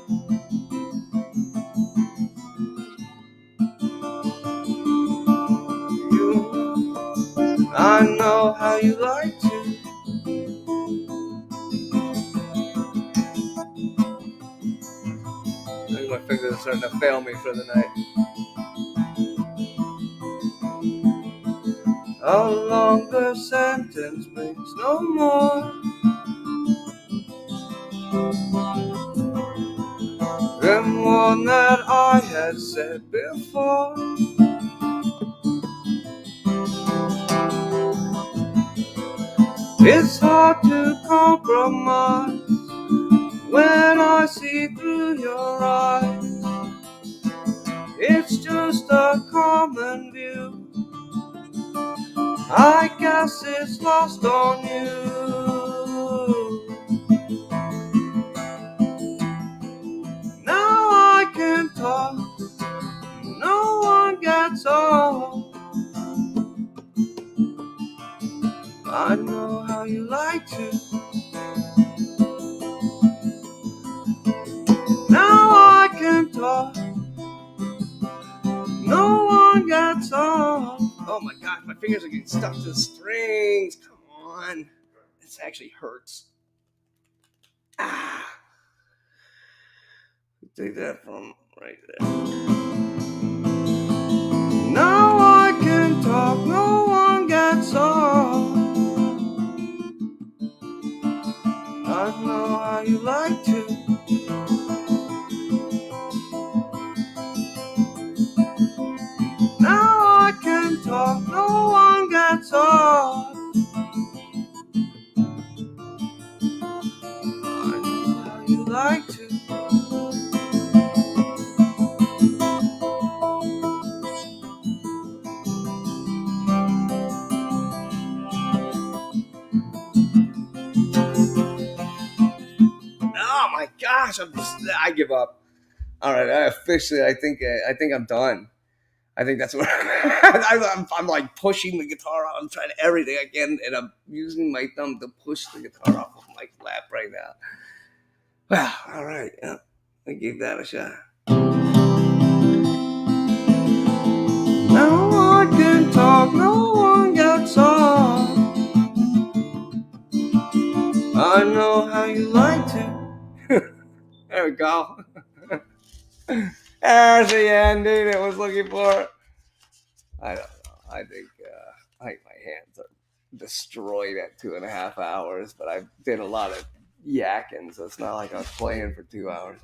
I know how you like to. I think my fingers are starting to fail me for the night. A longer sentence brings no more than one that I had said before. It's hard to compromise when I see through your eyes. It's just a common view. I guess it's lost on you. Now I can talk, no one gets off. I know how you like to. Now I can talk, no one gets off. Oh my gosh, my fingers are getting stuck to the strings. Come on. This actually hurts. Ah. Take that from right there. Now I can talk, no one gets off. I know how you like to. Now I can talk, no one gets off. I know how you like to. Oh my gosh, I give up. All right, I think I'm done. I think that's what I'm like pushing the guitar out. I'm trying everything I can, and I'm using my thumb to push the guitar off of my lap right now. Well, all right, yeah, I gave that a shot. No one can talk, no one gets off. I know how you like to. There we go. There's the ending I was looking for. I don't know. I think my hands are destroyed at 2.5 hours, but I did a lot of yakking, so it's not like I was playing for 2 hours.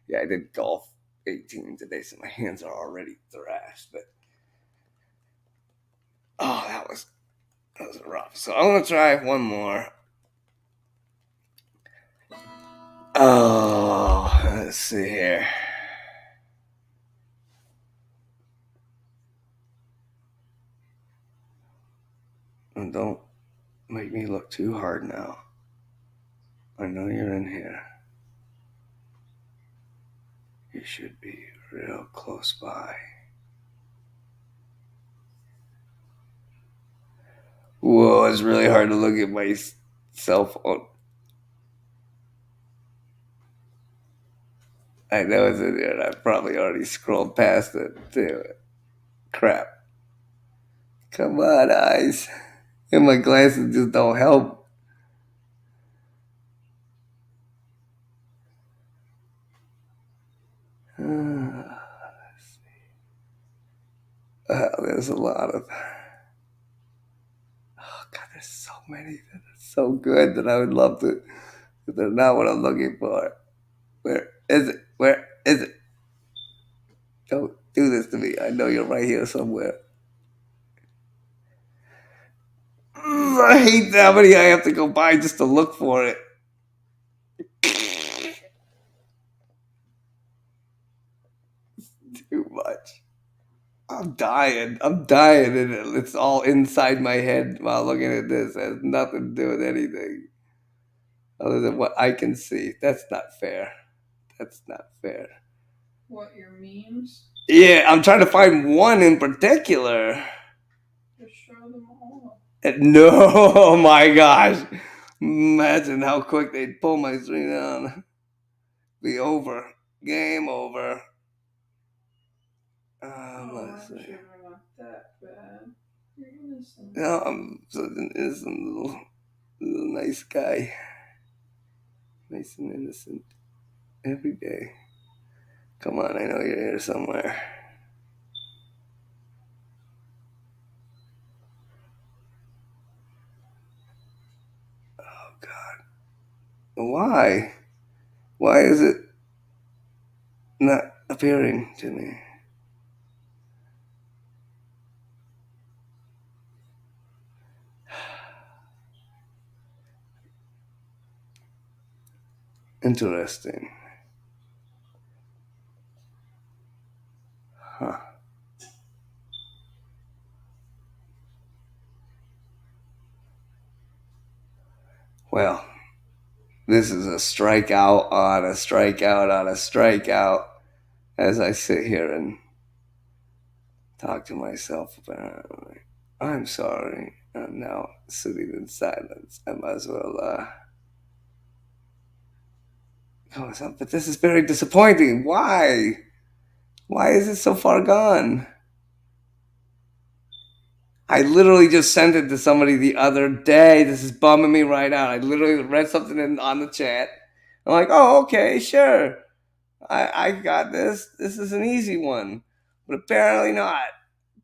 Yeah, I did golf 18 today, so my hands are already thrashed. But oh, that was rough. So I'm gonna try one more. Oh, let's see here. And don't make me look too hard now. I know you're in here. You should be real close by. Whoa, it's really hard to look at my cell phone. I know it's in there. I probably already scrolled past it too. Crap. Come on, eyes. And my glasses just don't help. Let's see. There's a lot of. Oh God, there's so many that are so good that I would love to. But they're not what I'm looking for. Where is it? Where is it? Don't do this to me. I know you're right here somewhere. I hate how many I have to go by just to look for it. Too much. I'm dying. I'm dying, and it's all inside my head while looking at this. It has nothing to do with anything other than what I can see. That's not fair. That's not fair. What, your memes? Yeah, I'm trying to find one in particular. Just show them all. No, oh my gosh. Imagine how quick they'd pull my string down. Be over. Game over. Let's see. Sure not that bad. You're innocent. No, I'm such an innocent little nice guy. Nice and innocent. Every day. Come on, I know you're here somewhere. Oh, God. Why? Why is it not appearing to me? Interesting. Huh. Well, this is a strikeout on a strikeout on a strikeout as I sit here and talk to myself about it. I'm sorry. I'm now sitting in silence. I might as well go on. But this is very disappointing. Why? Why is it so far gone? I literally just sent it to somebody the other day. This is bumming me right out. I literally read something on the chat. I'm like, oh, okay, sure. I got this. This is an easy one. But apparently not.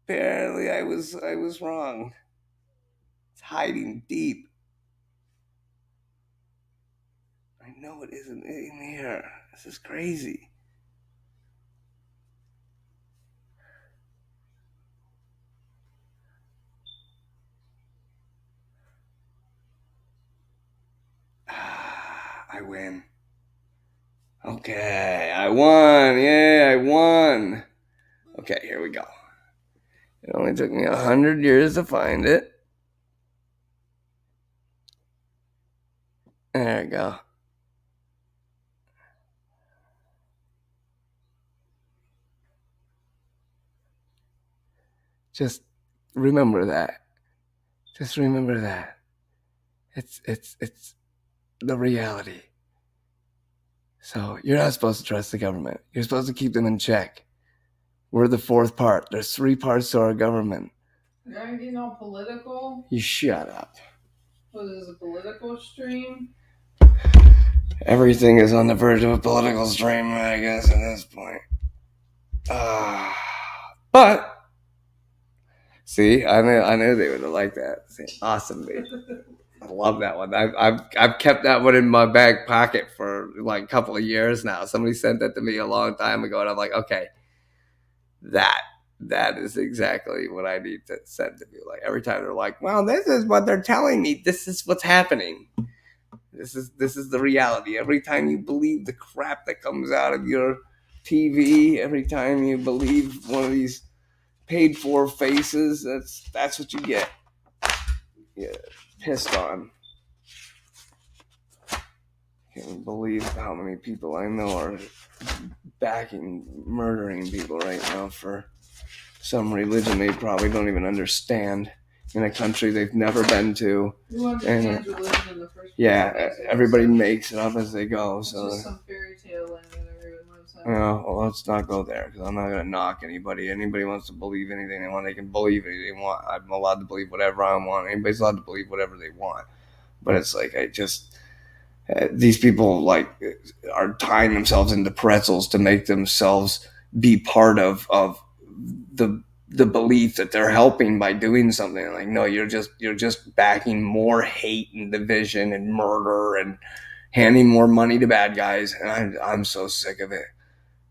Apparently I was wrong. It's hiding deep. I know it isn't in here. This is crazy. I win. Okay, I won. Yeah, I won. Okay, here we go. It only took me 100 years to find it. There we go. Just remember that. Just remember that. It's the reality. So you're not supposed to trust the government. You're supposed to keep them in check. We're the fourth part. There's 3 parts to our government. You're not getting all political. You shut up. What is this, a political stream? Everything is on the verge of a political stream, I guess, at this point. But see, I knew they would have liked that. See, awesome, dude. I love that one. I've kept that one in my back pocket for like a couple of years now. Somebody sent that to me a long time ago, and I'm like, okay, that is exactly what I need to send to you. Like every time they're like, well, this is what they're telling me. This is what's happening. This is the reality. Every time you believe the crap that comes out of your TV, every time you believe one of these paid for faces, that's what you get. Yeah, pissed on. Can't believe how many people I know are murdering people right now for some religion they probably don't even understand in a country they've never been to. Who understands religion in the first place? Yeah, everybody makes it up as they go. It's So just some fairy tale landing on everyone's website. well, let's not go there because I'm not going to knock anybody. Anybody wants to believe anything they want, they can believe anything they want. I'm allowed to believe whatever I want. Anybody's allowed to believe whatever they want. But it's like these people like are tying themselves into pretzels to make themselves be part of the belief that they're helping by doing something. Like, no, you're just backing more hate and division and murder and handing more money to bad guys. And I'm so sick of it.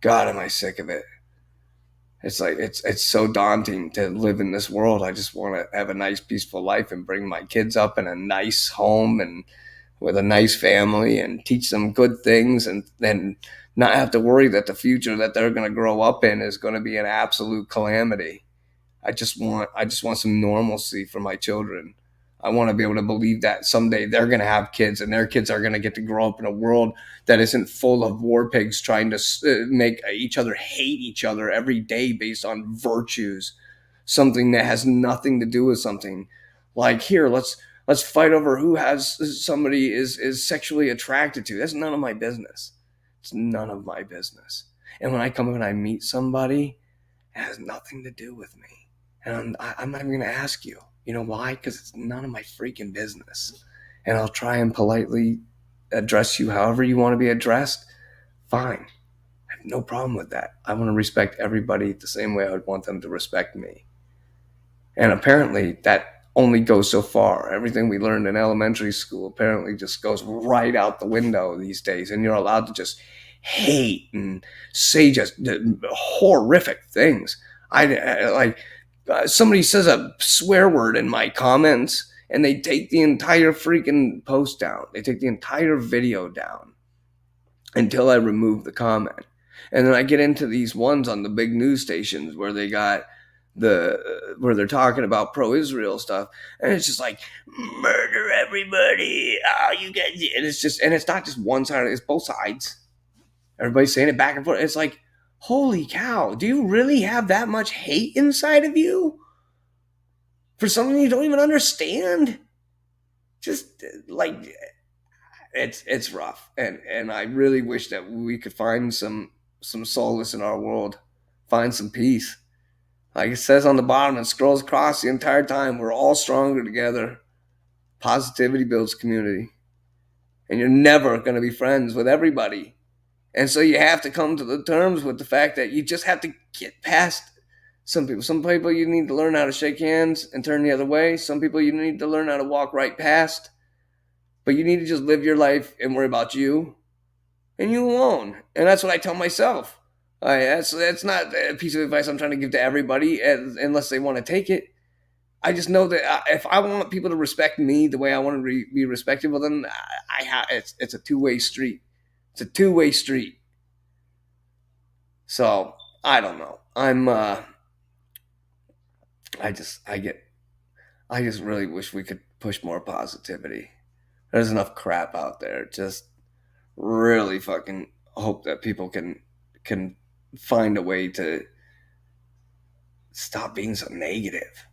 God, am I sick of it. It's like it's so daunting to live in this world. I just want to have a nice, peaceful life and bring my kids up in a nice home and with a nice family and teach them good things and then not have to worry that the future that they're going to grow up in is going to be an absolute calamity. I just want some normalcy for my children. I want to be able to believe that someday they're going to have kids and their kids are going to get to grow up in a world that isn't full of war pigs trying to make each other hate each other every day based on virtues, something that has nothing to do with something. Like, here, let's fight over who has somebody is sexually attracted to. That's none of my business. It's none of my business. And when I come and I meet somebody, it has nothing to do with me. And I'm not even going to ask you. You know why? Because it's none of my freaking business. And I'll try and politely address you however you want to be addressed. Fine. I have no problem with that. I want to respect everybody the same way I would want them to respect me. And apparently that only goes so far. Everything we learned in elementary school apparently just goes right out the window these days. And you're allowed to just hate and say just horrific things. Somebody says a swear word in my comments and they take the entire freaking post down. They take the entire video down until I remove the comment. And then I get into these ones on the big news stations where they got where they're talking about pro-Israel stuff, and it's just like murder everybody. Oh, you guys, and it's not just one side; it's both sides. Everybody's saying it back and forth. It's like, holy cow! Do you really have that much hate inside of you for something you don't even understand? Just like it's rough, and I really wish that we could find some solace in our world, find some peace. Like it says on the bottom, it scrolls across the entire time. We're all stronger together. Positivity builds community. And you're never going to be friends with everybody. And so you have to come to the terms with the fact that you just have to get past some people. Some people you need to learn how to shake hands and turn the other way. Some people you need to learn how to walk right past. But you need to just live your life and worry about you and you alone. And that's what I tell myself. That's not a piece of advice I'm trying to give to everybody unless they want to take it. I just know that if I want people to respect me the way I want to be respected, well, then it's a two-way street. It's a two-way street. So I don't know. I just I get I just really wish we could push more positivity. There's enough crap out there. Just really fucking hope that people can find a way to stop being so negative,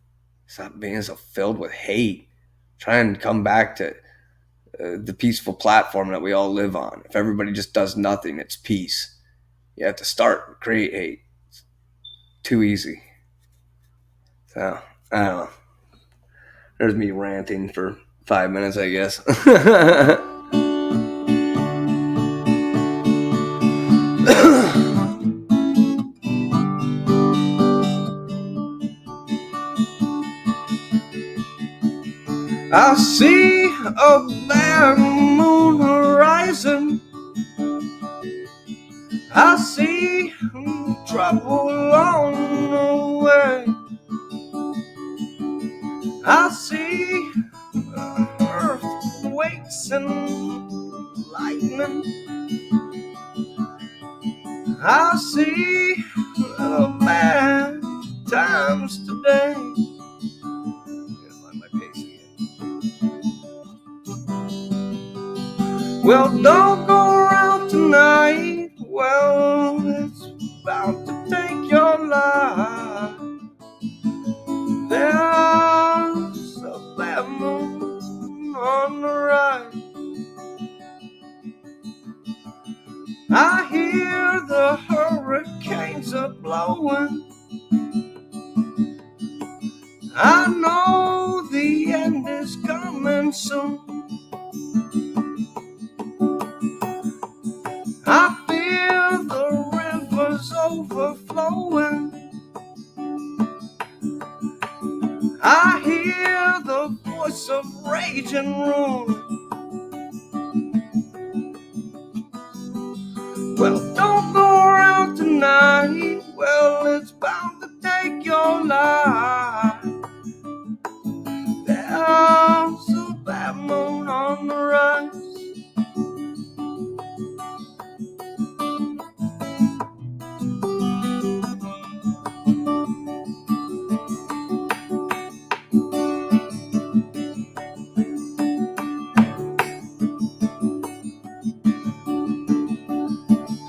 stop being so filled with hate. Try and come back to the peaceful platform that we all live on. If everybody just does nothing, it's peace. You have to start create hate. It's too easy. So I don't know. There's me ranting for 5 minutes, I guess. I see a bare moon horizon. I see trouble along the way. I see earthquakes and lightning. I see bad times today. Gotta find my pace again. Well, don't go around tonight. Well, it's about to take your life. There's a bad moon on the rise. I hear the hurricanes are blowing. I know the end is coming soon. I feel the rivers overflowing. I hear the voice of rage and ruin. Well, don't go around tonight. Well, it's bound to take your life. There's a bad moon on the rise.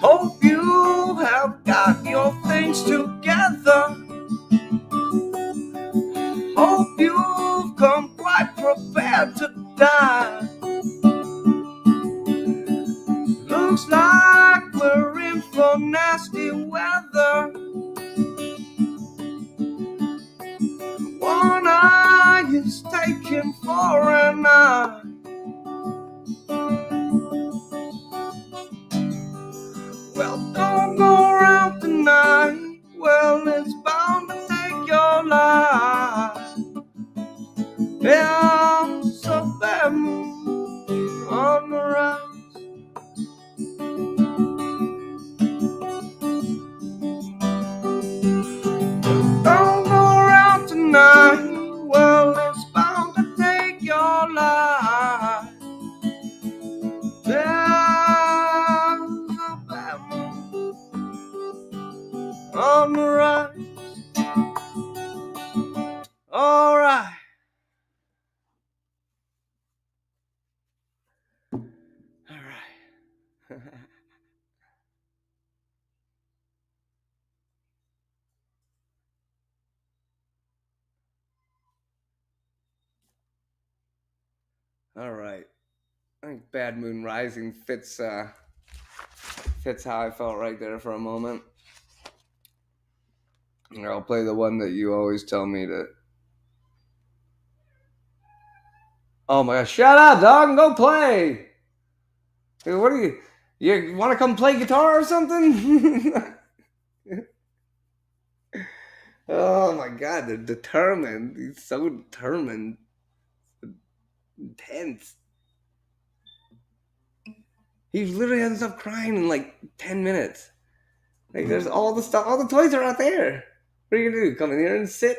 Hope you have got your things together. Hope you've come quite prepared to die. Looks like we're in for nasty weather. One eye is taken for an eye. Well, don't go around tonight. Well, it's bound to take your life. There's a bad moon on the rise. Don't go around tonight. Well, it's bound to take your life. There's a bad moon on the rise. All right. All right. All right. I think Bad Moon Rising fits how I felt right there for a moment. Or I'll play the one that you always tell me to. Oh my gosh! Shut up, dog, and go play. Hey, what are you? You want to come play guitar or something? Oh my god, they're determined. He's so determined. Intense. He literally hasn't stopped crying in like 10 minutes. Like, there's all the stuff, all the toys are out there. What are you gonna do? Come in here and sit?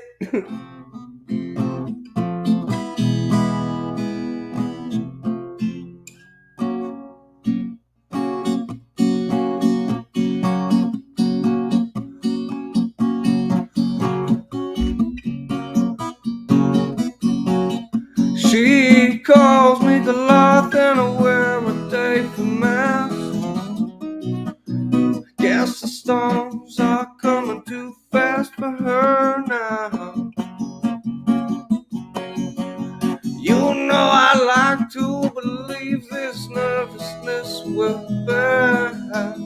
She calls me the lot and I wear a day for mass. Guess the storms are coming too fast for her now. You know I like to believe this nervousness will pass.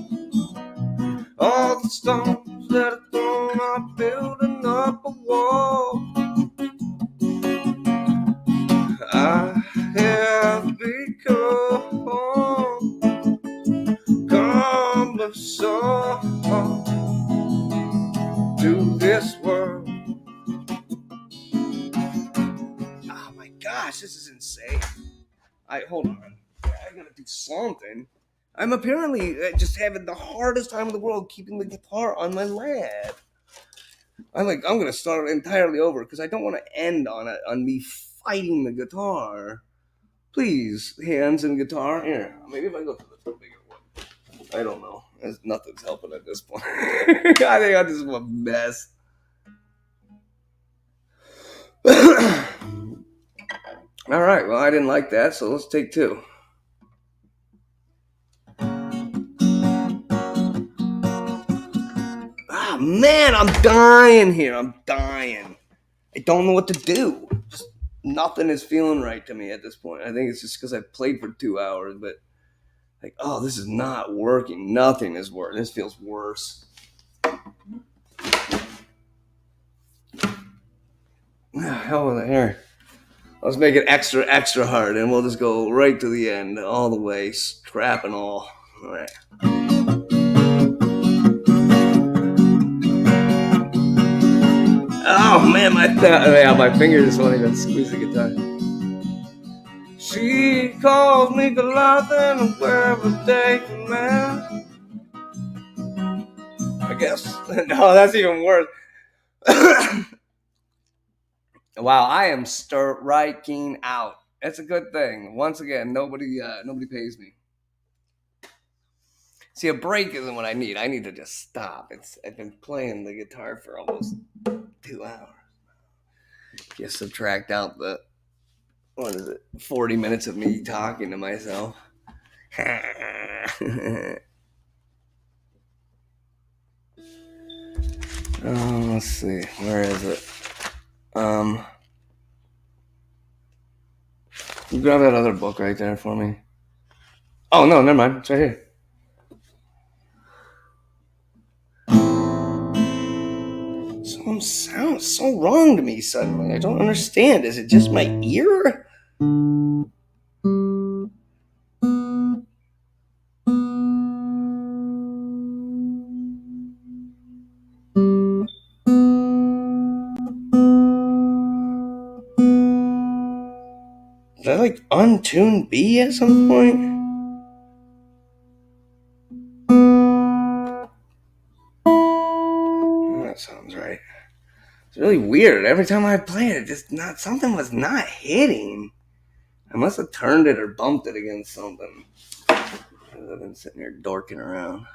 All the stones that are thrown are building up a wall. I have become cumbersome to this world. Oh my gosh, this is insane. Hold on. I gotta do something. I'm apparently just having the hardest time in the world keeping the guitar on my lap. I'm gonna start entirely over because I don't want to end on me fighting the guitar. Please, hands and guitar. Here, maybe if I go to the bigger one. I don't know. Nothing's helping at this point. I think I'm just a mess. All right. Well, I didn't like that, so let's take two. Ah, man, I'm dying here. I'm dying. I don't know what to do. Just nothing is feeling right to me at this point. I think it's just because I played for 2 hours, but like, oh, this is not working. Nothing is working. This feels worse. Hell with it. Here. Let's make it extra, extra hard, and we'll just go right to the end, all the way, strap and all. All right. Oh man, my fingers just won't even squeeze the guitar. She calls me Galata and wherever day man. I guess. No, that's even worse. Wow, I am striking out. That's a good thing. Once again, nobody pays me. See, a break isn't what I need. I need to just stop. I've been playing the guitar for almost 2 hours. Just subtract out the 40 minutes of me talking to myself. Let's see. Where is it? You grab that other book right there for me. Oh no, never mind. It's right here. Some sounds so wrong to me suddenly. I don't understand. Is it just my ear? Did I like untune B at some point? That sounds right. It's really weird. Every time I play it, something was not hitting. I must have turned it or bumped it against something. I've been sitting here dorking around.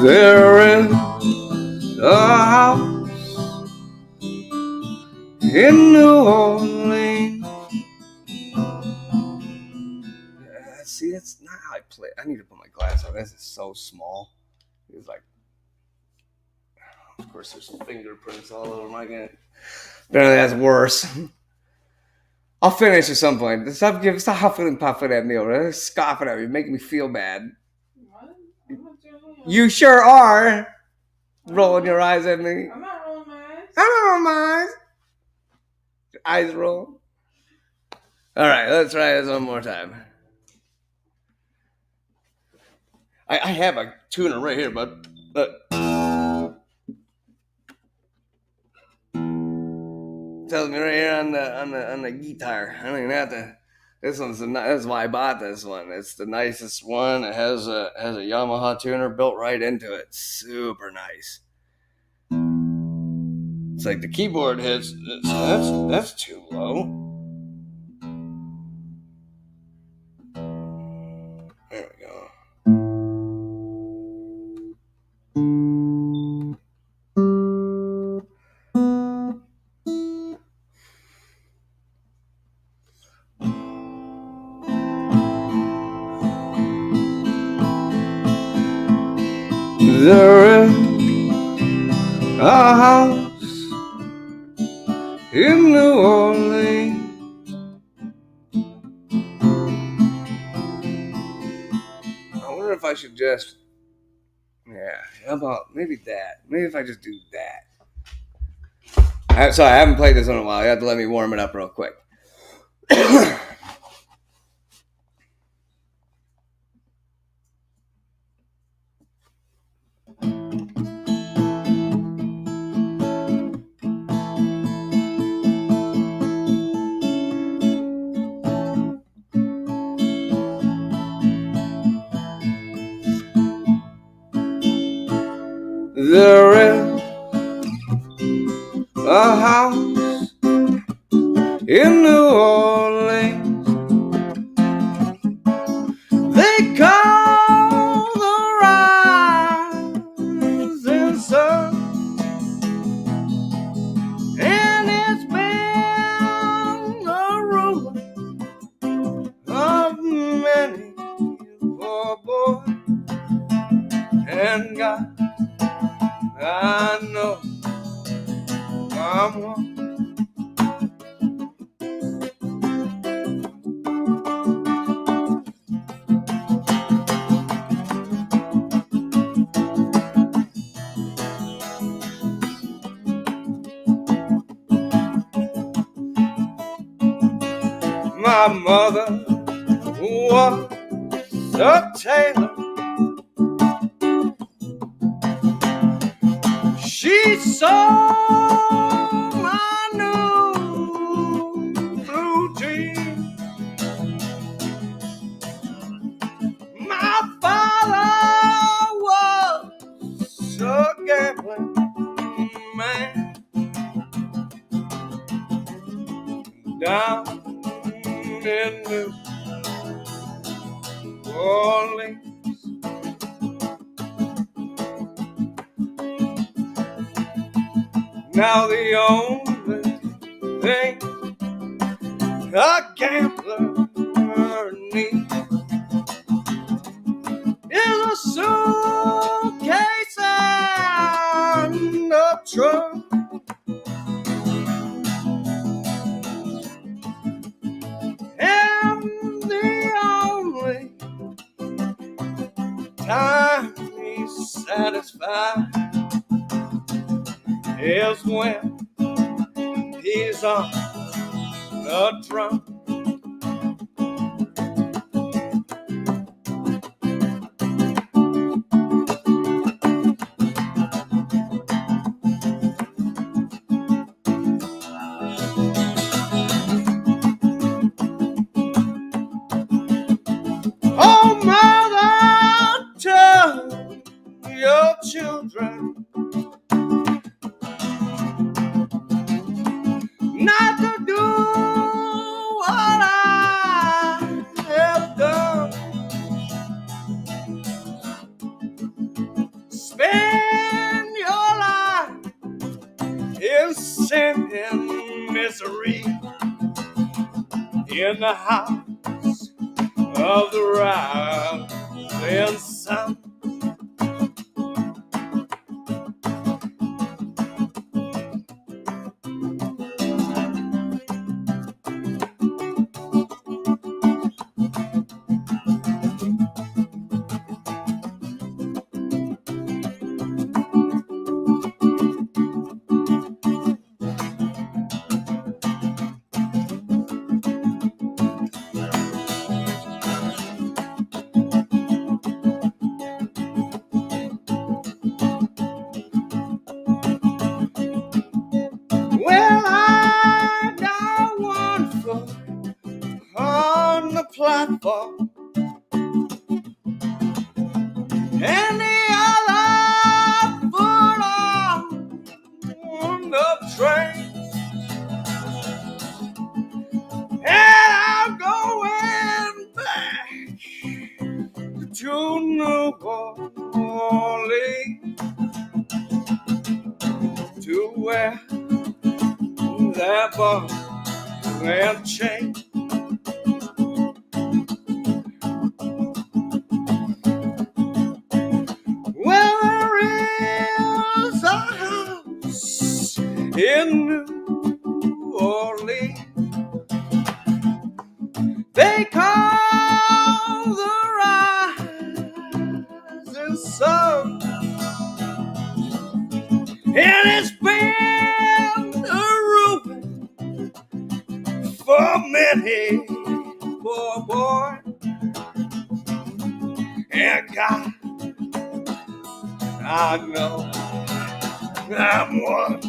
There is a house in New Orleans. See, that's not how I play. I need to put my So this is so small. It's like, of course, there's fingerprints all over my gun. Apparently, that's worse. I'll finish at some point. Stop huffing and puffing at me over there. Scoffing at me, making me feel bad. What? I'm not doing that. You sure are. Rolling your eyes at me. I'm not rolling my eyes. I'm not rolling my eyes. Eyes roll. All right, let's try this one more time. I have a tuner right here, bud. Look. Tells me right here on the guitar. I don't even have to. This that's why I bought this one. It's the nicest one. It has a Yamaha tuner built right into it. Super nice. It's like the keyboard hits. That's too low. There we go. There is a house in New Orleans. I wonder if I should just, how about maybe that? Maybe if I just do that. Sorry, I haven't played this in a while. You have to let me warm it up real quick. There is a house in New Orleans they call the rising sun, and it's been a rumor of many poor boys, and God, I know I'm one. My mother was a tailor. She saw my new blue jeans. My father was a gambling man down in New Orleans. Now the only thing a gambler needs is a suitcase and a trunk. And the only time he's satisfied is when he's on the drum. Oh, mother, tell your children not to do what I have done. Spend your life in sin and misery in the house of the rising sun. falling to where that ball and chain. Well, there is a house in New Orleans they call the rising sun, and it's been a ruin for many poor boy. And God, I know I'm one.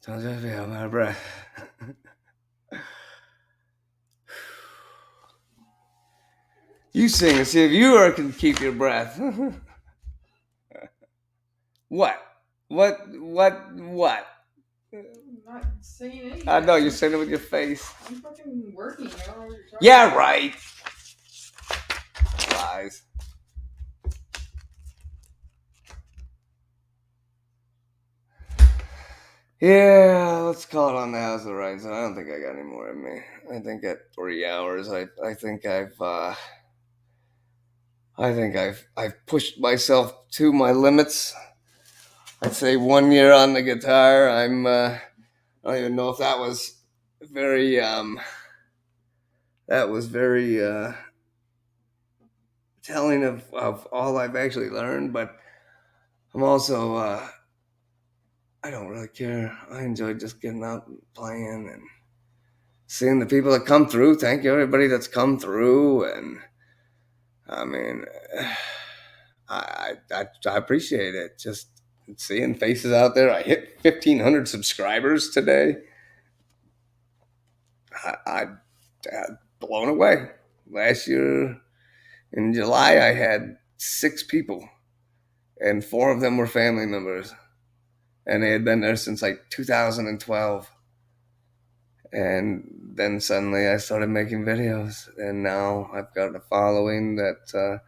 Don't just feel my breath. You sing and see if you can keep your breath. What? What? I'm not saying anything. I know you're saying it with your face. I'm fucking working. I don't know what you're talking Yeah, about. right. Lies. Yeah, let's call it on the house of rights. I don't think I got any more in me. I think at 3 hours, I think I've pushed myself to my limits. I'd say 1 year on the guitar. I don't even know if that was very telling of all I've actually learned, but I'm also I don't really care. I enjoy just getting out and playing and seeing the people that come through. Thank you, everybody that's come through, and I mean, I appreciate it. Just seeing faces out there. I hit 1,500 subscribers today. I'm blown away. Last year in July, I had 6 people, and 4 of them were family members, and they had been there since like 2012. And then suddenly I started making videos, and now I've got a following that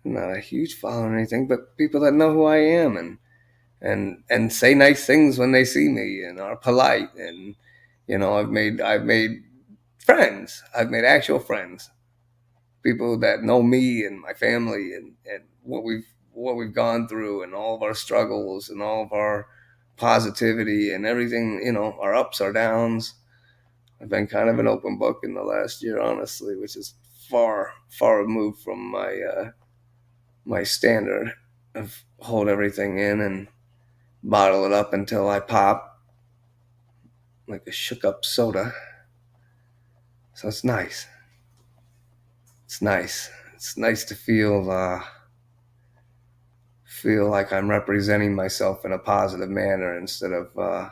not a huge following or anything, but people that know who I am and say nice things when they see me and are polite. And I've made friends. I've made actual friends, people that know me and my family and what we've gone through and all of our struggles and all of our positivity and everything. Our ups, our downs. I've been kind of an open book in the last year, honestly, which is far removed from my standard of hold everything in and bottle it up until I pop like a shook up soda. So it's nice. It's nice. It's nice to feel like I'm representing myself in a positive manner instead of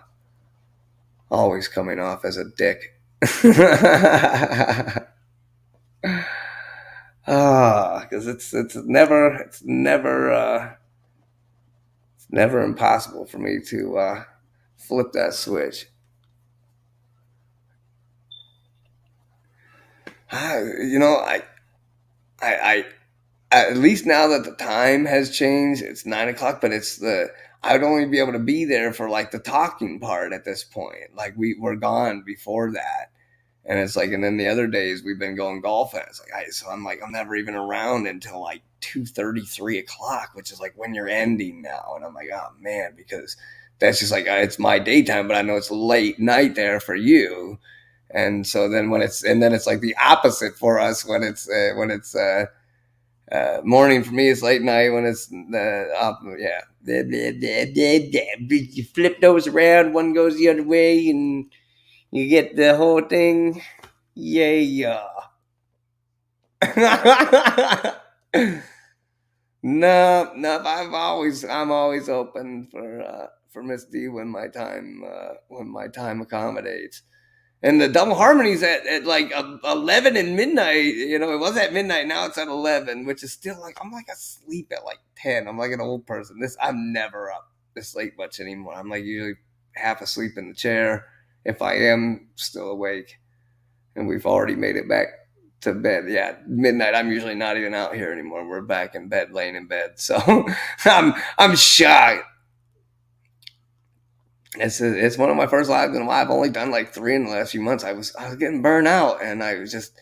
always coming off as a dick. Because it's never impossible for me to flip that switch. I at least now that the time has changed, it's 9 o'clock, but I would only be able to be there for like the talking part at this point. Like we're gone before that. And it's like, and then the other days we've been going golfing. It's like, so I'm like, I'm never even around until like 2:30, 3 o'clock, which is like when you're ending now. And I'm like, oh man, because that's just like, it's my daytime, but I know it's late night there for you. And so then then it's like the opposite for us when it's Morning for me is late night when it's yeah. You flip those around, one goes the other way, and you get the whole thing. Yeah. No. I'm always open for Miss D when my time accommodates. And the double harmonies at like 11 and midnight. It was at midnight. Now it's at 11, which is still like I'm like asleep at like 10. I'm like an old person. I'm never up this late much anymore. I'm like usually half asleep in the chair if I am still awake. And we've already made it back to bed. Yeah, midnight. I'm usually not even out here anymore. We're back in bed, laying in bed. So I'm shocked. It's one of my first lives in a while. I've only done like 3 in the last few months. I was getting burnt out, and I was just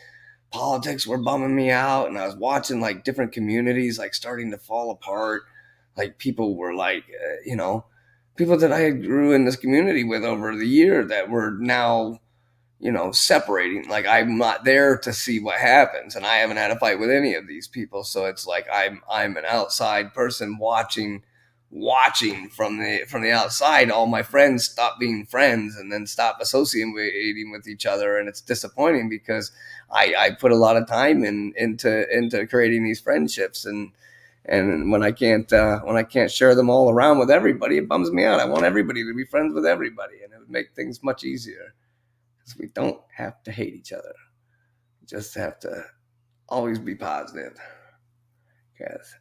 politics were bumming me out, and I was watching like different communities like starting to fall apart. Like people were like, people that I grew in this community with over the year that were now separating. Like I'm not there to see what happens, and I haven't had a fight with any of these people. So it's like I'm an outside person watching from the outside. All my friends stop being friends and then stop associating with each other, and it's disappointing because I put a lot of time into creating these friendships, and when I can't share them all around with everybody, it bums me out. I want everybody to be friends with everybody, and it would make things much easier. We don't have to hate each other. We just have to always be positive. Because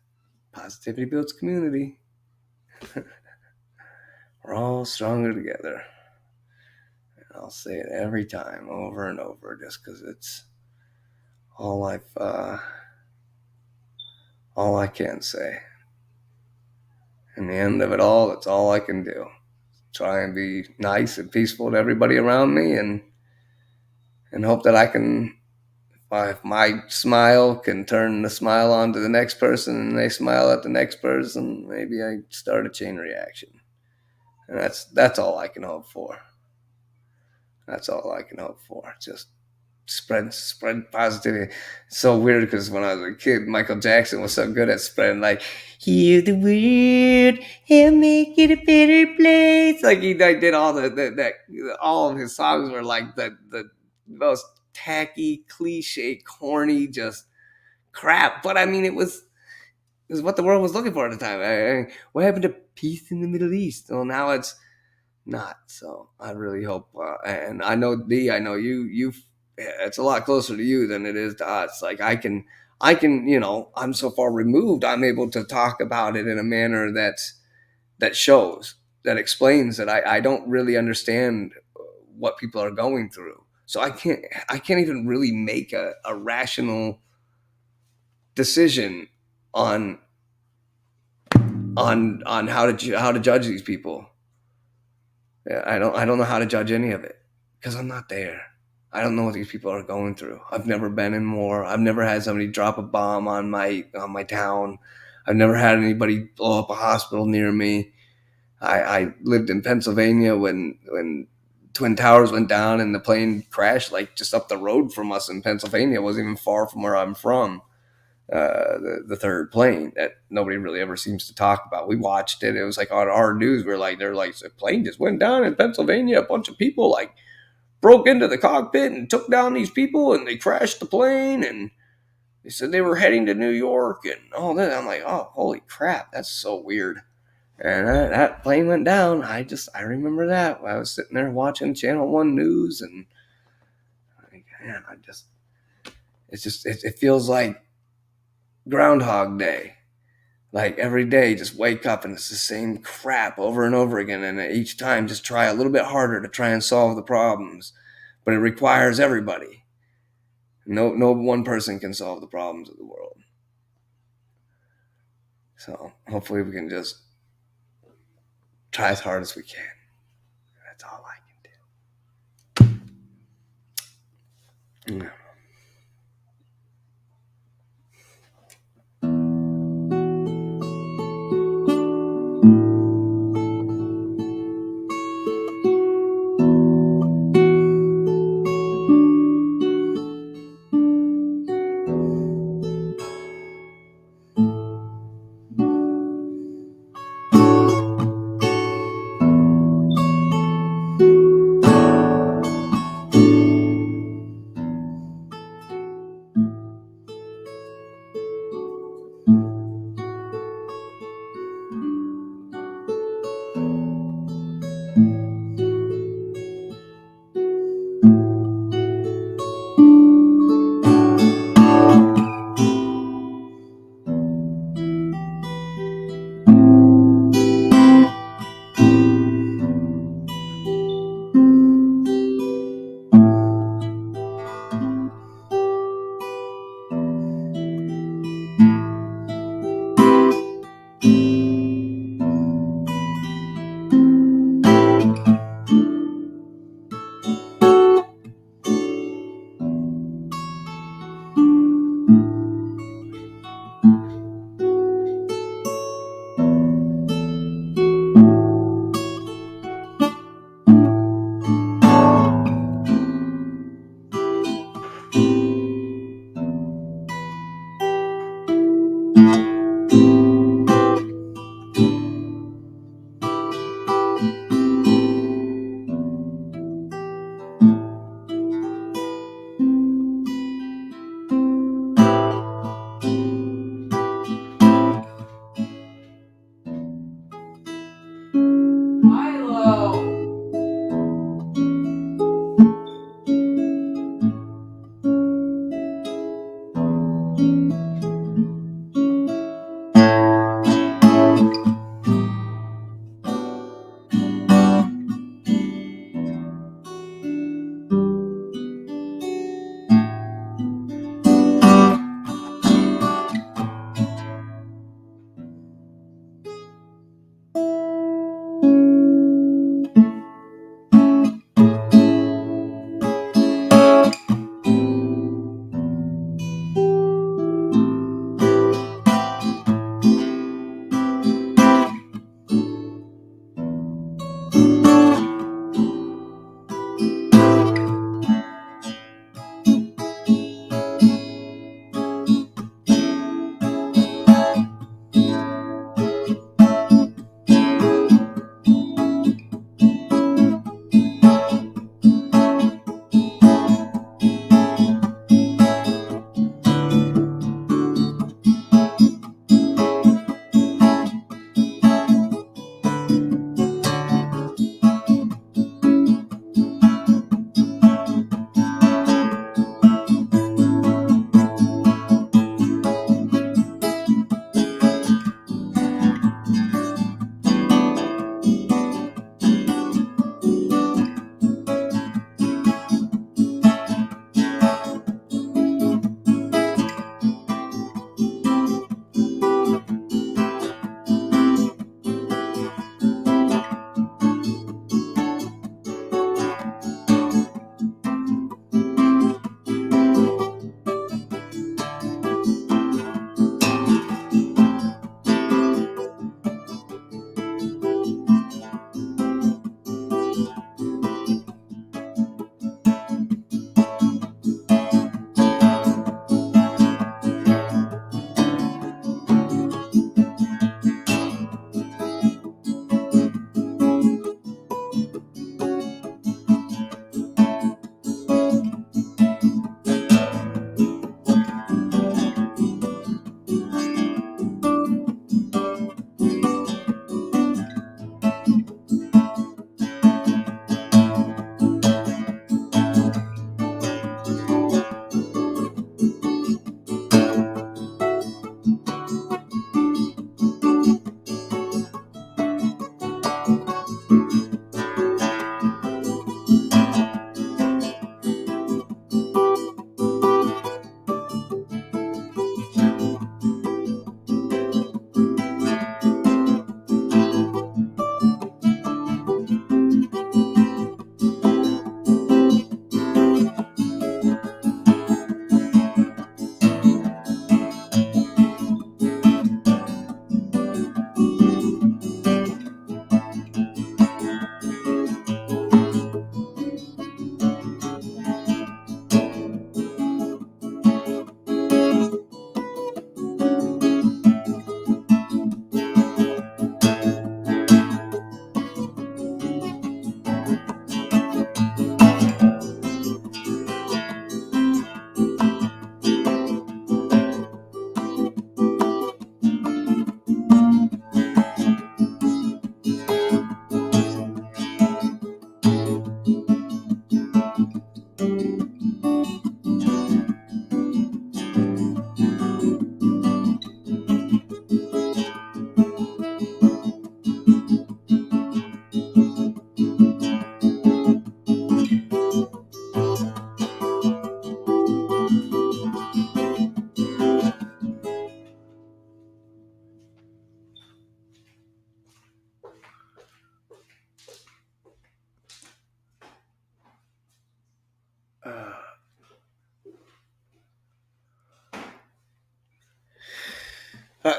positivity builds community. We're all stronger together. And I'll say it every time, over and over, just because it's all all I can say. In the end of it all, that's all I can do. Try and be nice and peaceful to everybody around me, and hope that I can, if my smile can turn the smile on to the next person and they smile at the next person, maybe I start a chain reaction. And that's all I can hope for. That's all I can hope for. Just spread positivity. It's so weird because when I was a kid, Michael Jackson was so good at spreading like heal the world and make it a better place. Like he did all that all of his songs were like the most tacky, cliche, corny, just crap. But I mean, it was what the world was looking for at the time. What happened to peace in the Middle East? Well, now it's not. So I really hope, and I know D, I know you. It's a lot closer to you than it is to us. Like I can, I'm so far removed. I'm able to talk about it in a manner that shows, that explains that I don't really understand what people are going through. So I can't even really make a rational decision on how to judge these people. Yeah, I don't know how to judge any of it because I'm not there. I don't know what these people are going through. I've never been in war. I've never had somebody drop a bomb on my town. I've never had anybody blow up a hospital near me. I lived in Pennsylvania when Twin Towers went down and the plane crashed like just up the road from us in Pennsylvania. It wasn't even far from where I'm from. The third plane that nobody really ever seems to talk about. We watched it. It was like on our news. They're like, the plane just went down in Pennsylvania. A bunch of people like broke into the cockpit and took down these people, and they crashed the plane. And they said they were heading to New York and all that. I'm like, oh, holy crap, that's so weird. And that plane went down. I remember that. I was sitting there watching Channel One News, and man, it feels like Groundhog Day. Like every day, just wake up and it's the same crap over and over again. And each time, just try a little bit harder to try and solve the problems. But it requires everybody. No one person can solve the problems of the world. So hopefully we can just try as hard as we can. That's all I can do. Yeah.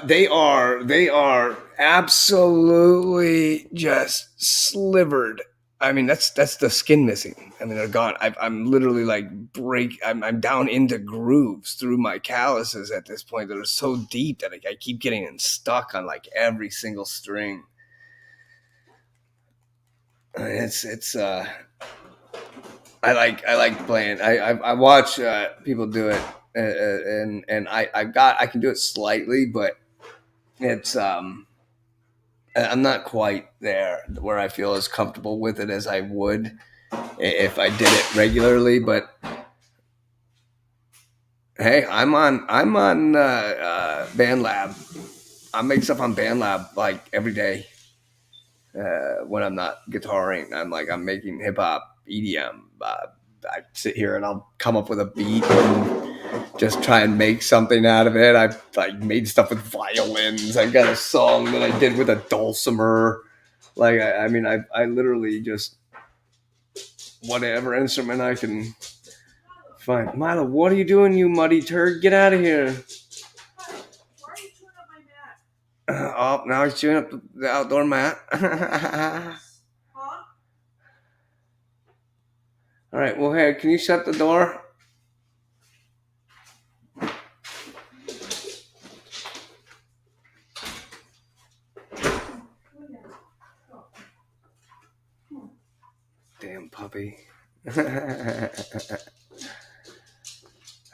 They are absolutely just slivered. I mean, that's the skin missing. I mean, they're gone. I'm literally like I'm down into grooves through my calluses at this point that are so deep that I keep getting stuck on like every single string. It's I like playing. I watch people do it, and I can do it slightly, but it's I'm not quite there where I feel as comfortable with it as I would if I did it regularly. But hey, I'm on BandLab. I make stuff on BandLab like every day when I'm not guitaring. I'm making hip hop EDM. I sit here and I'll come up with a beat and just try and make something out of it. I've like made stuff with violins. I've got a song that I did with a dulcimer. Like I mean, I literally just whatever instrument I can find. Milo, what are you doing, you muddy turd? Get out of here! Why are you chewing up my mat? Oh, now he's chewing up the outdoor mat. Huh? All right. Well, hey, can you shut the door? Damn puppy.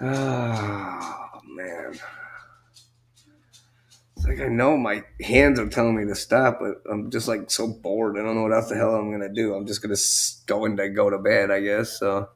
Oh man. It's like I know my hands are telling me to stop, but I'm just like so bored. I don't know what else the hell I'm gonna do. I'm just gonna go to bed, I guess. So.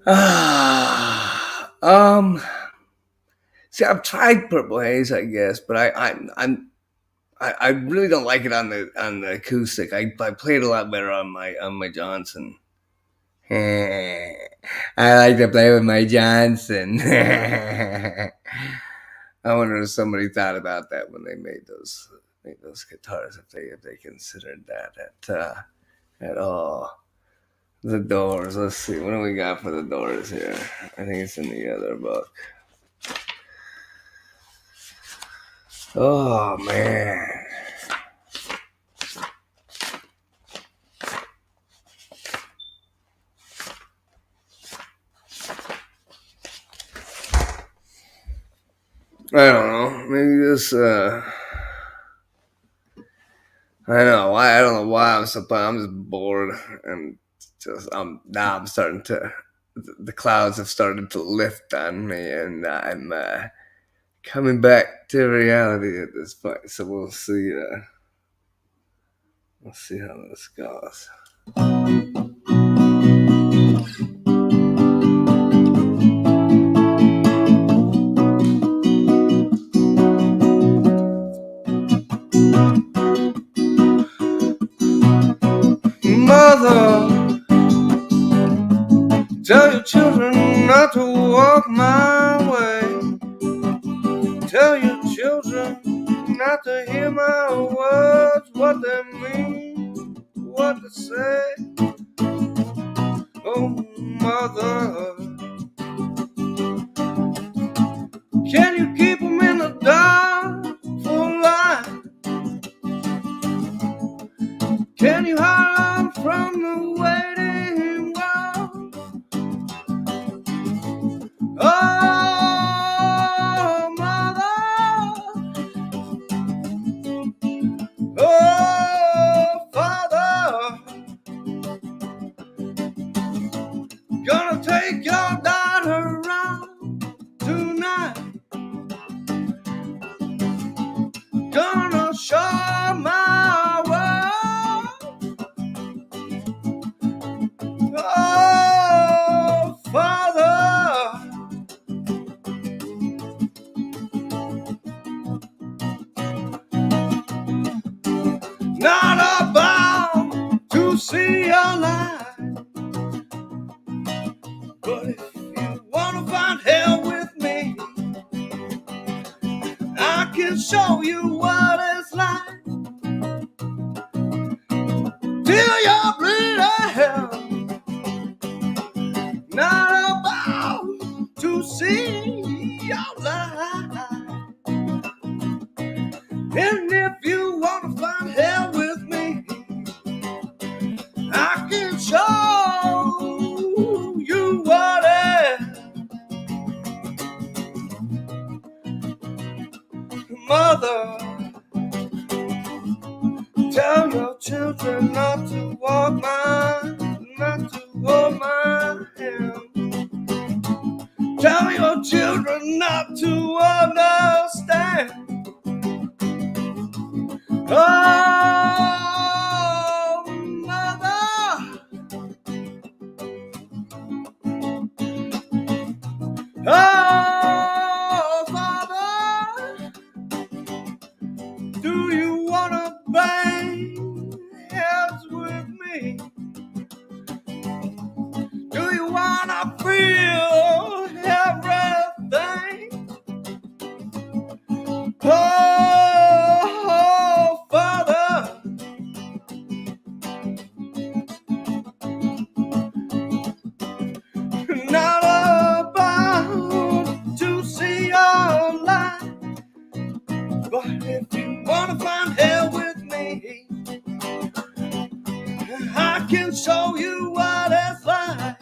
Um, See, I've tried Purple Haze, I guess, but I really don't like it on the acoustic. I play it a lot better on my Johnson. I like to play with my Johnson. I wonder if somebody thought about that when they made those guitars, if they considered that at all. The Doors. Let's see. What do we got for the Doors here? I think it's in the other book. Oh man. I don't know. Maybe this. I don't know why I'm so. I'm just bored and now I'm starting to. The clouds have started to lift on me, and I'm coming back to reality at this point. So we'll see. We'll see how this goes. Mother, tell your children not to walk my way. Tell your children not to hear my words, what they mean, what they say. Oh, mother, can you keep them in the dark for life? Can you hide them from the waiting world? Oh, mother, oh, father, gonna take your daughter around tonight. Gonna show my world. Oh, Father, not about to see your light. But if you wanna find hell with me, I can show you what it's like. Till you're bleeding hell. Not about to see your light. And if you wanna find hell with me, I can show you what it. Mother, tell your children not to walk not to hold my hand. Tell your children not to understand. Oh, mother, oh, father, do you wanna bang heads with me? Do you wanna feel everything? Oh, father, not about to see your light. But if you wanna find hell with me, I can show you what it's like.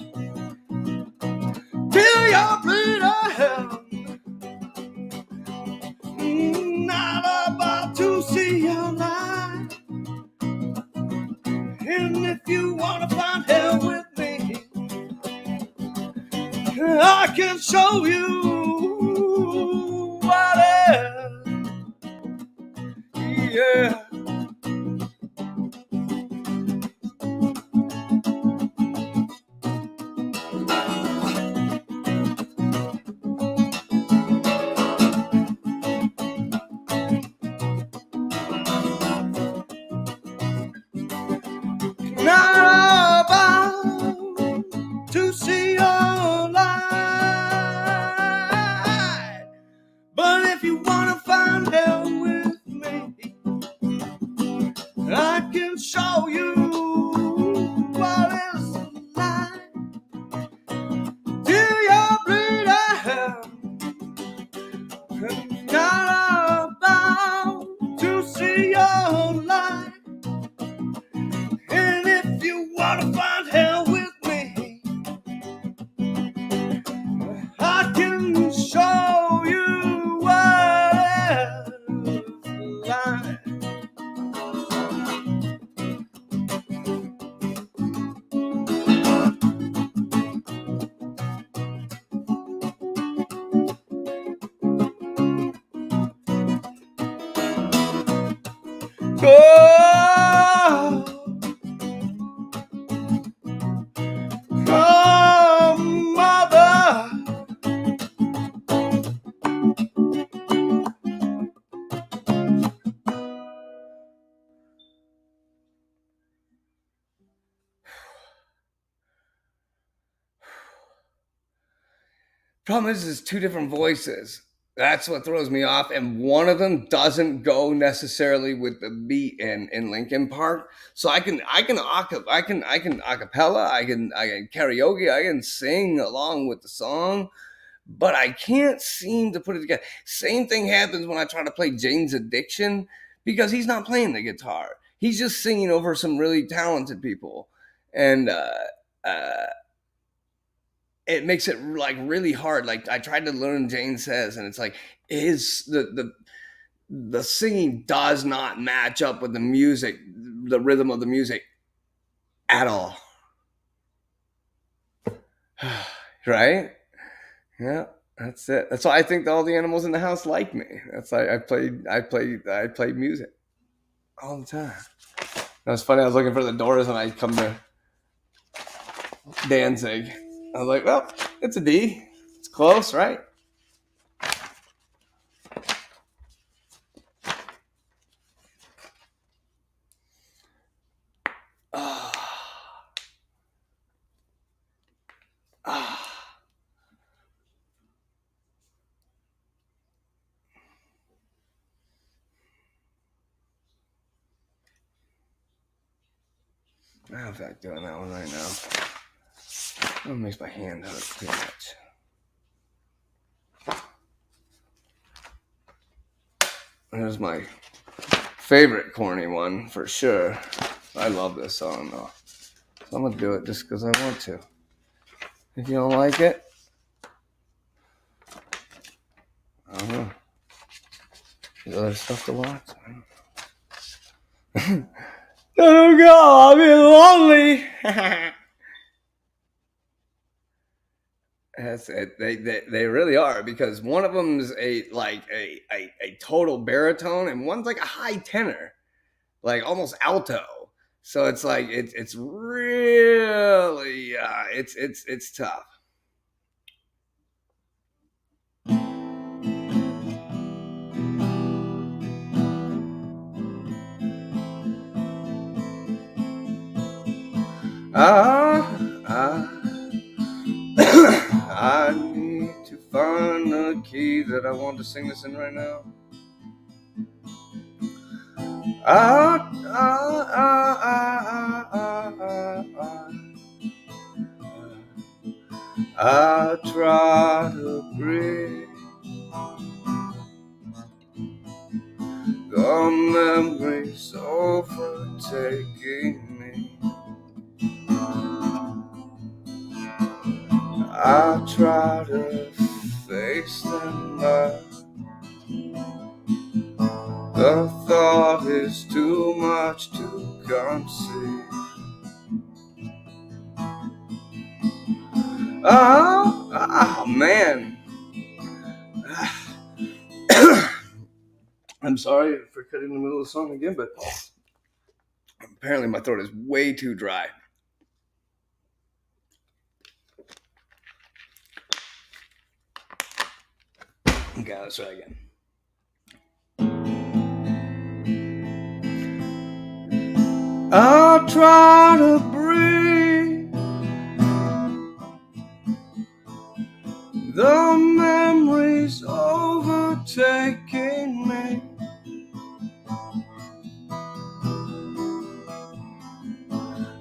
Till you're bleeding hell. Not about to see your light. And if you wanna find hell with me, I can show you what it is. Yeah. wanna find hell with me, I can show you what it's like. Oh, oh, mother. Problem is two different voices. That's what throws me off, and one of them doesn't go necessarily with the beat in Linkin Park. So I can acapella, I can karaoke, I can sing along with the song, but I can't seem to put it together. Same thing happens when I try to play Jane's Addiction because he's not playing the guitar. He's just singing over some really talented people, and uh, it makes it like really hard. Like I tried to learn Jane Says, and it's like is the singing does not match up with the music, the rhythm of the music at all. Right? Yeah, that's it. That's why I think all the animals in the house like me. That's why I played music all the time. That's funny. I was looking for the Doors and I come to Danzig. I was like, well, it's a D. It's close, right? Ah, ah. I don't feel like doing that one right now. That makes my hand hurt too much. There's my favorite corny one for sure. I love this song though. So I'm gonna do it just because I want to. If you don't like it, I don't know. There's other stuff to watch. Oh God, I'm lonely. That's it. They really are, because one of them's a total baritone and one's like a high tenor, like almost alto. So it's like it's really it's tough. Ah, I need to find the key that I want to sing this in right now. Ah, ah, ah, ah, ah, ah, ah. I try to breathe. The memories overtaking me. I try to face them, but the thought is too much to conceive. Oh man. I'm sorry for cutting in the middle of the song again, but apparently my throat is way too dry. Okay, let's try again. I'll try to breathe. The memories overtaking me.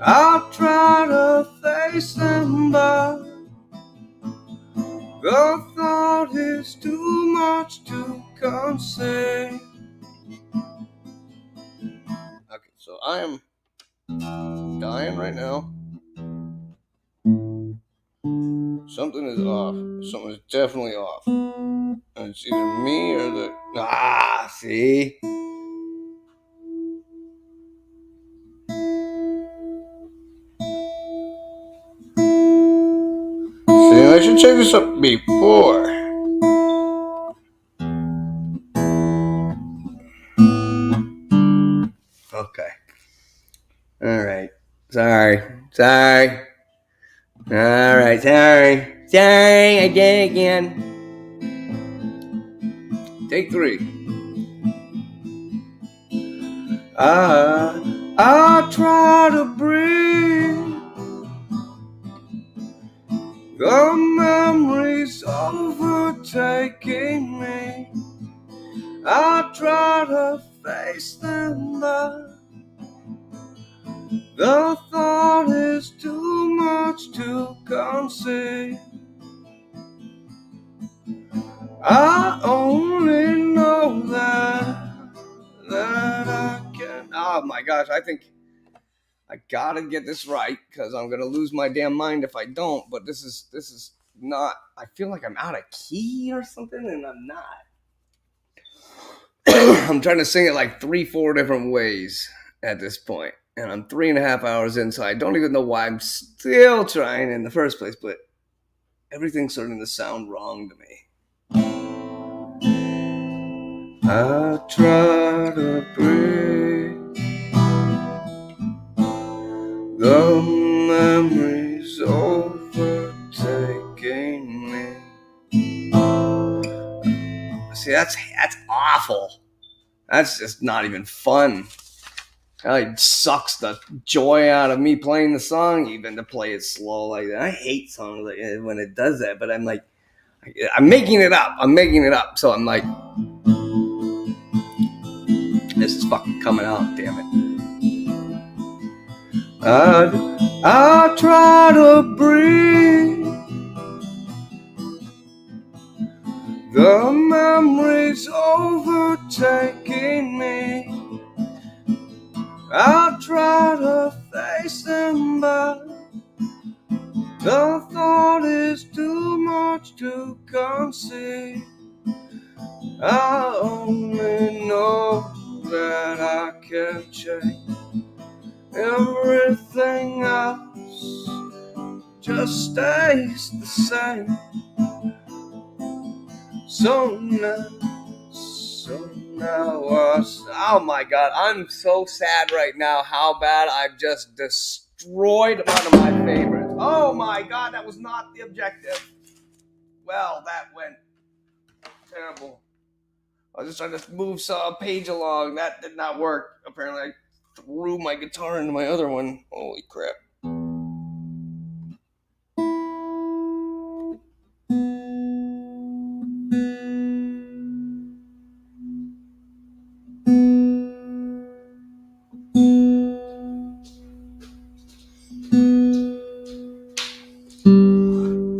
I'll try to face them, but the thought is too much to conceive. Okay, so I am dying right now. Something is off. Something is definitely off. And it's either me or the... Ah, see? See, I should check this up before. Okay. Alright. Sorry. Alright, sorry. I did it again. Take 3. I try to breathe. The memories overtaking me. I try to face them, but the thought is too much to conceive. I only know that I can. Oh my gosh, I think I gotta get this right because I'm gonna lose my damn mind if I don't. But this is not. I feel like I'm out of key or something, and I'm not. I'm trying to sing it like 3-4 different ways at this point, and I'm 3.5 hours in, so I don't even know why I'm still trying in the first place. But everything's starting to sound wrong to me. I try to breathe. The memories overtaking me. See, that's awful. That's just not even fun. It sucks the joy out of me playing the song, even to play it slow like that. I hate songs like when it does that, but I'm like, I'm making it up. So I'm like, this is fucking coming out, damn it. I try to breathe. The memories overtaking me. I try to face them, but the thought is too much to conceive. I only know that I can change. Everything else just stays the same. So now, oh my god, I'm so sad right now how bad I've just destroyed one of my favorites. Oh my god, that was not the objective. Well, that went terrible. I was just trying to move a page along. That did not work. Apparently, I threw my guitar into my other one. Holy crap.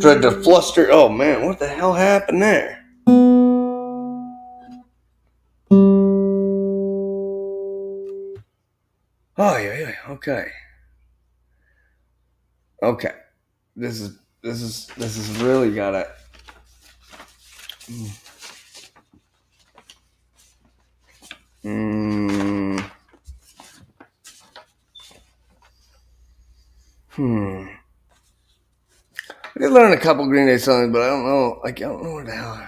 Tried to fluster. Oh man, what the hell happened there? Oh yeah. Okay. This is really gotta. I did learn a couple Green Day songs, but I don't know. Like, I don't know what the hell.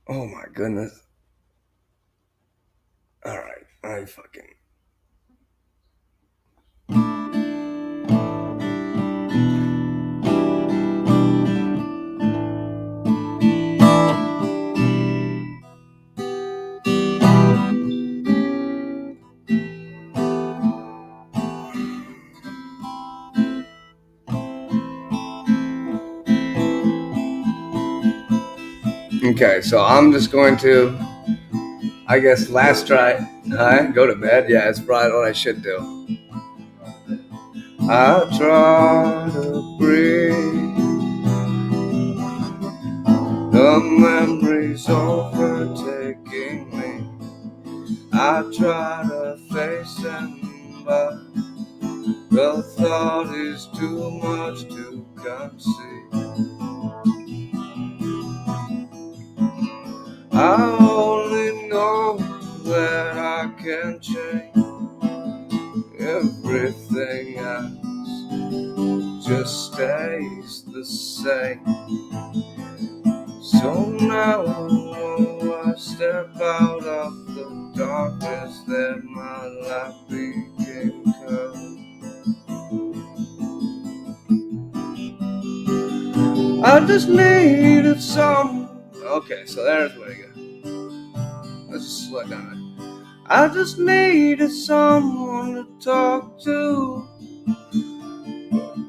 Oh my goodness. Alright, I fucking. Okay, so I'm just going to, I guess, last try. Go to bed. Yeah, it's probably what I should do. I try to breathe. The memories overtaking me. I try to face them, but The thought is too much to conceive. I only know that I can change. Everything else just stays the same. So now I step out of the darkness that my life became cold. I just needed some. Okay, so there's where I go. Let's just slow it down. I just needed someone to talk to.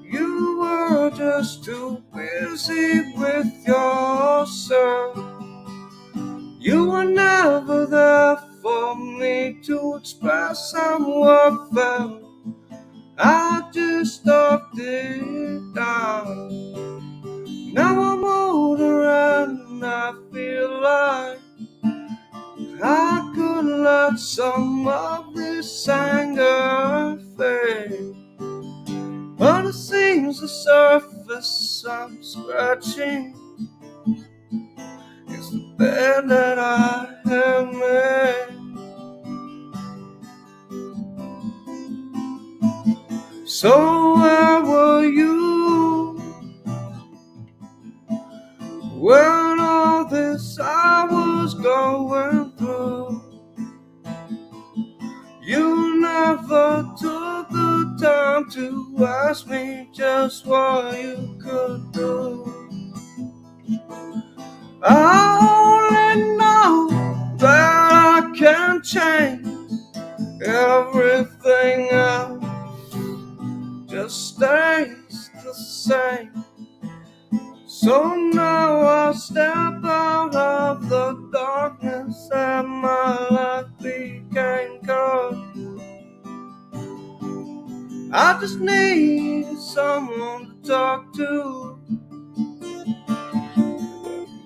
You were just too busy with yourself. You were never there for me to express how I felt. I just stuffed it down. Now I'm older and I feel like I could let some of this anger fade. But it seems the surface I'm scratching is the bed that I have made. So where were you when all this I was going through? You never took the time to ask me just what you could do. I only know that I can change. Everything else just stays the same. So now I step out of the darkness and my life became cold. I just need someone to talk to.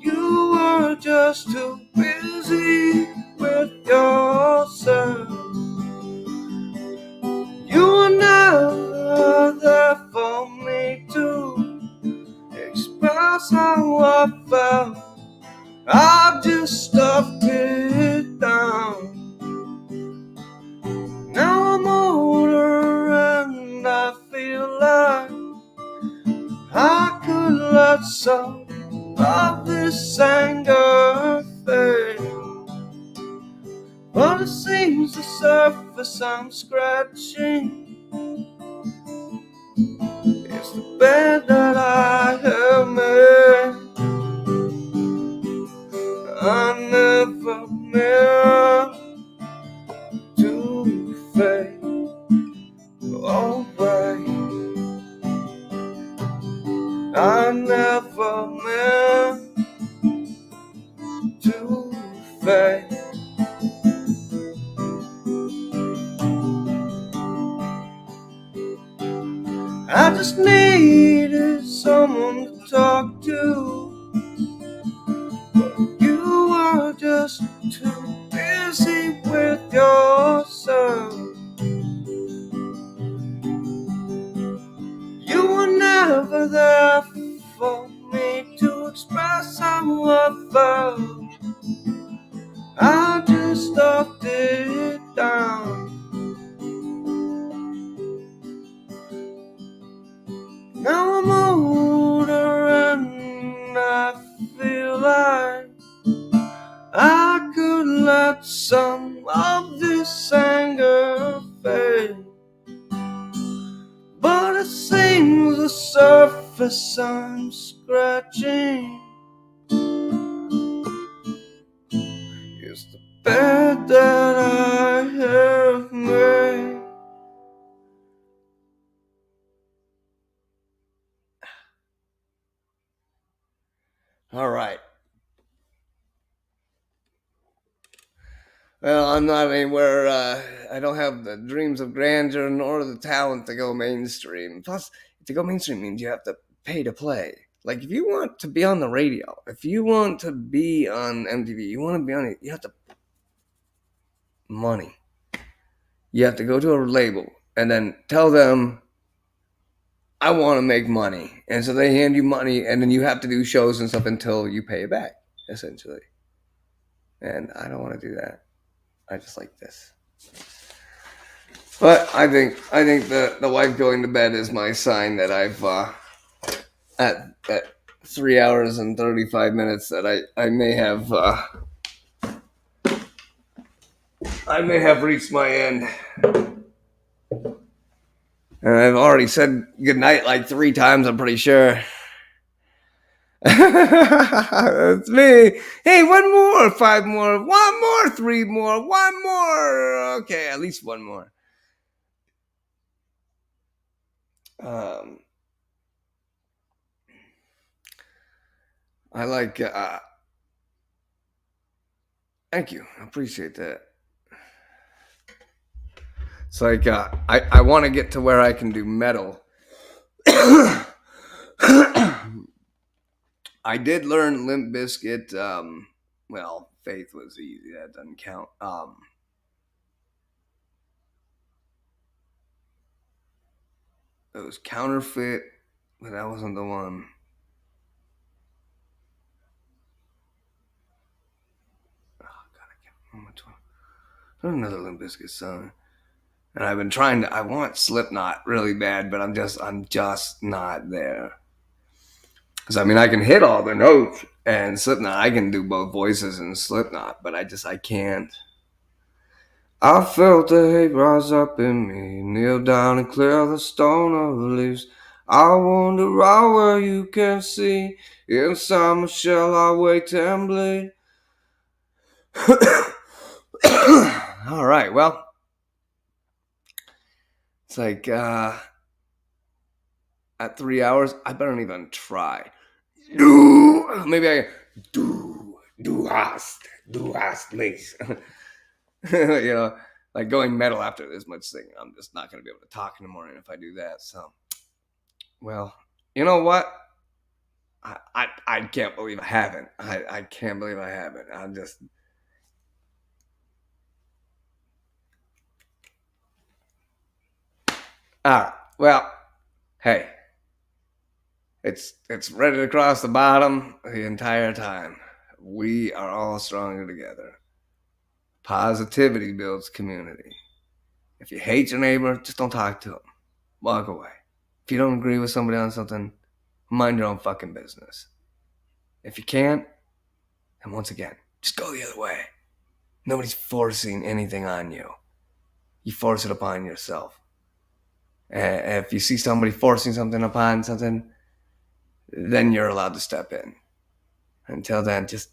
You were just too busy with yourself. You were never there for me to express how I felt. I just stuffed it down. Now I'm older and I feel like I could let some of this anger fade. But it seems the surface I'm scratching is the bed that I have made. I never meant to fade away. I never meant to fade. I just needed someone to talk to. You were just too busy with yourself. You were never there for me to express how I felt. I just stuffed it down. Now I'm older and I feel like I could let some of this anger fade. But it seems the surface I'm scratching is the bed that I have made. All right. Well, I'm not anywhere. I don't have the dreams of grandeur nor the talent to go mainstream. Plus, to go mainstream means you have to pay to play. Like, if you want to be on the radio, if you want to be on MTV, you want to be on it, you have to money. You have to go to a label and then tell them I want to make money. And so they hand you money, and then you have to do shows and stuff until you pay it back, essentially. And I don't want to do that. I just like this. But I think the wife going to bed is my sign that I've at 3 hours and 35 minutes that I may have reached my end. And I've already said goodnight like 3 times, I'm pretty sure. That's me. Hey, one more, 5 more, one more, 3 more, one more. Okay, at least one more. I like. Thank you. I appreciate that. It's like I want to get to where I can do metal. I did learn Limp Bizkit. Well, Faith was easy. That doesn't count. It was Counterfeit, but that wasn't the one. Oh God, I can't remember which one. There's another Limp Bizkit song, and I've been trying to. I want Slipknot really bad, but I'm just not there. Because I mean, I can hit all the notes and Slipknot. I can do both voices in Slipknot, but I can't. I felt the hate rise up in me, kneel down and clear the stone of the leaves. I wander out where you can see, inside my shell I wait and bleed. All right, well, it's like at 3 hours, I better not even try. Maybe I do hast, please. Like going metal after this much thing, I'm just not going to be able to talk in the morning if I do that. So, well, you know what? I can't believe I haven't. I can't believe I haven't. I'm just. All right. Well, hey, it's ready to cross the bottom the entire time. We are all stronger together. Positivity builds community. If you hate your neighbor, just don't talk to him. Walk away. If you don't agree with somebody on something, mind your own fucking business. If you can't, and once again, just go the other way. Nobody's forcing anything on you. You force it upon yourself. If you see somebody forcing something upon something, then you're allowed to step in. Until then, just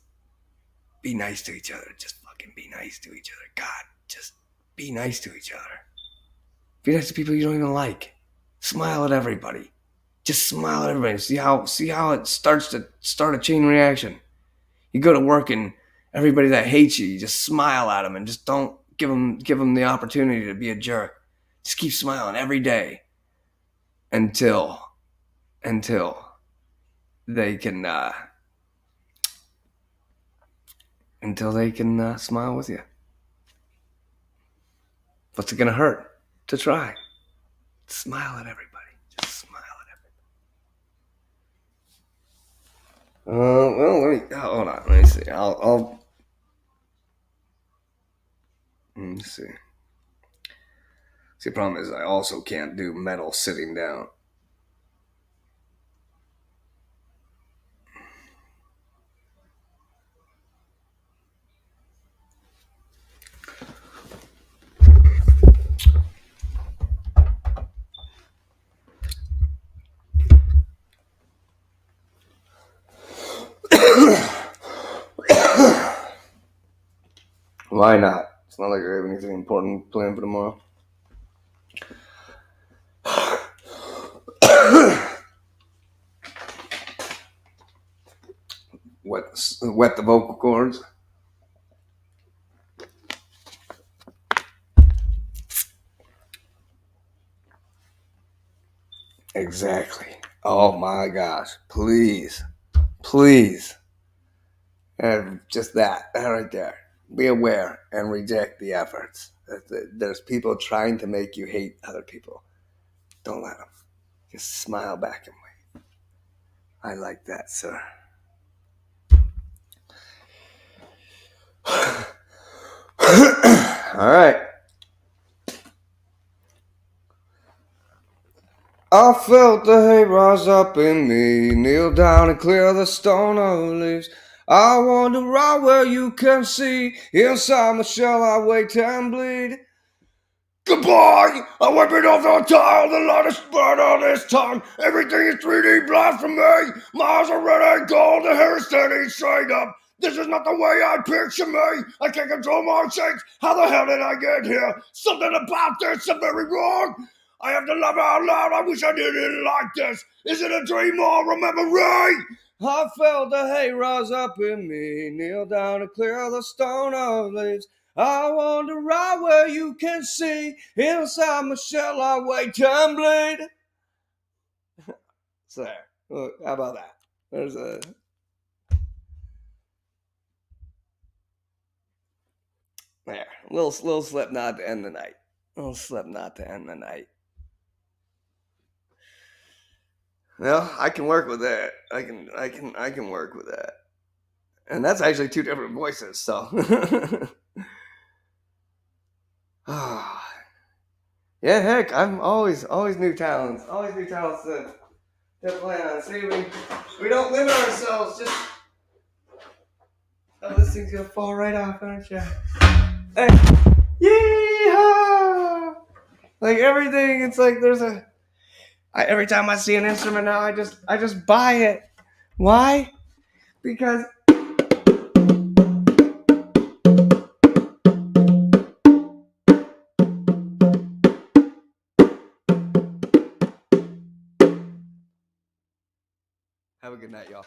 be nice to each other. Just fucking be nice to each other. God, just be nice to each other. Be nice to people you don't even like. Smile at everybody. Just smile at everybody. See how it starts to start a chain reaction. You go to work and everybody that hates you, you just smile at them and just don't give them the opportunity to be a jerk. Just keep smiling every day until they can smile with you. What's it gonna hurt to try? Smile at everybody. Just smile at everybody. Well, hold on. Let me see. Let me see. See, the problem is I also can't do metal sitting down. Why not? It's not like I have anything important planned for tomorrow. Wet the vocal cords. Exactly. Oh my gosh. Please. And just that right there. Be aware and reject the efforts. There's people trying to make you hate other people. Don't let them. Just smile back and wave. I like that, sir. All right. I felt the hate rise up in me, kneel down and clear the stone of leaves. I wander right where you can see, inside my shell I wait and bleed. Goodbye! I'm wiping off the tile, the light is spread on this time. Everything is 3D black for me. My eyes are red and gold, the hair is standing straight up. This is not the way I picture me. I can't control my shakes. How the hell did I get here? Something about this is very wrong. I have to laugh out loud. I wish I didn't like this. Is it a dream or a memory? I felt the hate rise up in me. Kneel down and clear the stone of leaves. I wander right where you can see. Inside my shell I wait and bleed. So there. Look, how about that? There's a there. Little slip knot to end the night. Little slip knot to end the night. Well, I can work with that. I can work with that. And that's actually two different voices, so yeah, heck, I'm always new talents. Always new talents to play on. See, we don't limit ourselves, just oh, this thing's gonna fall right off, aren't you? Hey, yeehaw! Like everything, it's like there's every time I see an instrument now, I just buy it. Why? Because have a good night, y'all.